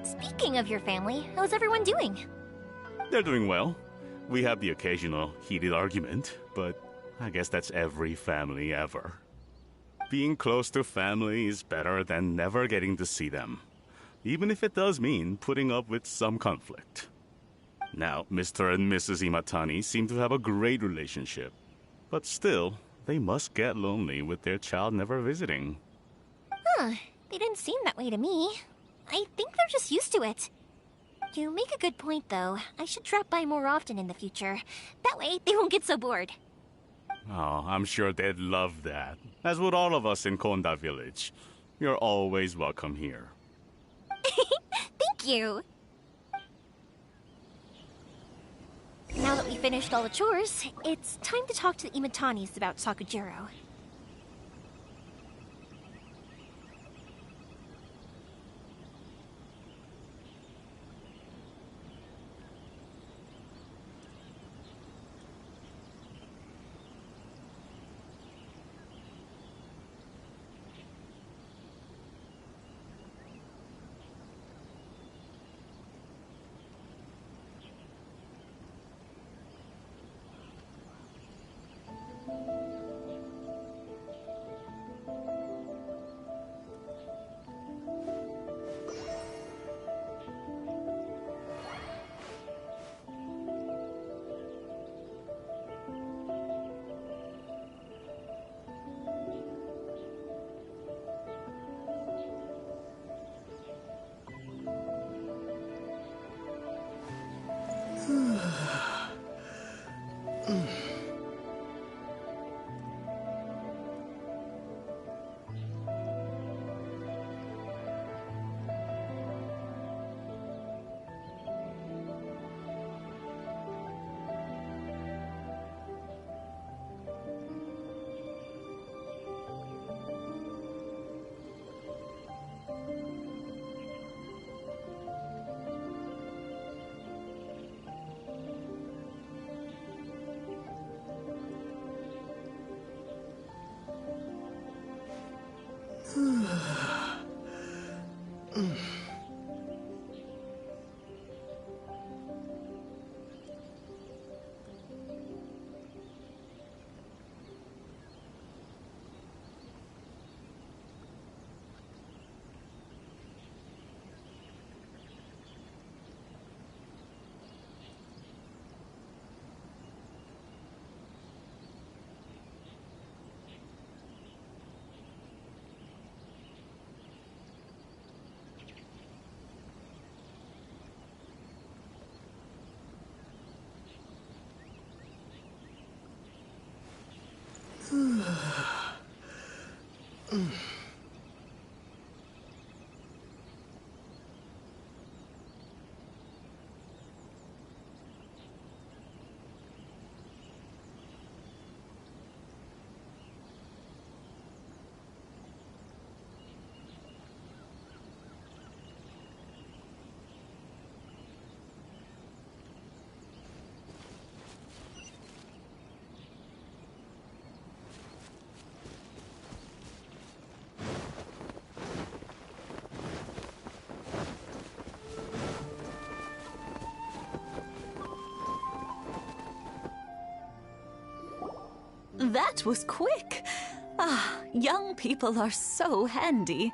Speaking of your family, how's everyone doing? They're doing well. We have the occasional heated argument, but I guess that's every family ever. Being close to family is better than never getting to see them, even if it does mean putting up with some conflict. Now, Mr. and Mrs. Imatani seem to have a great relationship, but still, they must get lonely with their child never visiting. Huh, they didn't seem that way to me. I think they're just used to it. You make a good point, though. I should drop by more often in the future. That way, they won't get so bored. Oh, I'm sure they'd love that, as would all of us in Konda Village. You're always welcome here. Thank you! Now that we finished all the chores, it's time to talk to the Imatanis about Sakujiro. That was quick. Ah, young people are so handy.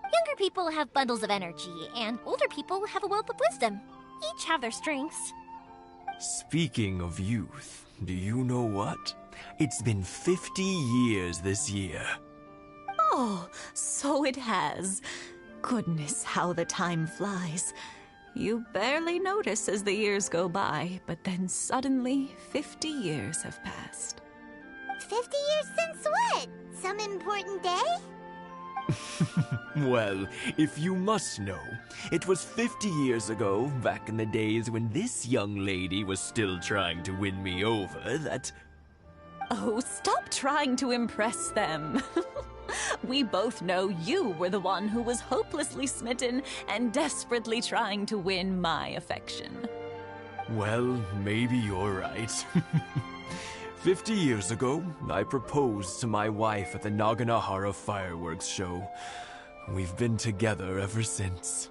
Younger people have bundles of energy, and older people have a wealth of wisdom. Each have their strengths. Speaking of youth, do you know what? It's been 50 years this year. Oh, so it has. Goodness, how the time flies. You barely notice as the years go by, but then suddenly 50 years have passed. 50 years since what? Some important day? Well, if you must know, it was 50 years ago, back in the days when this young lady was still trying to win me over, that... Oh, stop trying to impress them. We both know you were the one who was hopelessly smitten and desperately trying to win my affection. Well, maybe you're right. 50 years ago, I proposed to my wife at the Naganohara fireworks show. We've been together ever since.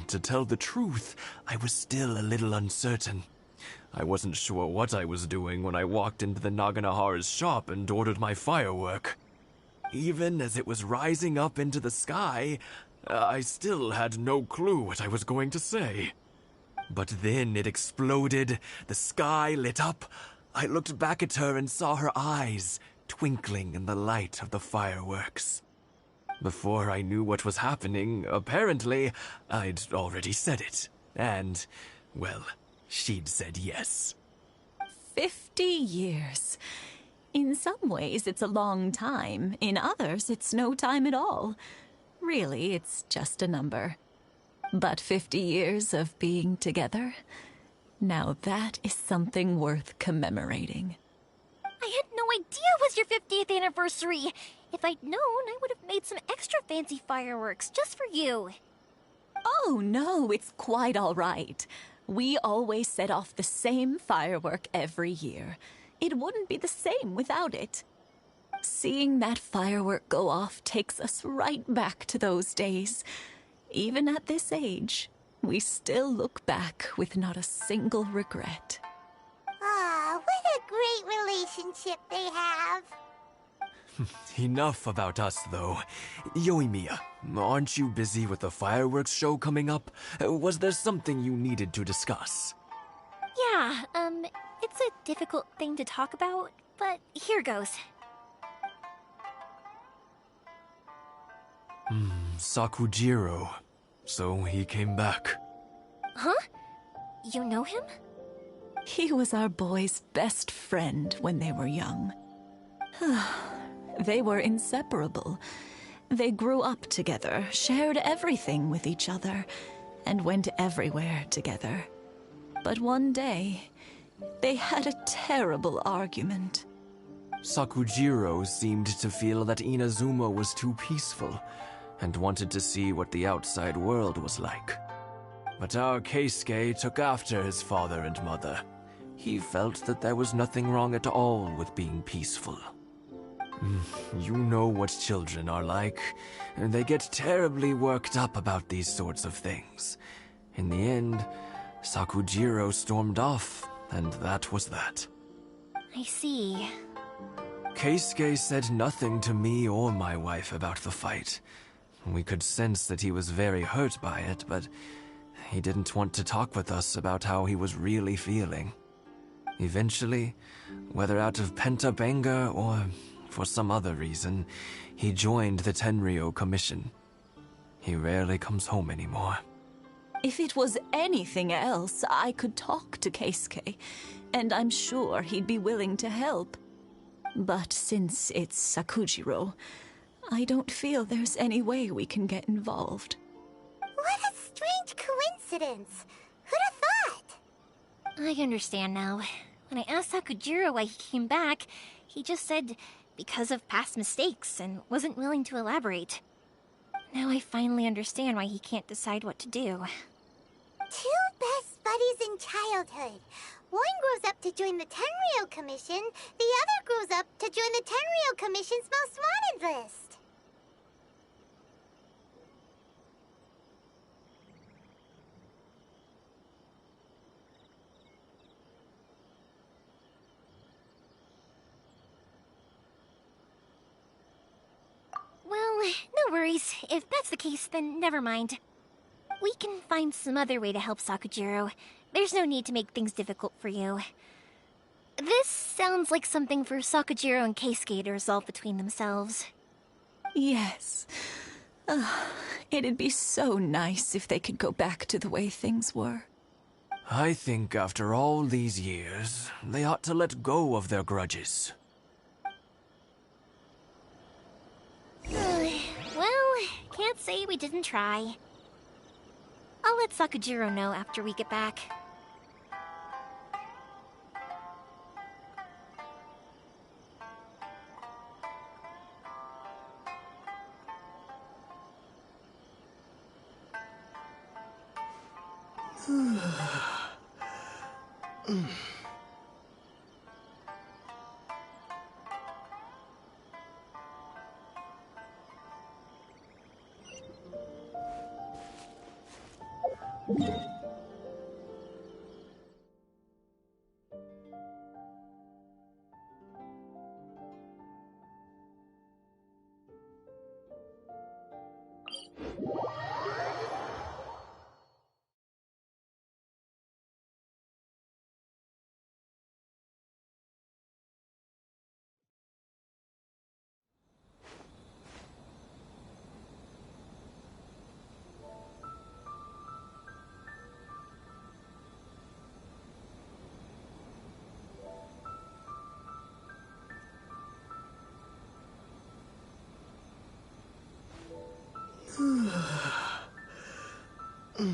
to tell the truth, I was still a little uncertain. I wasn't sure what I was doing when I walked into the Naganahara's shop and ordered my firework. Even as it was rising up into the sky, I still had no clue what I was going to say. But then it exploded, the sky lit up. I looked back at her and saw her eyes twinkling in the light of the fireworks. Before I knew what was happening, apparently, I'd already said it. And, well, she'd said yes. 50 years. In some ways, it's a long time. In others, it's no time at all. Really, it's just a number. But 50 years of being together, now that is something worth commemorating. I had no idea it was your 50th anniversary. If I'd known, I would have made some extra fancy fireworks just for you. Oh, no, it's quite all right. We always set off the same firework every year. It wouldn't be the same without it. Seeing that firework go off takes us right back to those days. Even at this age, we still look back with not a single regret. Ah, what a great relationship they have. Enough about us, though. Yoimiya, aren't you busy with the fireworks show coming up? Was there something you needed to discuss? Yeah, it's a difficult thing to talk about, but here goes. Sakujiro. So he came back. Huh? You know him? He was our boys' best friend when they were young. They were inseparable. They grew up together, shared everything with each other, and went everywhere together. But one day, they had a terrible argument. Sakujiro seemed to feel that Inazuma was too peaceful, and wanted to see what the outside world was like. But our Keisuke took after his father and mother. He felt that there was nothing wrong at all with being peaceful. You know what children are like. They get terribly worked up about these sorts of things. In the end, Sakujiro stormed off, and that was that. I see. Keisuke said nothing to me or my wife about the fight. We could sense that he was very hurt by it, but he didn't want to talk with us about how he was really feeling. Eventually, whether out of pent-up anger or for some other reason, he joined the Tenryou Commission. He rarely comes home anymore. If it was anything else, I could talk to Keisuke, and I'm sure he'd be willing to help. But since it's Sakujiro, I don't feel there's any way we can get involved. What a strange coincidence. Who'd have thought? I understand now. When I asked Sakujiro why he came back, he just said because of past mistakes and wasn't willing to elaborate. Now I finally understand why he can't decide what to do. Two best buddies in childhood. One grows up to join the Tenryou Commission, the other grows up to join the Tenryou Commission's most wanted list. Well, no worries. If that's the case, then never mind. We can find some other way to help Sakujiro. There's no need to make things difficult for you. This sounds like something for Sakujiro and Keisuke to resolve between themselves. Yes. It'd be so nice if they could go back to the way things were. I think after all these years, they ought to let go of their grudges. Well, can't say we didn't try. I'll let Sakujiro know after we get back.「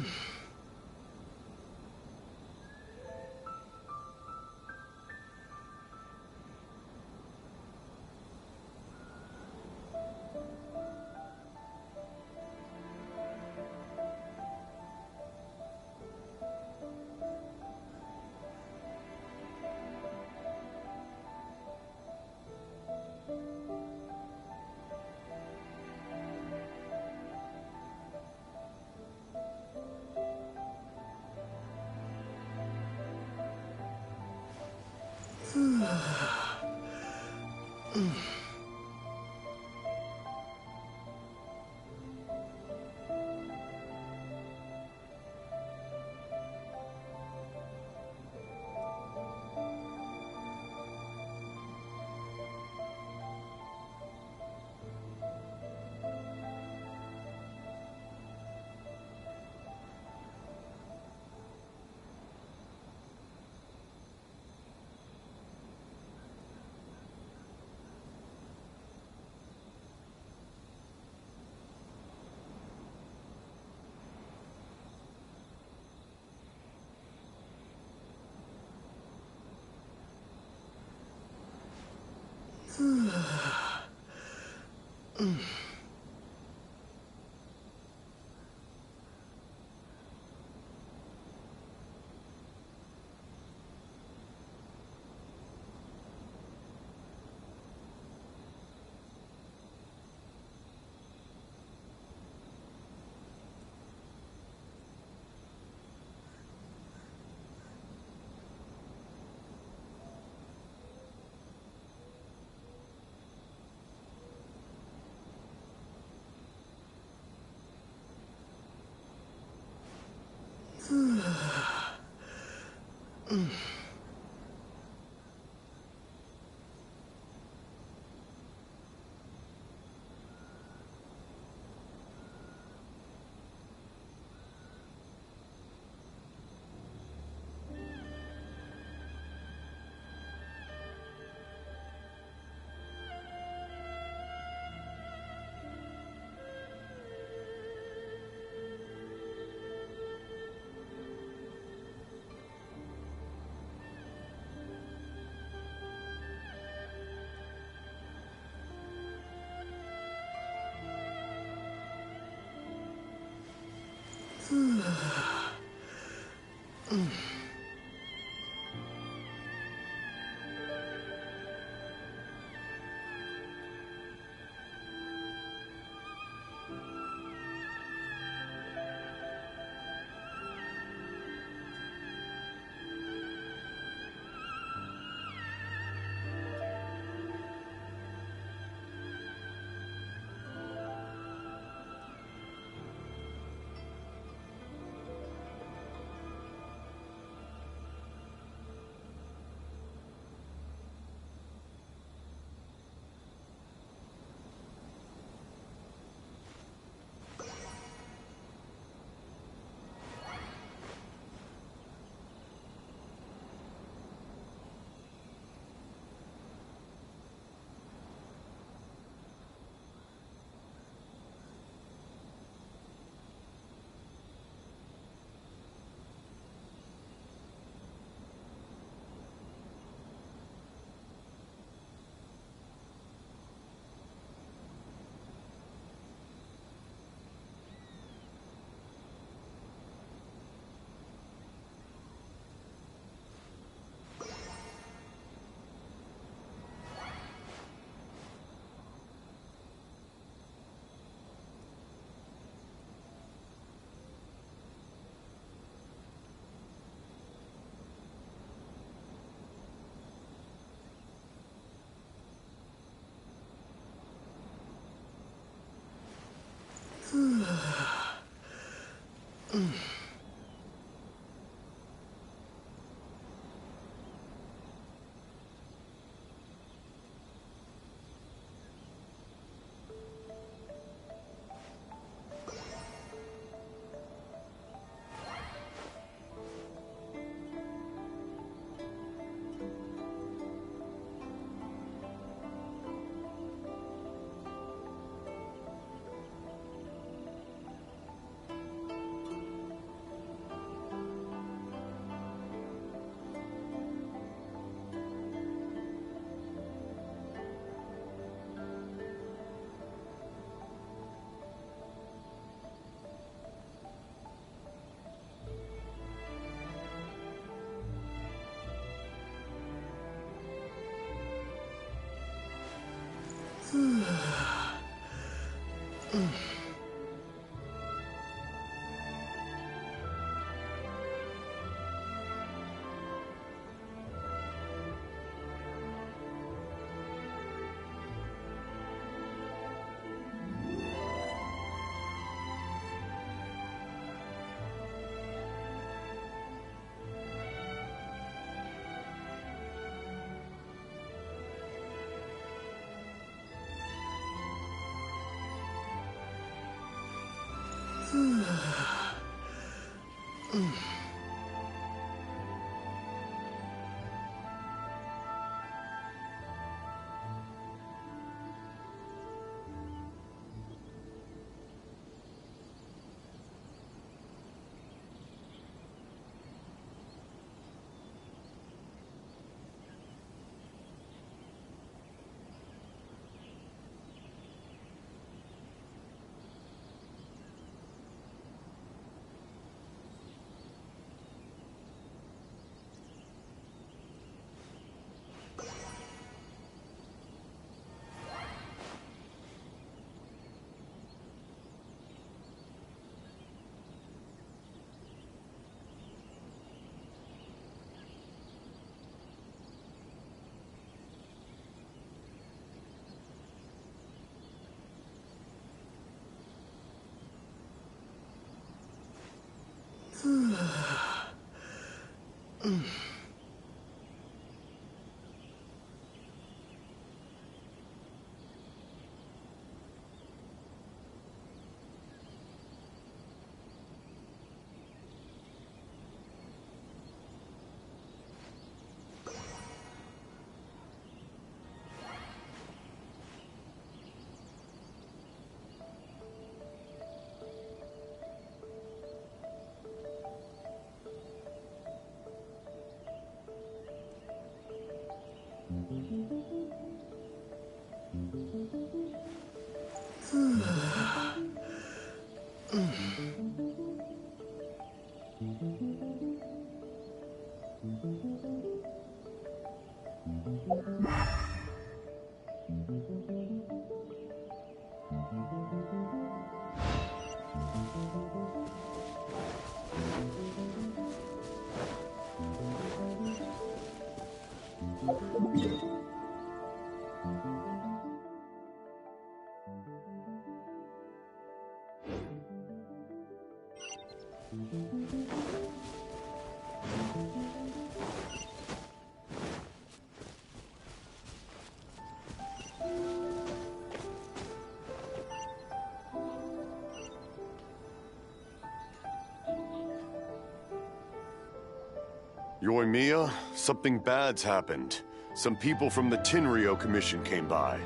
Yoimiya, something bad's happened. Some people from the Tenryou Commission came by.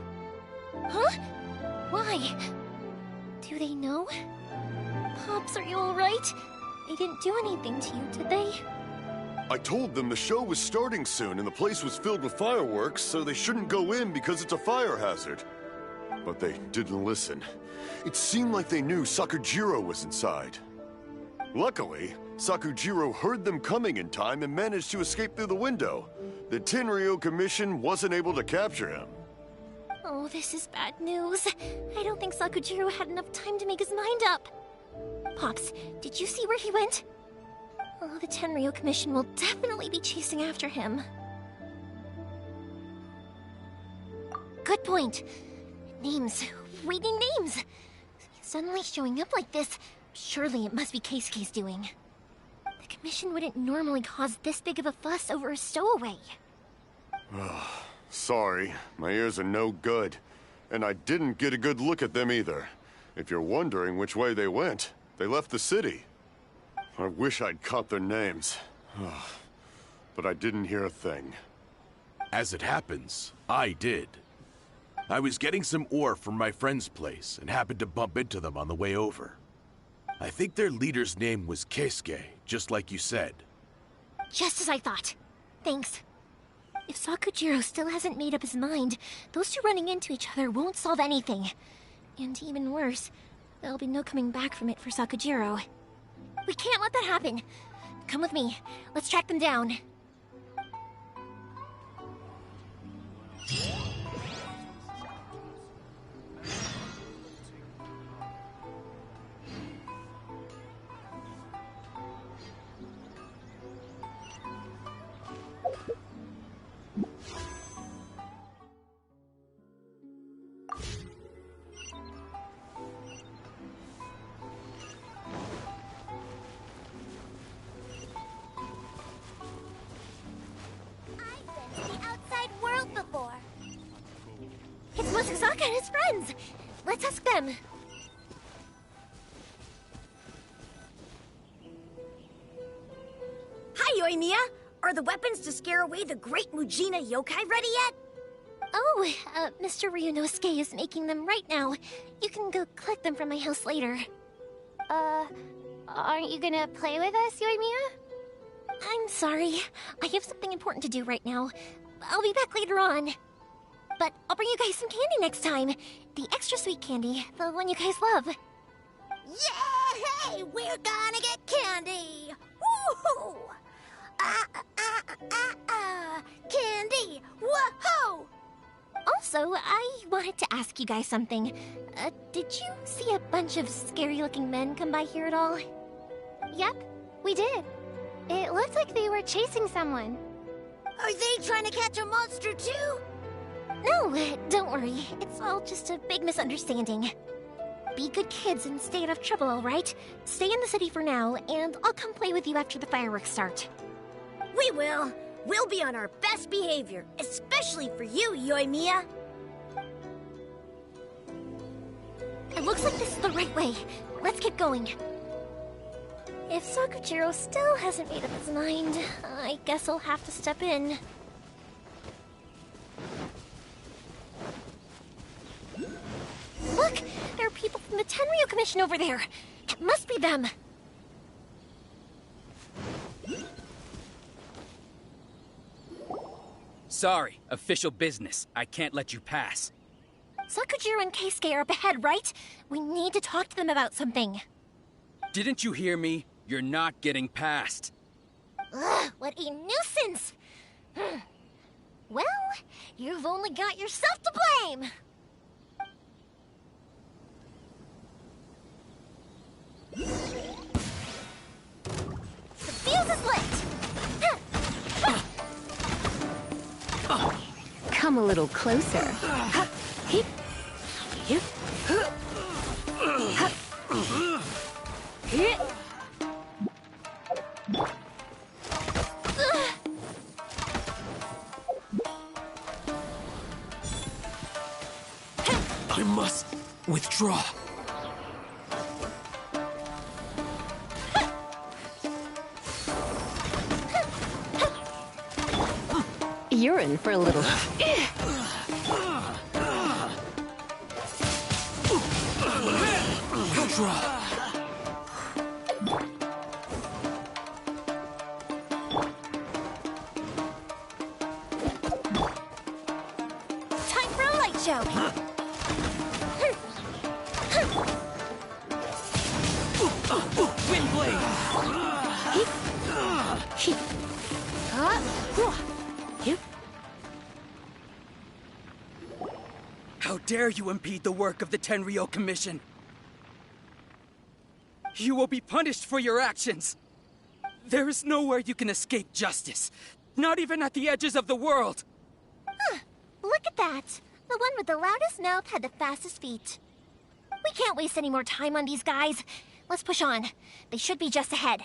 Huh? Why? Do they know? Pops, are you alright? They didn't do anything to you, did they? I told them the show was starting soon and the place was filled with fireworks, so they shouldn't go in because it's a fire hazard. But they didn't listen. It seemed like they knew Sakujiro was inside. Luckily, Sakujiro heard them coming in time and managed to escape through the window. The Tenryou Commission wasn't able to capture him. Oh, this is bad news. I don't think Sakujiro had enough time to make his mind up. Pops, did you see where he went? Oh, the Tenryou Commission will definitely be chasing after him. Good point. Names. Reading names. Suddenly showing up like this. Surely it must be Keisuke's doing. The Commission wouldn't normally cause this big of a fuss over a stowaway. Sorry, my ears are no good. And I didn't get a good look at them either. If you're wondering which way they went, they left the city. I wish I'd caught their names. But I didn't hear a thing. As it happens, I did. I was getting some ore from my friend's place and happened to bump into them on the way over. I think their leader's name was Keisuke, just like you said. Just as I thought. Thanks. If Sakujiro still hasn't made up his mind, those two running into each other won't solve anything. And even worse, there'll be no coming back from it for Sakujiro. We can't let that happen. Come with me. Let's track them down. Sasaka and his friends. Let's ask them. Hi, Yoimiya. Are the weapons to scare away the great Mujina yokai ready yet? Oh, Mr. Ryunosuke is making them right now. You can go collect them from my house later. Aren't you gonna play with us, Yoimiya? I'm sorry. I have something important to do right now. I'll be back later on. But I'll bring you guys some candy next time. The extra sweet candy, the one you guys love. Yay! We're gonna get candy! Woohoo! Candy! Woohoo! Also, I wanted to ask you guys something. Did you see a bunch of scary-looking men come by here at all? Yep, we did. It looked like they were chasing someone. Are they trying to catch a monster too? No, don't worry. It's all just a big misunderstanding. Be good kids and stay out of trouble, all right? Stay in the city for now, and I'll come play with you after the fireworks start. We will. We'll be on our best behavior, especially for you, Yoimiya. It looks like this is the right way. Let's get going. If Sakujiro still hasn't made up his mind, I guess I'll have to step in. Look! There are people from the Tenryo Commission over there! It must be them! Sorry, official business. I can't let you pass. Sakujiro and Keisuke are up ahead, right? We need to talk to them about something. Didn't you hear me? You're not getting past. Ugh, what a nuisance! Well, you've only got yourself to blame! The fuse is lit! Come a little closer. I must withdraw. You're in for a little... Withdraw. Time for a light show! Wind blade! How dare you impede the work of the Tenryo Commission? You will be punished for your actions. There is nowhere you can escape justice, not even at the edges of the world. Huh, look at that. The one with the loudest mouth had the fastest feet. We can't waste any more time on these guys. Let's push on. They should be just ahead.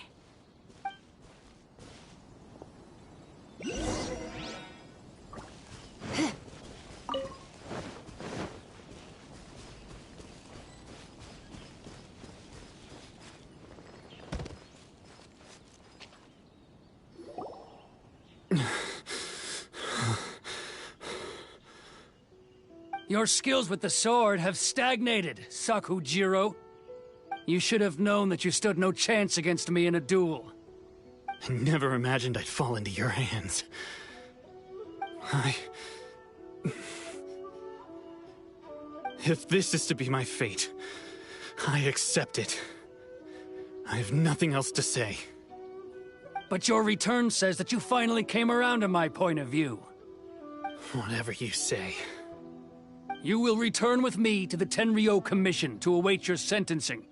Your skills with the sword have stagnated, Sakujiro. You should have known that you stood no chance against me in a duel. I never imagined I'd fall into your hands. If this is to be my fate, I accept it. I have nothing else to say. But your return says that you finally came around to my point of view. Whatever you say. You will return with me to the Tenryo Commission to await your sentencing.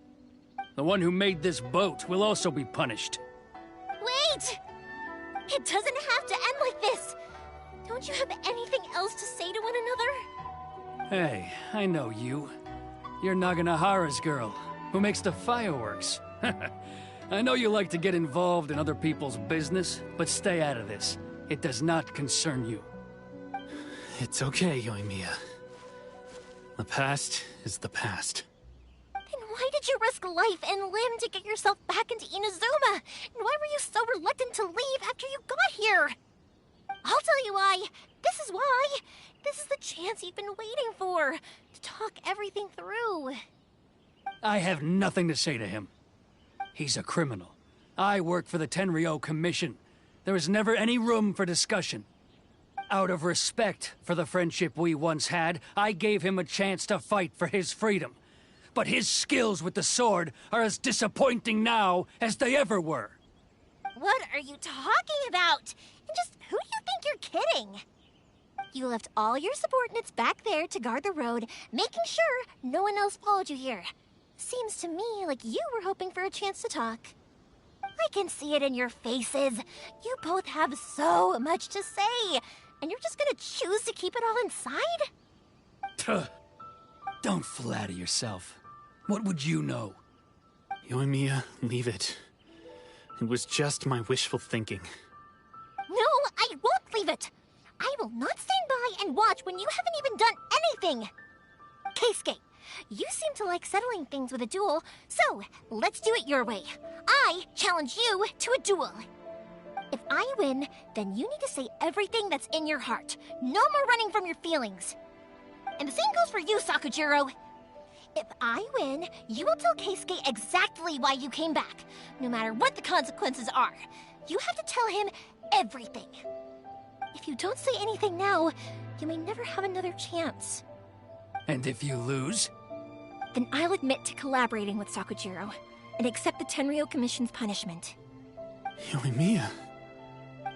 The one who made this boat will also be punished. Wait! It doesn't have to end like this! Don't you have anything else to say to one another? Hey, I know you. You're Naganohara's girl, who makes the fireworks. I know you like to get involved in other people's business, but stay out of this. It does not concern you. It's okay, Yoimiya. The past is the past. Then why did you risk life and limb to get yourself back into Inazuma? And why were you so reluctant to leave after you got here? I'll tell you why. This is why. This is the chance you've been waiting for, to talk everything through. I have nothing to say to him. He's a criminal. I work for the Tenryou Commission. There is never any room for discussion. Out of respect for the friendship we once had, I gave him a chance to fight for his freedom. But his skills with the sword are as disappointing now as they ever were. What are you talking about? And just who do you think you're kidding? You left all your subordinates back there to guard the road, making sure no one else followed you here. Seems to me like you were hoping for a chance to talk. I can see it in your faces. You both have so much to say, and you're just gonna choose to keep it all inside? Tuh. Don't flatter yourself. What would you know? Yoimiya, leave it. It was just my wishful thinking. No, I won't leave it. I will not stand by and watch when you haven't even done anything. Keisuke, you seem to like settling things with a duel, so let's do it your way. I challenge you to a duel. If I win, then you need to say everything that's in your heart. No more running from your feelings. And the same goes for you, Sakujiro. If I win, you will tell Keisuke exactly why you came back, no matter what the consequences are. You have to tell him everything. If you don't say anything now, you may never have another chance. And if you lose? Then I'll admit to collaborating with Sakujiro and accept the Tenryou Commission's punishment. Yoimiya.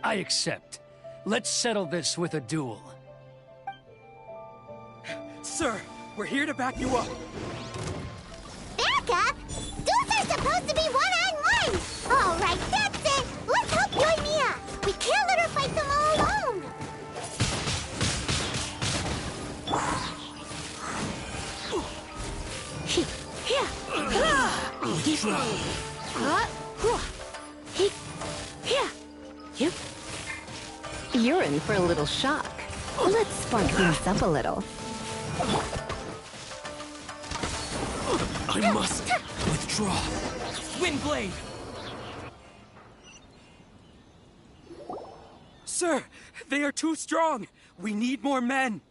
I accept. Let's settle this with a duel. Sir, we're here to back you up. Back up? Duels are supposed to be one-on-one! All right, that's it! Let's help Yoimiya! We can't let her fight them all alone! You're in for a little shock. Let's spark things up a little. I must withdraw. Windblade! Sir, they are too strong. We need more men.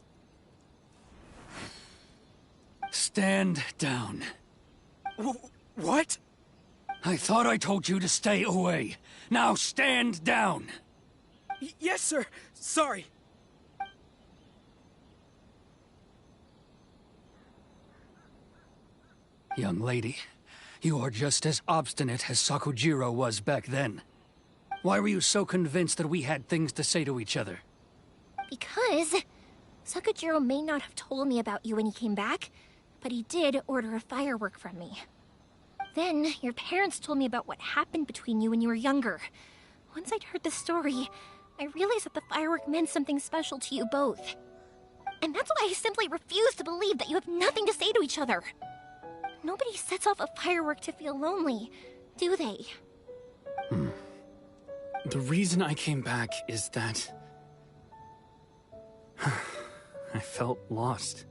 Stand down. What? I thought I told you to stay away. Now stand down. Yes, sir. Sorry. Young lady, you are just as obstinate as Sakujiro was back then. Why were you so convinced that we had things to say to each other? Because Sakujiro may not have told me about you when he came back, but he did order a firework from me. Then your parents told me about what happened between you when you were younger. Once I'd heard the story, I realized that the firework meant something special to you both. And that's why I simply refuse to believe that you have nothing to say to each other. Nobody sets off a firework to feel lonely, do they? The reason I came back is that I felt lost.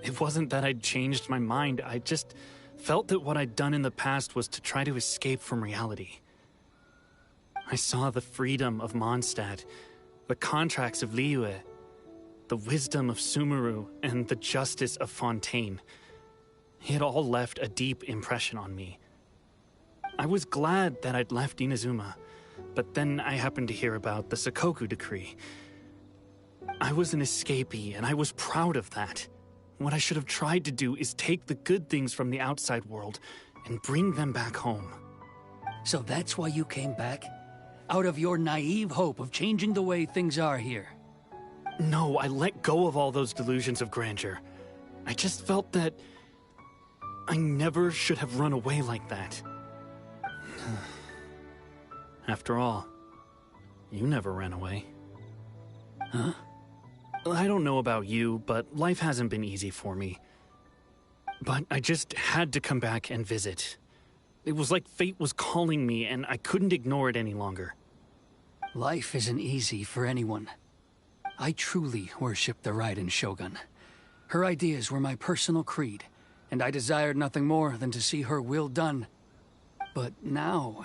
It wasn't that I'd changed my mind, I just felt that what I'd done in the past was to try to escape from reality. I saw the freedom of Mondstadt, the contracts of Liyue, the wisdom of Sumeru, and the justice of Fontaine. It all left a deep impression on me. I was glad that I'd left Inazuma, but then I happened to hear about the Sakoku decree. I was an escapee, and I was proud of that. What I should have tried to do is take the good things from the outside world and bring them back home. So that's why you came back? Out of your naive hope of changing the way things are here? No, I let go of all those delusions of grandeur. I just felt that I never should have run away like that. After all, you never ran away. Huh? I don't know about you, but life hasn't been easy for me. But I just had to come back and visit. It was like fate was calling me, and I couldn't ignore it any longer. Life isn't easy for anyone. I truly worship the Raiden Shogun. Her ideas were my personal creed, and I desired nothing more than to see her will done. But now,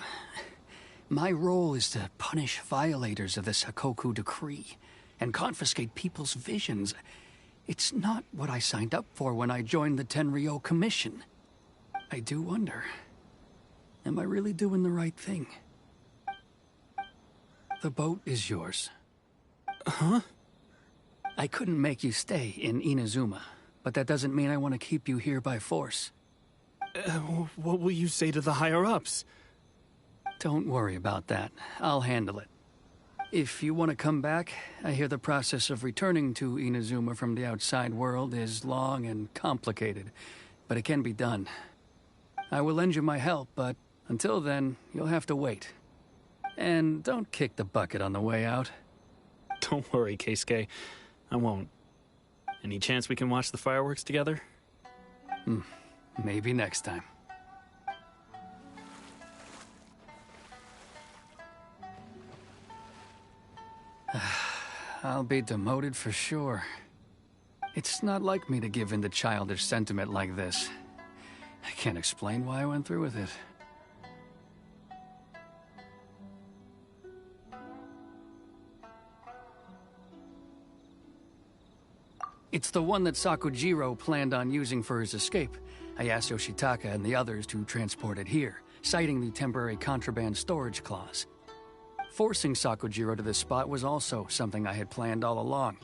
my role is to punish violators of this Hakoku decree and confiscate people's visions. It's not what I signed up for when I joined the Tenryo Commission. I do wonder, am I really doing the right thing? The boat is yours. Huh? I couldn't make you stay in Inazuma, but that doesn't mean I want to keep you here by force. What will you say to the higher-ups? Don't worry about that. I'll handle it. If you want to come back, I hear the process of returning to Inazuma from the outside world is long and complicated, but it can be done. I will lend you my help, but until then, you'll have to wait. And don't kick the bucket on the way out. Don't worry, Keisuke. I won't. Any chance we can watch the fireworks together? Maybe next time. I'll be demoted for sure. It's not like me to give in to childish sentiment like this. I can't explain why I went through with it. It's the one that Sakujiro planned on using for his escape. I asked Yoshitaka and the others to transport it here, citing the temporary contraband storage clause. Forcing Sakujiro to this spot was also something I had planned all along.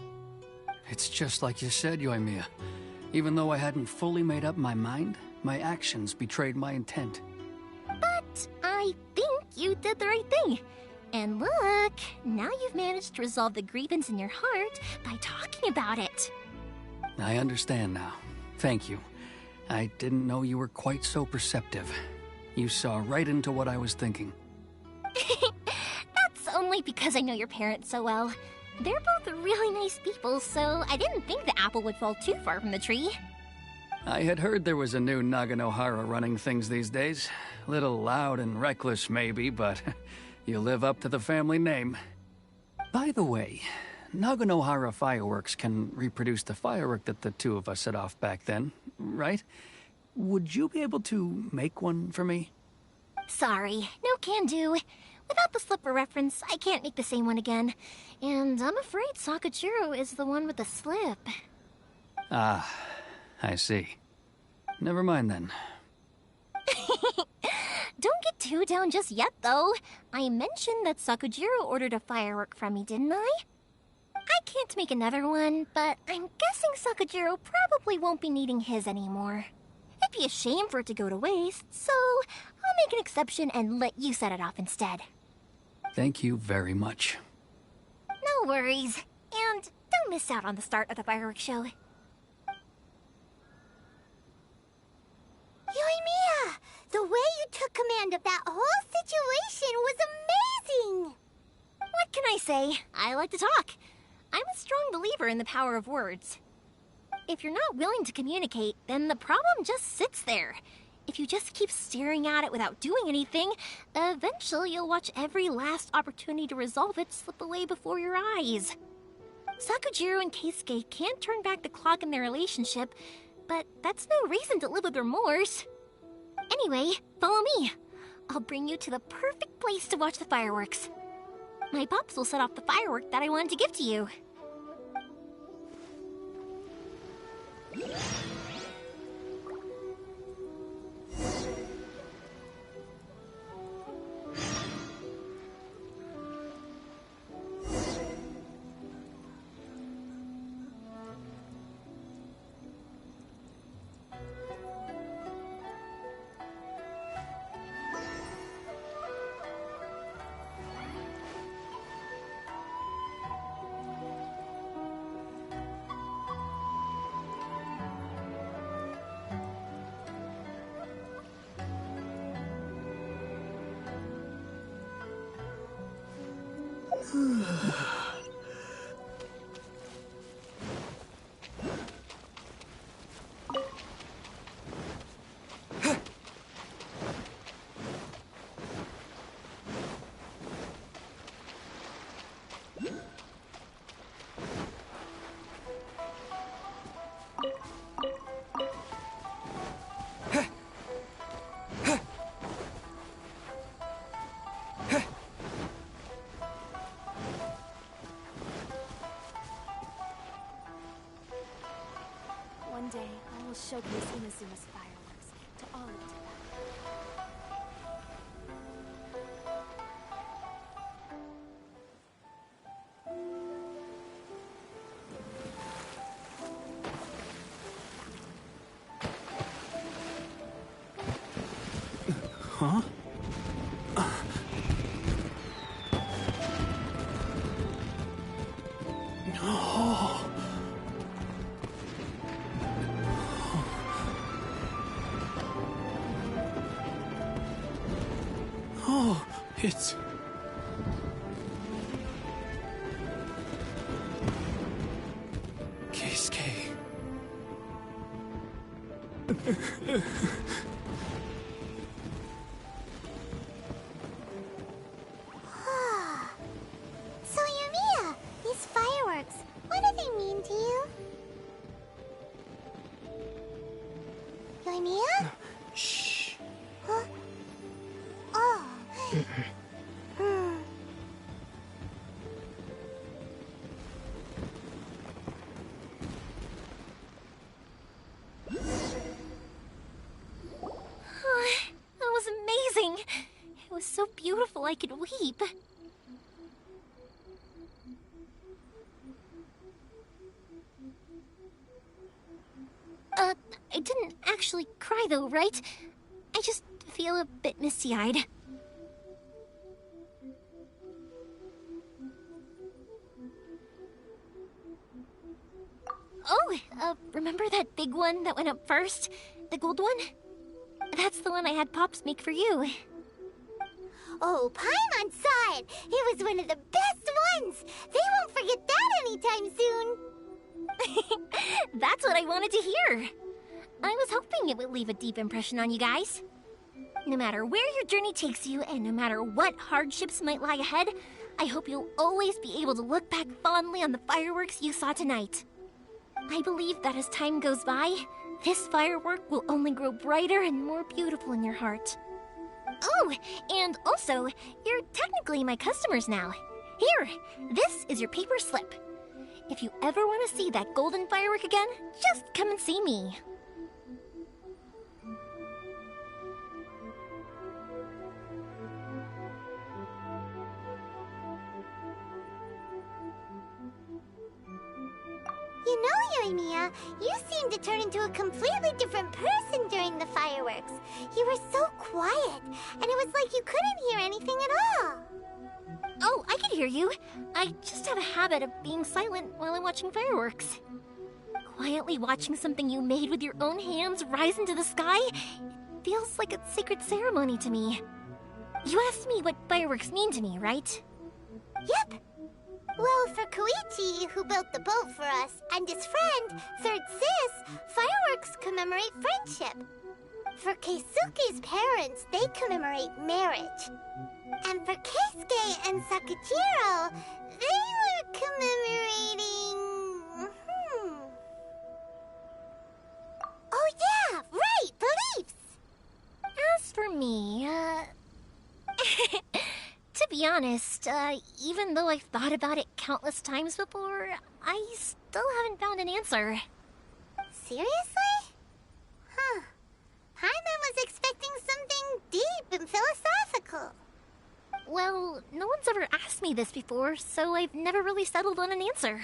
It's just like you said, Yoimiya. Even though I hadn't fully made up my mind, my actions betrayed my intent. But I think you did the right thing. And look, now you've managed to resolve the grievance in your heart by talking about it. I understand now. Thank you. I didn't know you were quite so perceptive. You saw right into what I was thinking. That's only because I know your parents so well. They're both really nice people, so I didn't think the apple would fall too far from the tree. I had heard there was a new Naganohara running things these days. Little loud and reckless, maybe, but you live up to the family name. By the way, Naganohara fireworks can reproduce the firework that the two of us set off back then, right? Would you be able to make one for me? Sorry, no can do. Without the slipper reference, I can't make the same one again. And I'm afraid Sakujiro is the one with the slip. Ah, I see. Never mind then. Don't get too down just yet, though. I mentioned that Sakujiro ordered a firework from me, didn't I? I can't make another one, but I'm guessing Sakujiro probably won't be needing his anymore. It'd be a shame for it to go to waste, so I'll make an exception and let you set it off instead. Thank you very much. No worries. And don't miss out on the start of the fireworks show. Yoimiya! The way you took command of that whole situation was amazing! What can I say? I like to talk. I'm a strong believer in the power of words. If you're not willing to communicate, then the problem just sits there. If you just keep staring at it without doing anything, eventually you'll watch every last opportunity to resolve it slip away before your eyes. Sakujiro and Keisuke can't turn back the clock in their relationship, but that's no reason to live with remorse. Anyway, follow me. I'll bring you to the perfect place to watch the fireworks. My pops will set off the firework that I wanted to give to you. showcase Inazuma's fireworks to all of Japan. Huh? Oh. Oh, it's... Keisuke. So, Yoimiya, these fireworks, what do they mean to you? Yoimiya? Shh. Huh? Oh. That was amazing! It was so beautiful I could weep. I didn't actually cry though, right? I just feel a bit misty-eyed. Oh, remember that big one that went up first? The gold one? That's the one I had Pops make for you. Oh, Paimon saw it! It was one of the best ones! They won't forget that anytime soon! That's what I wanted to hear. I was hoping it would leave a deep impression on you guys. No matter where your journey takes you, and no matter what hardships might lie ahead, I hope you'll always be able to look back fondly on the fireworks you saw tonight. I believe that as time goes by, this firework will only grow brighter and more beautiful in your heart. Oh, and also, you're technically my customers now. Here, this is your paper slip. If you ever want to see that golden firework again, just come and see me. You know, Yoimiya, you seemed to turn into a completely different person during the fireworks. You were so quiet, and it was like you couldn't hear anything at all. Oh, I can hear you. I just have a habit of being silent while I'm watching fireworks. Quietly watching something you made with your own hands rise into the sky, it feels like a sacred ceremony to me. You asked me what fireworks mean to me, right? Yep. Well, for Koichi, who built the boat for us, and his friend, Third Sis, fireworks commemorate friendship. For Keisuke's parents, they commemorate marriage. And for Keisuke and Sakachiro, they were commemorating... Oh yeah, right, beliefs! As for me, to be honest, even though I've thought about it countless times before, I still haven't found an answer. Seriously? Huh. Paimon was expecting something deep and philosophical. Well, no one's ever asked me this before, so I've never really settled on an answer.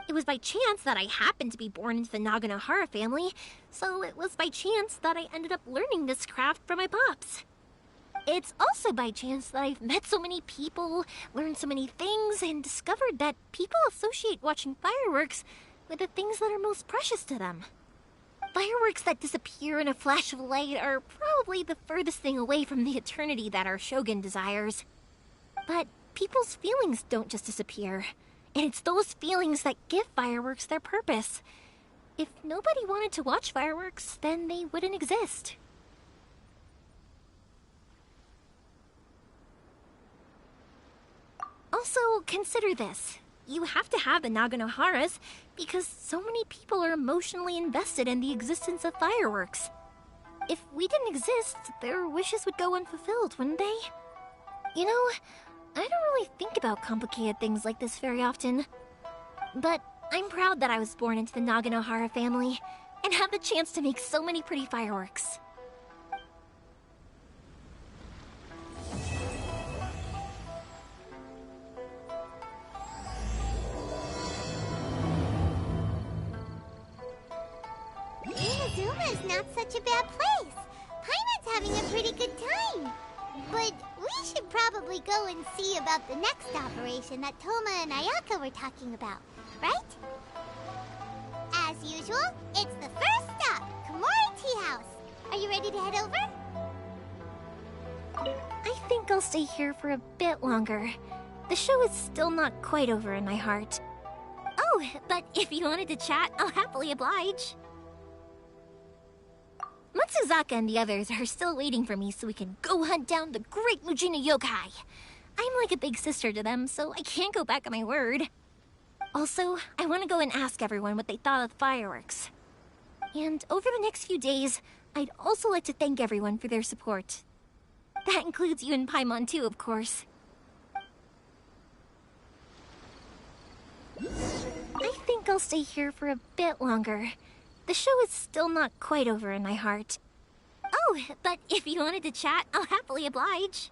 It was by chance that I happened to be born into the Naganohara family, so it was by chance that I ended up learning this craft from my pops. It's also by chance that I've met so many people, learned so many things, and discovered that people associate watching fireworks with the things that are most precious to them. Fireworks that disappear in a flash of light are probably the furthest thing away from the eternity that our shogun desires. But people's feelings don't just disappear, and it's those feelings that give fireworks their purpose. If nobody wanted to watch fireworks, then they wouldn't exist. Also, consider this. You have to have the Naganoharas because so many people are emotionally invested in the existence of fireworks. If we didn't exist, their wishes would go unfulfilled, wouldn't they? You know, I don't really think about complicated things like this very often. But I'm proud that I was born into the Naganohara family, and have the chance to make so many pretty fireworks. Inazuma is not such a bad place. Paimon's having a pretty good time. But we should probably go and see about the next operation that Toma and Ayaka were talking about, right? As usual, it's the first stop, Komori Tea House. Are you ready to head over? I think I'll stay here for a bit longer. The show is still not quite over in my heart. Oh, but if you wanted to chat, I'll happily oblige. Matsuzaka and the others are still waiting for me so we can go hunt down the great Mujina yokai. I'm like a big sister to them, so I can't go back on my word. Also, I want to go and ask everyone what they thought of the fireworks. And over the next few days, I'd also like to thank everyone for their support. That includes you and Paimon too, of course. I think I'll stay here for a bit longer. The show is still not quite over in my heart. Oh, but if you wanted to chat, I'll happily oblige.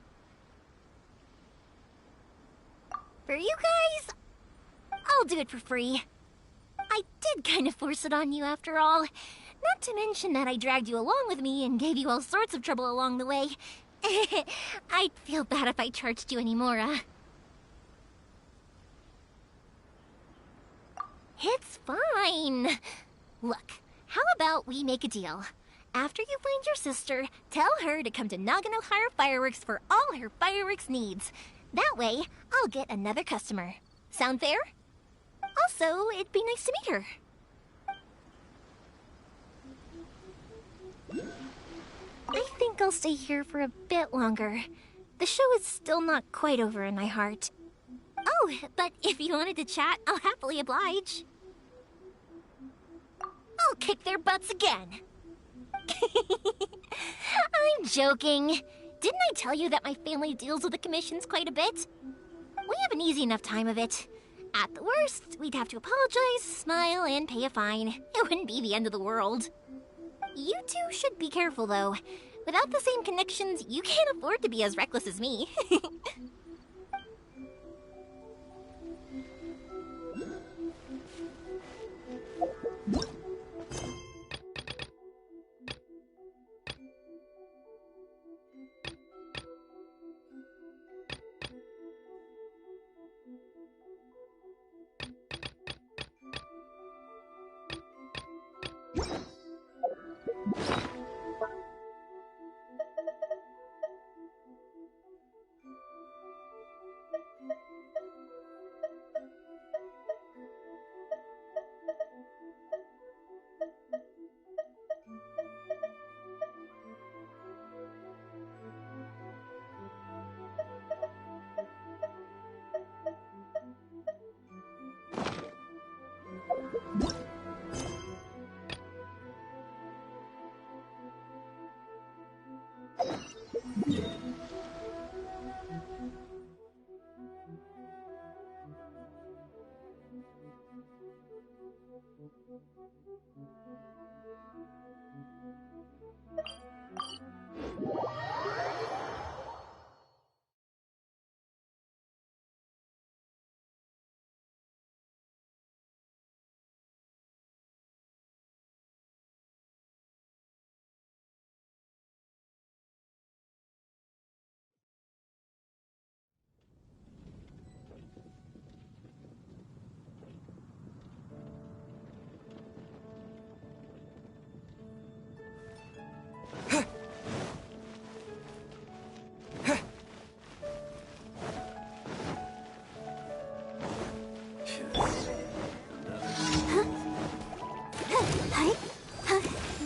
For you guys, I'll do it for free. I did kind of force it on you after all. Not to mention that I dragged you along with me and gave you all sorts of trouble along the way. I'd feel bad if I charged you any more, It's fine. Look, how about we make a deal? After you find your sister, tell her to come to Naganohara Fireworks for all her fireworks needs. That way, I'll get another customer. Sound fair? Also, it'd be nice to meet her. I think I'll stay here for a bit longer. The show is still not quite over in my heart. Oh, but if you wanted to chat, I'll happily oblige. I'll kick their butts again. I'm joking. Didn't I tell you that my family deals with the commissions quite a bit? We have an easy enough time of it. At the worst, we'd have to apologize, smile, and pay a fine. It wouldn't be the end of the world. You two should be careful, though. Without the same connections, you can't afford to be as reckless as me.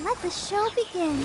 Let the show begin.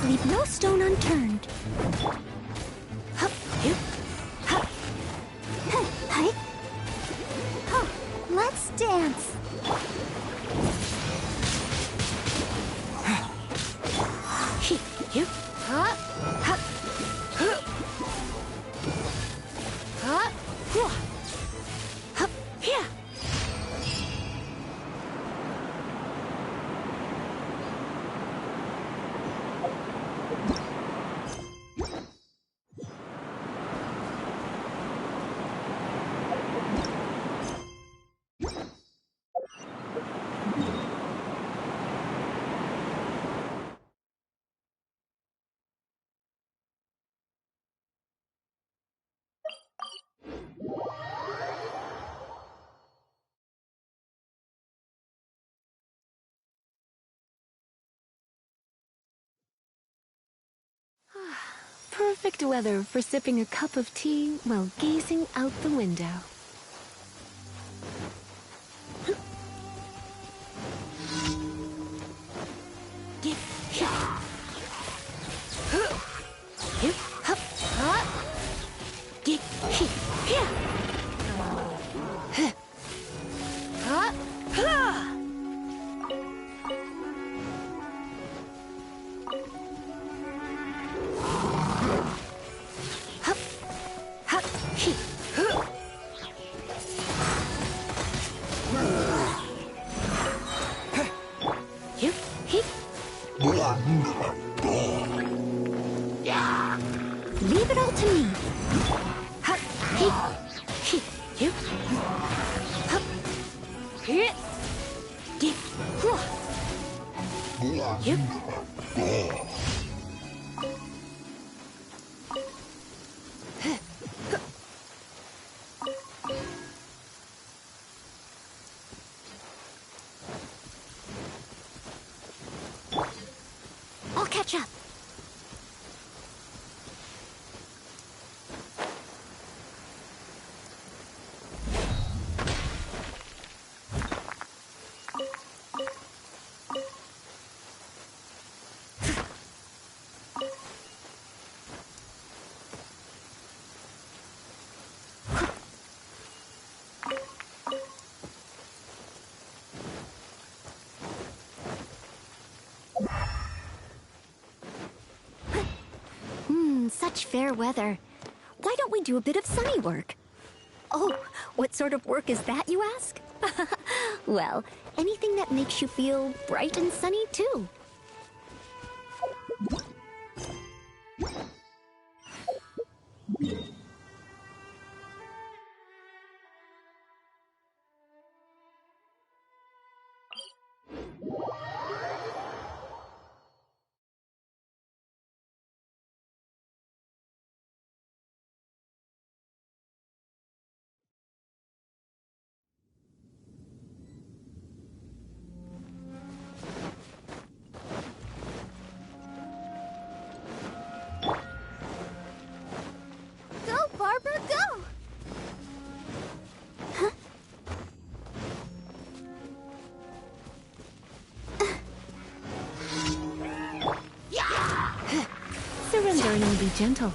Leave no stone unturned. Hup, hup, hup. Hey, hey. Huh, let's dance. Hup, hup, hup, hup, hup, hup, hup, here. Perfect weather for sipping a cup of tea while gazing out the window. Leave it all to me. Hup, hey, hey, you. Hup, here, get, you. I'll catch up. Such fair weather. Why don't we do a bit of sunny work? Oh, what sort of work is that, you ask? Well, anything that makes you feel bright and sunny, too. Barbara, go! Huh? Surrender and be gentle.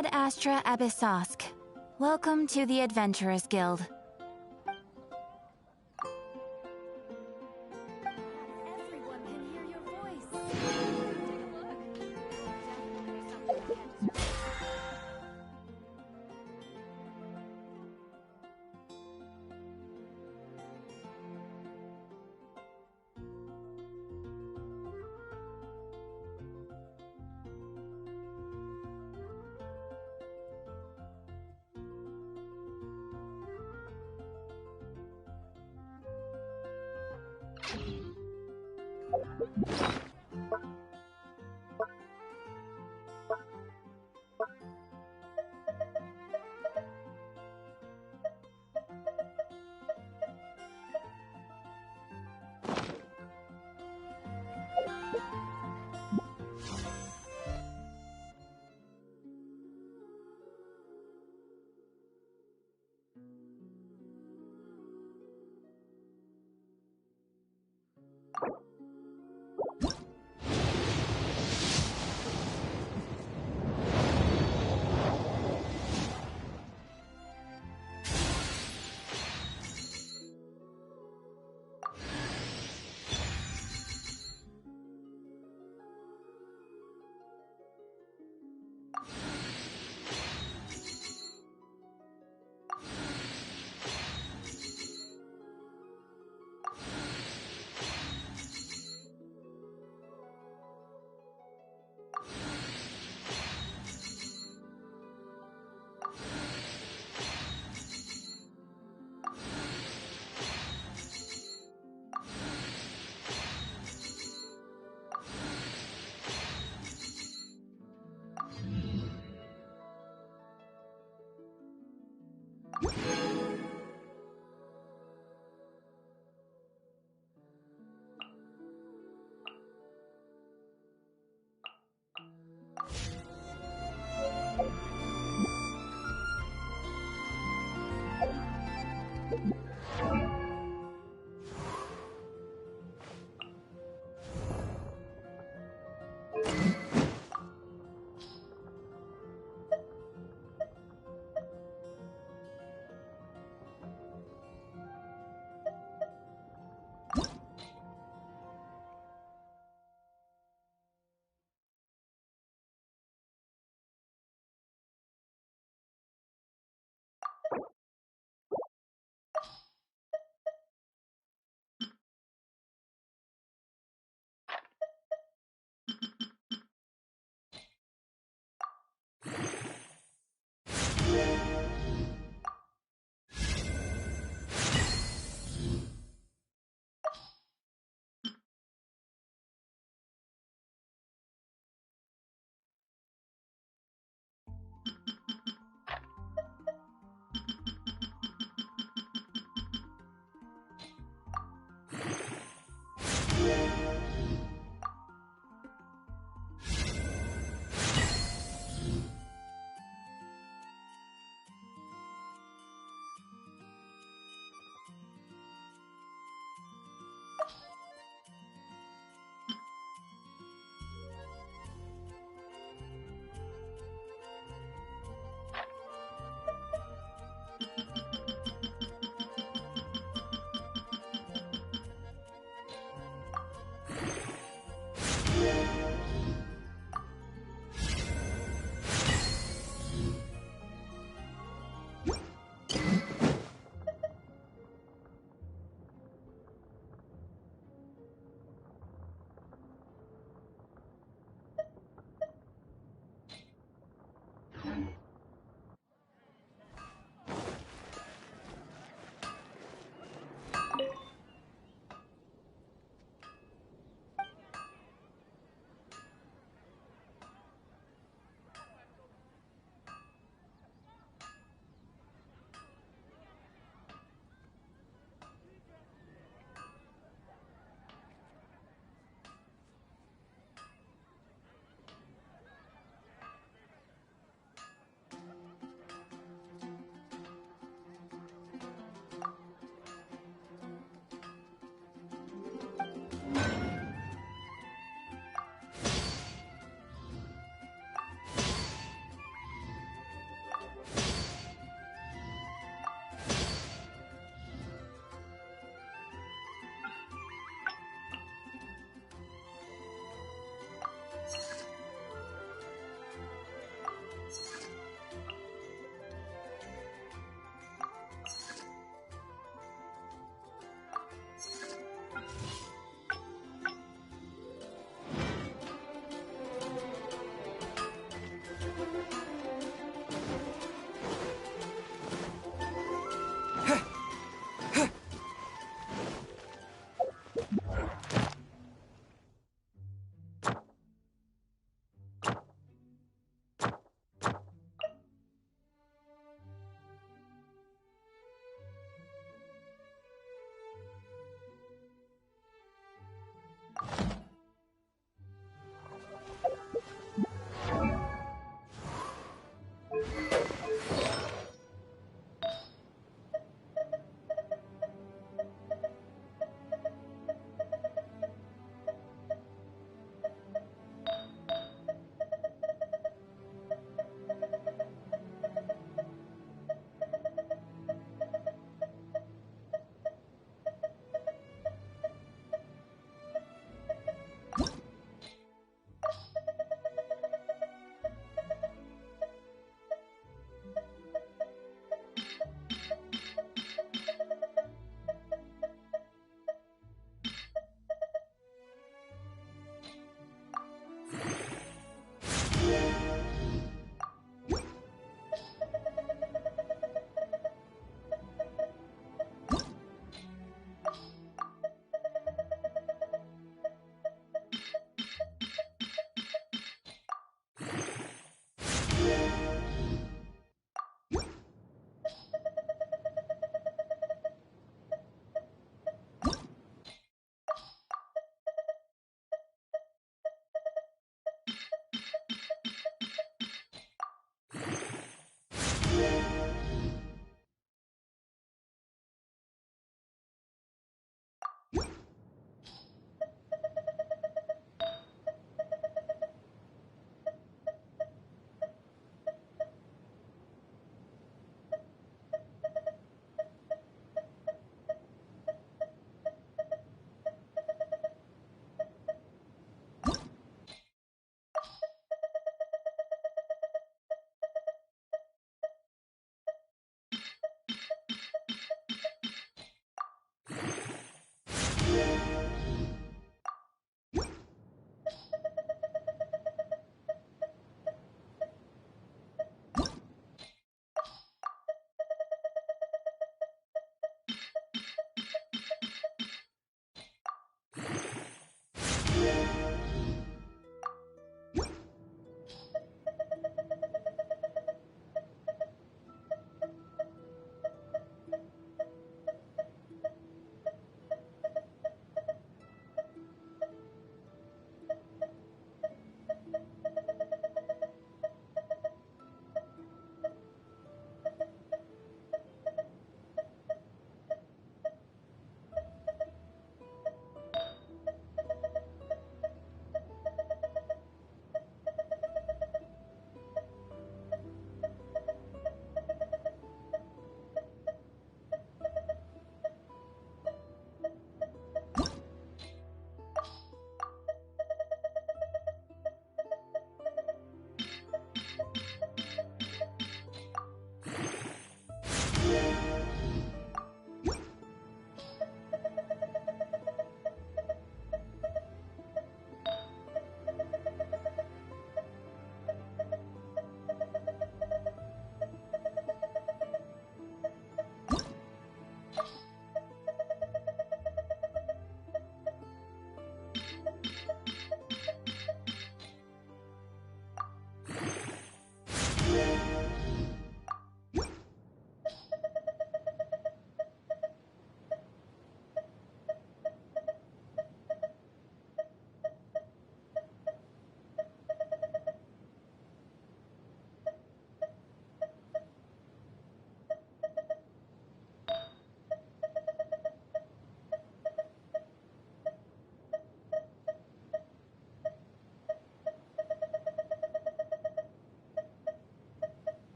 Ad Astra Abyssosk. Welcome to the Adventurers Guild.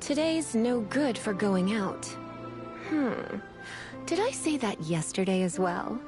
Today's no good for going out. Did I say that yesterday as well?